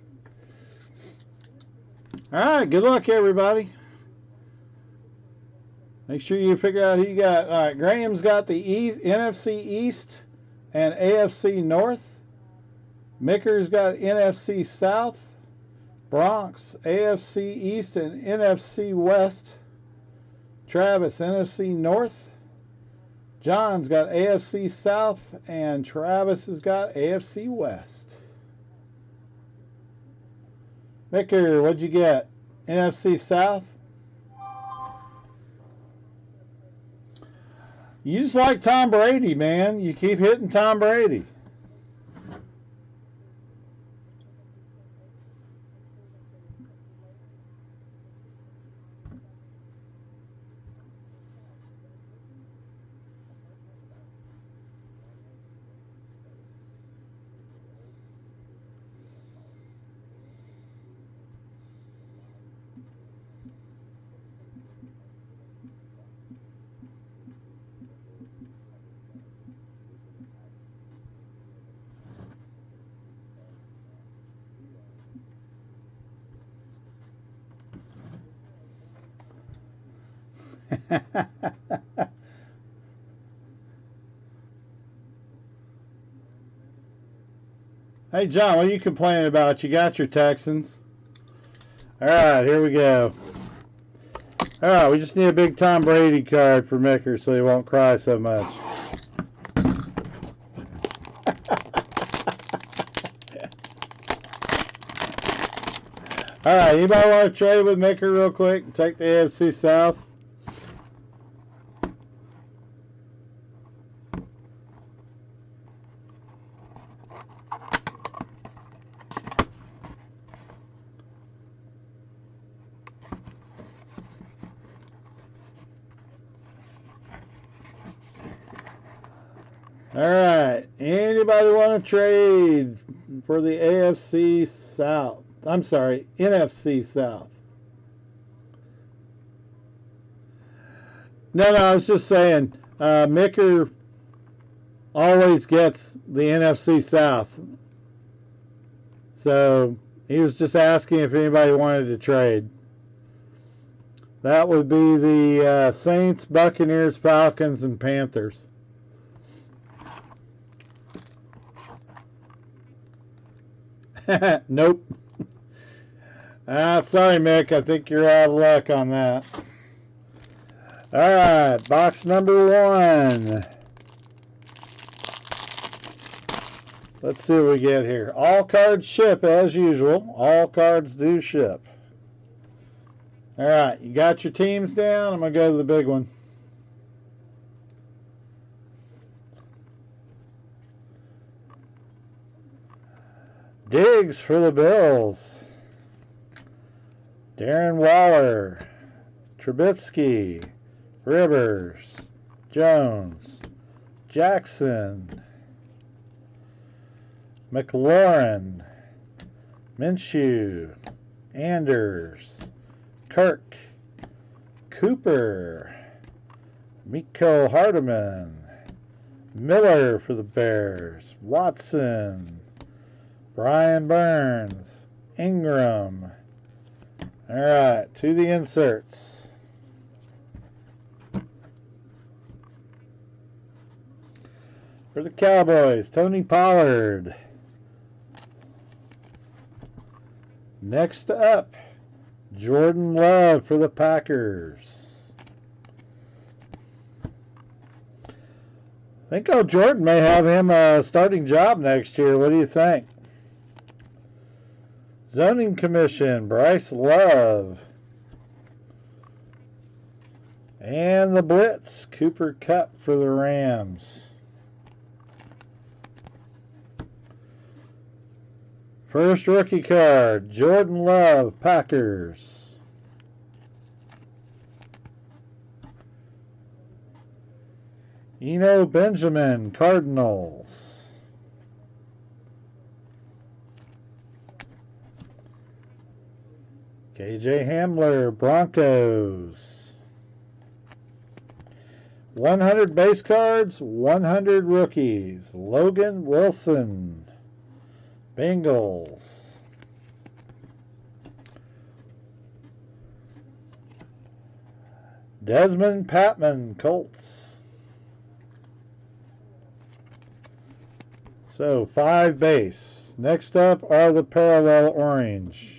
All right, good luck, everybody. Make sure you figure out who you got. All right, Graham's got the NFC East and AFC North. Micker's got NFC South. Bronx, AFC East and NFC West. Travis, NFC North. John's got AFC South, and Travis has got AFC West. Micker, what'd you get? NFC South? You just like Tom Brady, man. You keep hitting Tom Brady. Hey, John, what are you complaining about? You got your Texans. All right, here we go. All right, we just need a big Tom Brady card for Micker so he won't cry so much. All right, anybody want to trade with Micker real quick and take the AFC South? All right, anybody want to trade for the AFC South? I'm sorry, NFC South. No, I was just saying, Micker always gets the NFC South. So he was just asking if anybody wanted to trade. That would be the Saints, Buccaneers, Falcons, and Panthers. Nope. Sorry, Mick. I think you're out of luck on that. All right, box number 1. Let's see what we get here. All cards ship as usual. All cards do ship. All right, you got your teams down. I'm going to go to the big one. Diggs for the Bills. Darren Waller. Trubisky. Rivers. Jones. Jackson. McLaurin. Minshew. Anders. Kirk. Cooper. Miko Hardeman. Miller for the Bears. Watson. Brian Burns. Ingram. All right, to the inserts. For the Cowboys, Tony Pollard. Next up, Jordan Love for the Packers. I think Jordan may have him a starting job next year. What do you think? Zoning Commission, Bryce Love. And the Blitz, Cooper Kupp for the Rams. First rookie card, Jordan Love, Packers. Eno Benjamin, Cardinals. KJ Hamler, Broncos. 100 base cards, 100 rookies. Logan Wilson, Bengals. Desmond Patman, Colts. So 5 base. Next up are the parallel orange.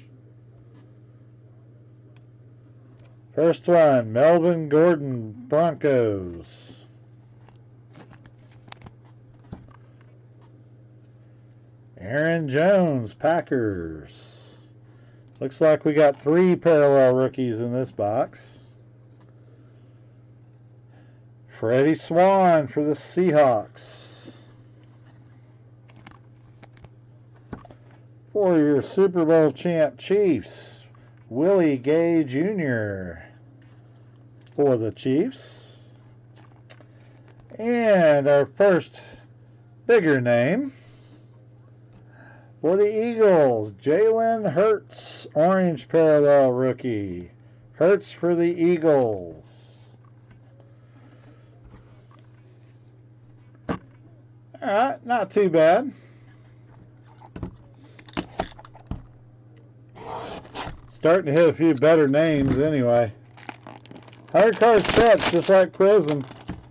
First one, Melvin Gordon, Broncos. Aaron Jones, Packers. Looks like we got 3 parallel rookies in this box. Freddie Swan for the Seahawks. For your Super Bowl champ Chiefs, Willie Gay Jr. for the Chiefs. And our first bigger name for the Eagles, Jalen Hurts, orange parallel rookie. Hurts for the Eagles. All right, not too bad. Starting to hit a few better names anyway. 100 card sets, just like Prism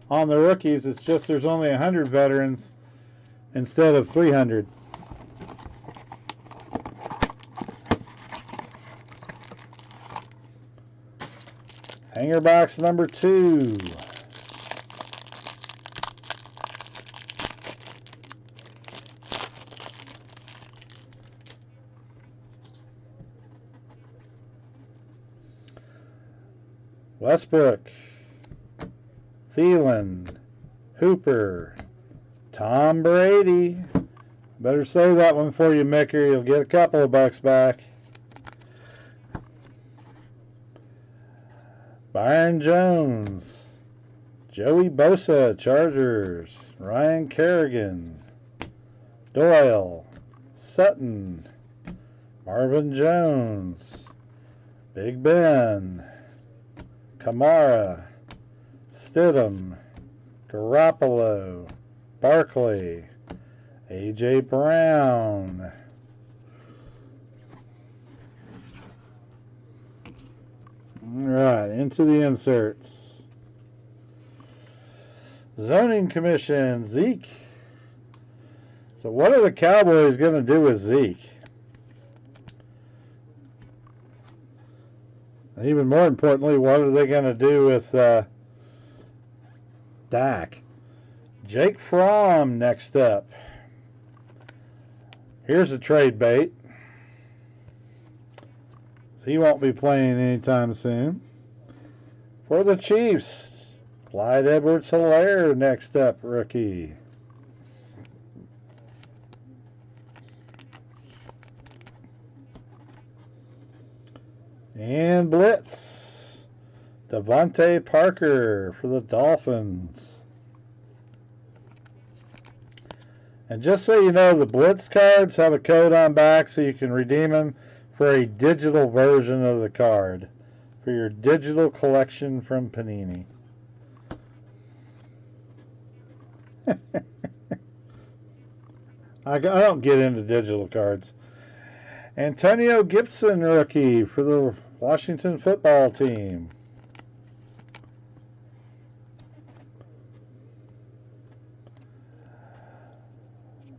on the rookies. It's just there's only 100 veterans instead of 300. Hanger box number 2. Westbrook, Thielen, Hooper, Tom Brady. Better save that one for you, Micker. You'll get a couple of bucks back. Byron Jones, Joey Bosa, Chargers, Ryan Kerrigan, Doyle, Sutton, Marvin Jones, Big Ben, Kamara, Stidham, Garoppolo, Barkley, A.J. Brown. All right, into the inserts. Zoning Commission, Zeke. So what are the Cowboys going to do with Zeke? And even more importantly, what are they going to do with Dak? Jake Fromm next up. Here's a trade bait. So he won't be playing anytime soon. For the Chiefs, Clyde Edwards-Helaire next up, rookie. And Blitz, Devontae Parker for the Dolphins. And just so you know, the Blitz cards have a code on back so you can redeem them for a digital version of the card for your digital collection from Panini. I don't get into digital cards. Antonio Gibson, rookie for the Washington football team.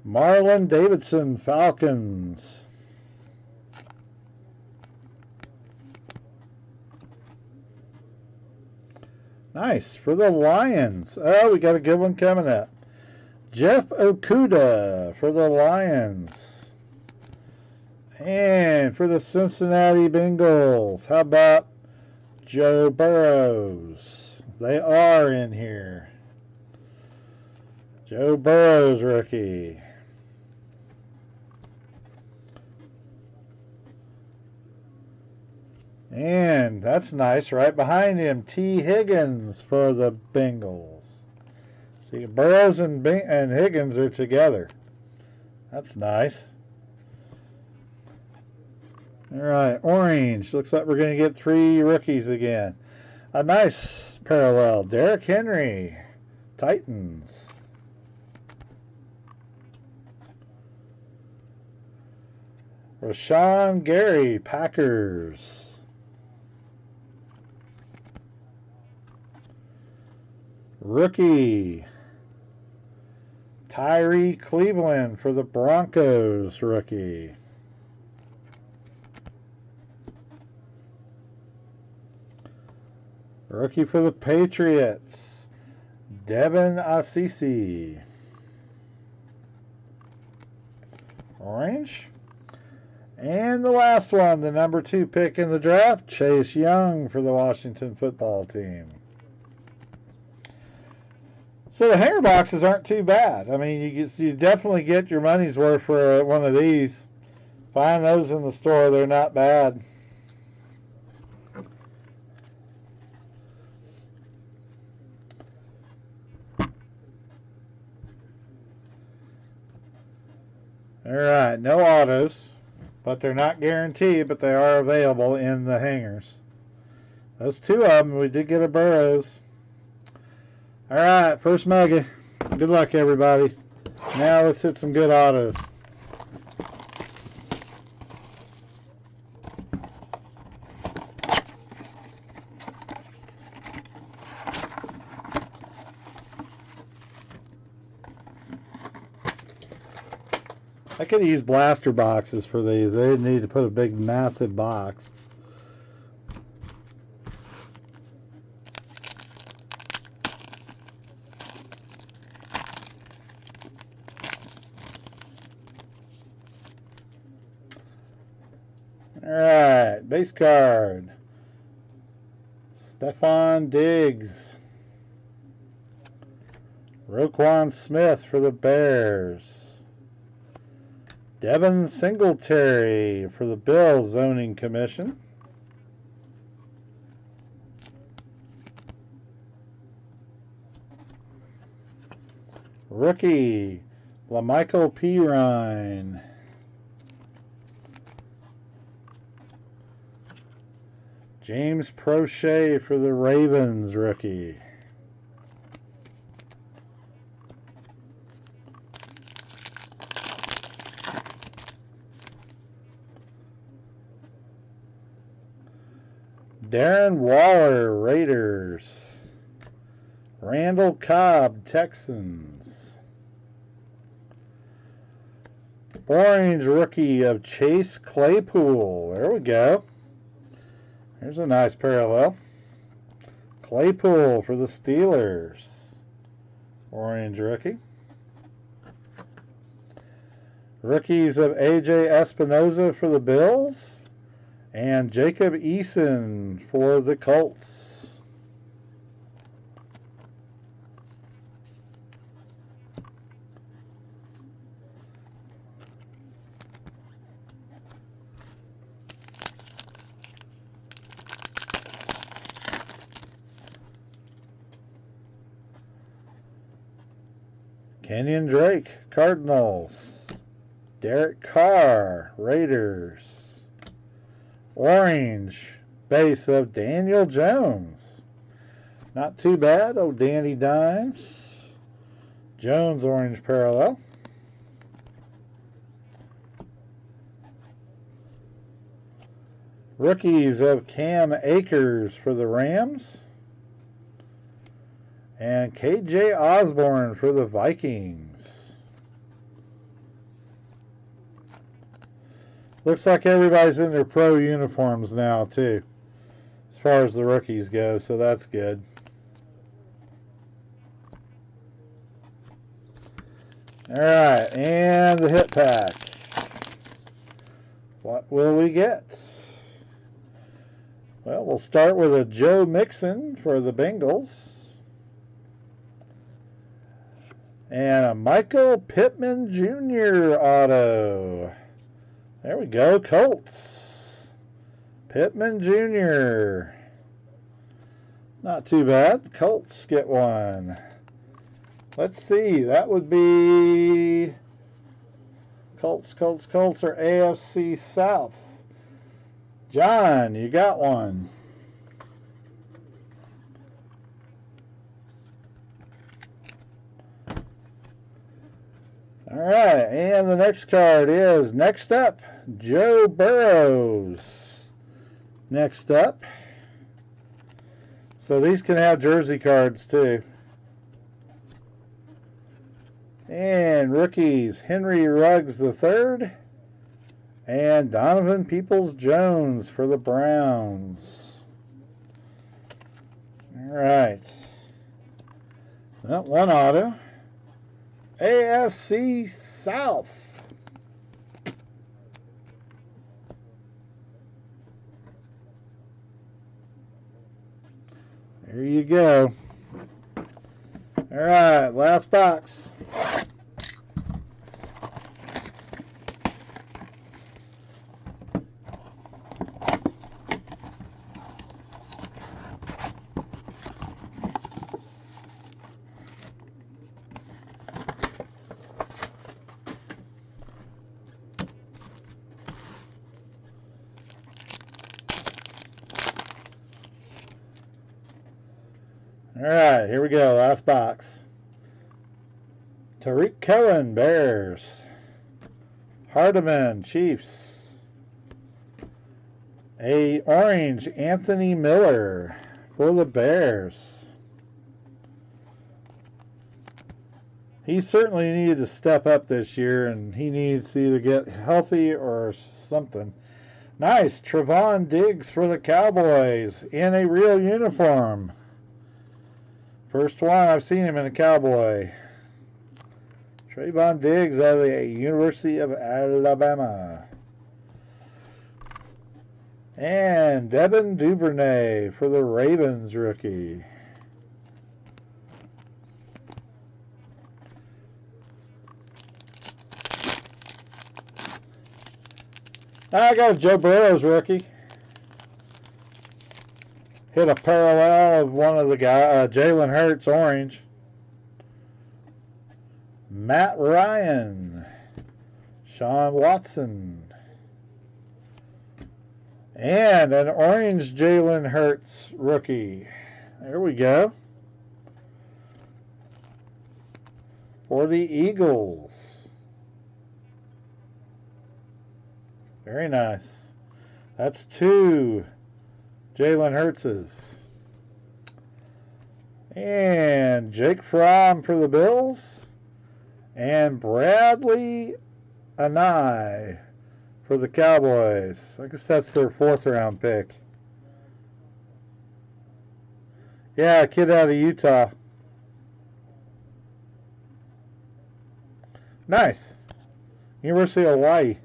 Marlon Davidson, Falcons. Nice. For the Lions. Oh, we got a good one coming up. Jeff Okudah for the Lions. And for the Cincinnati Bengals, how about Joe Burrows? They are in here. Joe Burrows, rookie. And that's nice. Right behind him, T. Higgins for the Bengals. See, Burrows and Higgins are together. That's nice. All right, orange. Looks like we're going to get 3 rookies again. A nice parallel. Derrick Henry, Titans. Rashawn Gary, Packers. Rookie, Tyree Cleveland for the Broncos, rookie. Rookie for the Patriots, Devin Asisi. Orange. And the last one, the number 2 pick in the draft, Chase Young for the Washington football team. So the hanger boxes aren't too bad. I mean, you definitely get your money's worth for one of these. Find those in the store. They're not bad. All right, no autos, but they're not guaranteed, but they are available in the hangers. Those 2 of them, we did get a Burrows. All right, first mega. Good luck, everybody. Now let's hit some good autos. I could use blaster boxes for these. They didn't need to put a big, massive box. Alright, base card. Stephon Diggs. Roquan Smith for the Bears. Devin Singletary for the Bills Zoning Commission. Rookie, LaMichael Pirine. James Prochet for the Ravens, rookie. Darren Waller, Raiders. Randall Cobb, Texans. Orange rookie of Chase Claypool. There we go. There's a nice parallel. Claypool for the Steelers. Orange rookie. Rookies of A.J. Espinoza for the Bills. And Jacob Eason for the Colts. Kenyon Drake, Cardinals. Derek Carr, Raiders. Orange, base of Daniel Jones. Not too bad. Oh, Danny Dimes. Jones, orange parallel. Rookies of Cam Akers for the Rams. And KJ Osborne for the Vikings. Looks like everybody's in their pro uniforms now, too, as far as the rookies go, so that's good. All right, and the hit pack. What will we get? Well, we'll start with a Joe Mixon for the Bengals. And a Michael Pittman Jr. auto. There we go, Colts. Pittman Jr. Not too bad. Colts get one. Let's see, that would be Colts or AFC South. John, you got one. All right, and the next card is, next up, Joe Burrows. Next up. So these can have jersey cards too. And rookies, Henry Ruggs III and Donovan Peoples-Jones for the Browns. All right. Well, one auto. AFC South. There you go. All right, last box. All right, here we go. Last box. Tariq Cohen, Bears. Hardiman, Chiefs. A orange, Anthony Miller for the Bears. He certainly needed to step up this year, and he needs to either get healthy or something. Nice, Trevon Diggs for the Cowboys in a real uniform. First one I've seen him in a Cowboy. Trevon Diggs out of the University of Alabama. And Devin Duvernay for the Ravens rookie. I got a Joe Burrows rookie. Hit a parallel of one of the guys, Jalen Hurts, orange. Matt Ryan. Sean Watson. And an orange Jalen Hurts rookie. There we go. For the Eagles. Very nice. That's two Jalen Hurts's. And Jake Fromm for the Bills. And Bradley Anai for the Cowboys. I guess that's their 4th round pick. Yeah, a kid out of Utah. Nice. University of Hawaii.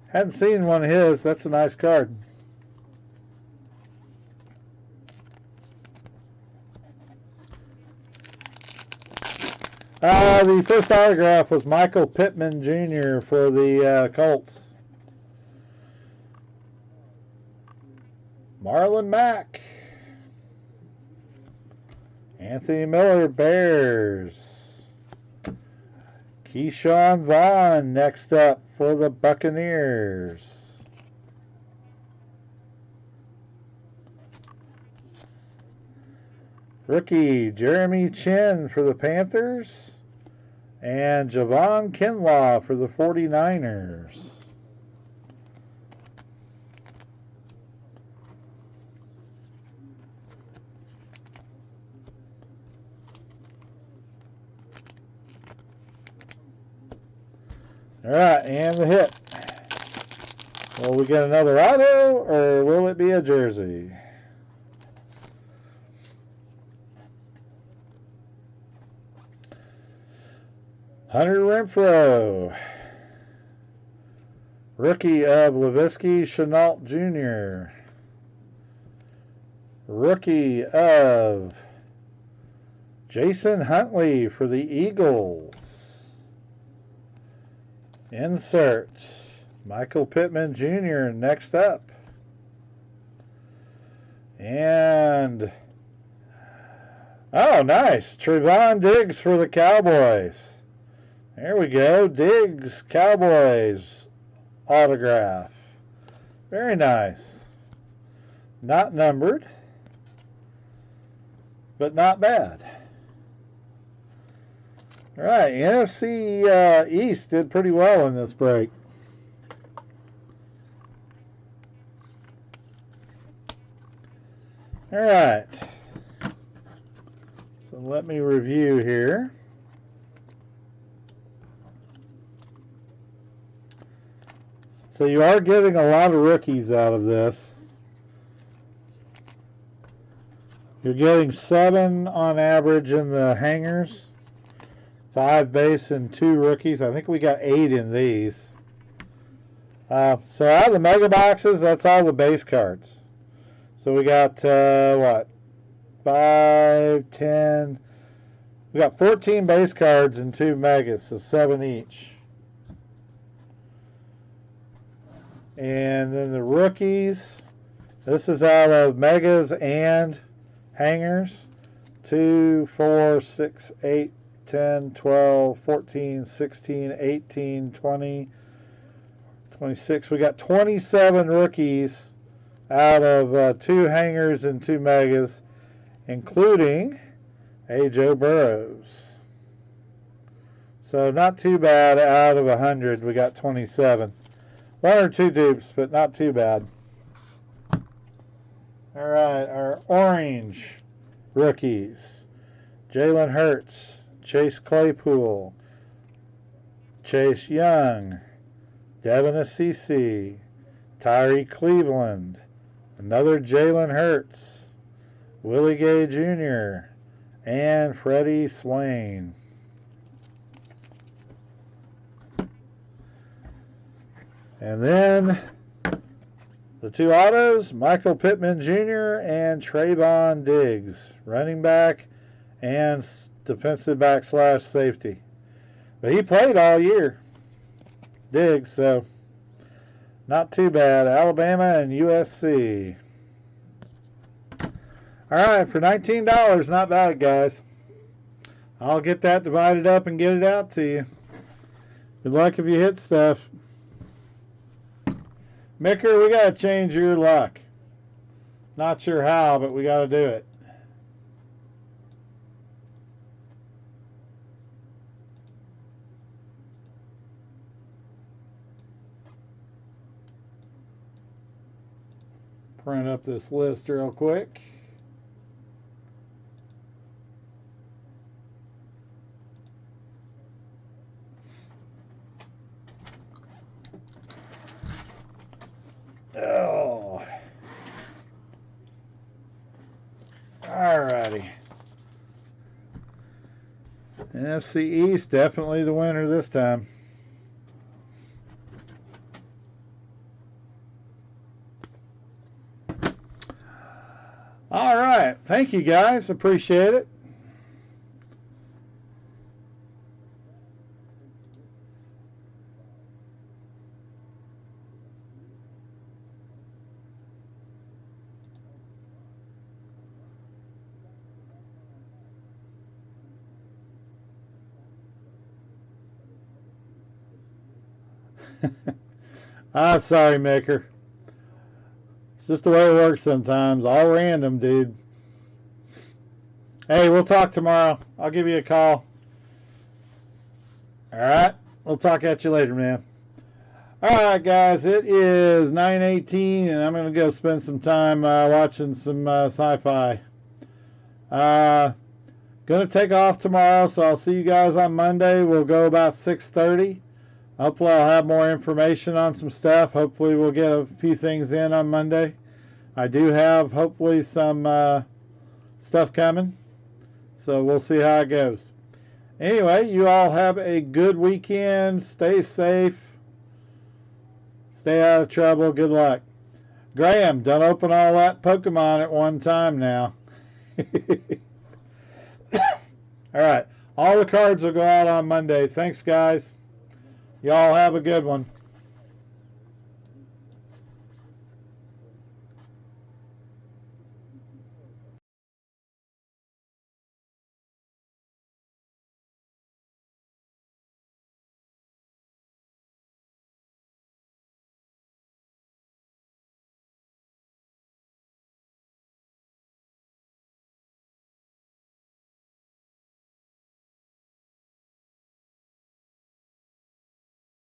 Hadn't seen one of his. That's a nice card. The first autograph was Michael Pittman Jr. for the Colts. Marlon Mack. Anthony Miller, Bears. Keyshawn Vaughn next up for the Buccaneers. Rookie Jeremy Chin for the Panthers. And Javon Kinlaw for the 49ers. All right, and the hit. Will we get another auto, or will it be a jersey? Hunter Renfrow. Rookie of Laviska Shenault Jr. Rookie of Jason Huntley for the Eagles. Insert Michael Pittman Jr. next up. And oh, nice. Trevon Diggs for the Cowboys. There we go. Diggs, Cowboys autograph. Very nice. Not numbered, but not bad. All right, NFC East did pretty well in this break. All right. So let me review here. So you are getting a lot of rookies out of this. You're getting 7 on average in the hangers. 5 base and 2 rookies. I think we got 8 in these. So out of the mega boxes, that's all the base cards. So we got, what? 5, 10. We got 14 base cards and 2 megas, so 7 each. And then the rookies, this is out of megas and hangers. 2, 4, 6, 8, 10, 12, 14, 16, 18, 20, 26. We got 27 rookies out of 2 hangers and 2 megas, including a Joe Burrows. So not too bad. Out of 100, we got 27. 1 or 2 dupes, but not too bad. All right, our orange rookies. Jalen Hurts, Chase Claypool, Chase Young, Devin Asisi, Tyree Cleveland, another Jalen Hurts, Willie Gay Jr., and Freddie Swain. And then the 2 autos, Michael Pittman Jr. and Trevon Diggs, running back and defensive back / safety. But he played all year, Diggs, so not too bad. Alabama and USC. All right, for $19, not bad, guys. I'll get that divided up and get it out to you. Good luck if you hit stuff. Micker, we got to change your luck. Not sure how, but we got to do it. Print up this list real quick. Oh. Alrighty. NFC East, definitely the winner this time. All right. Thank you, guys. Appreciate it. Sorry, Maker. It's just the way it works sometimes. All random, dude. Hey, we'll talk tomorrow. I'll give you a call. All right? We'll talk at you later, man. All right, guys. It is 9:18, and I'm going to go spend some time watching some sci-fi. Going to take off tomorrow, so I'll see you guys on Monday. We'll go about 6:30. Hopefully I'll have more information on some stuff. Hopefully we'll get a few things in on Monday. I do have hopefully some stuff coming. So we'll see how it goes. Anyway, you all have a good weekend. Stay safe. Stay out of trouble. Good luck. Graham, don't open all that Pokemon at one time now. All right. All the cards will go out on Monday. Thanks, guys. Y'all have a good one.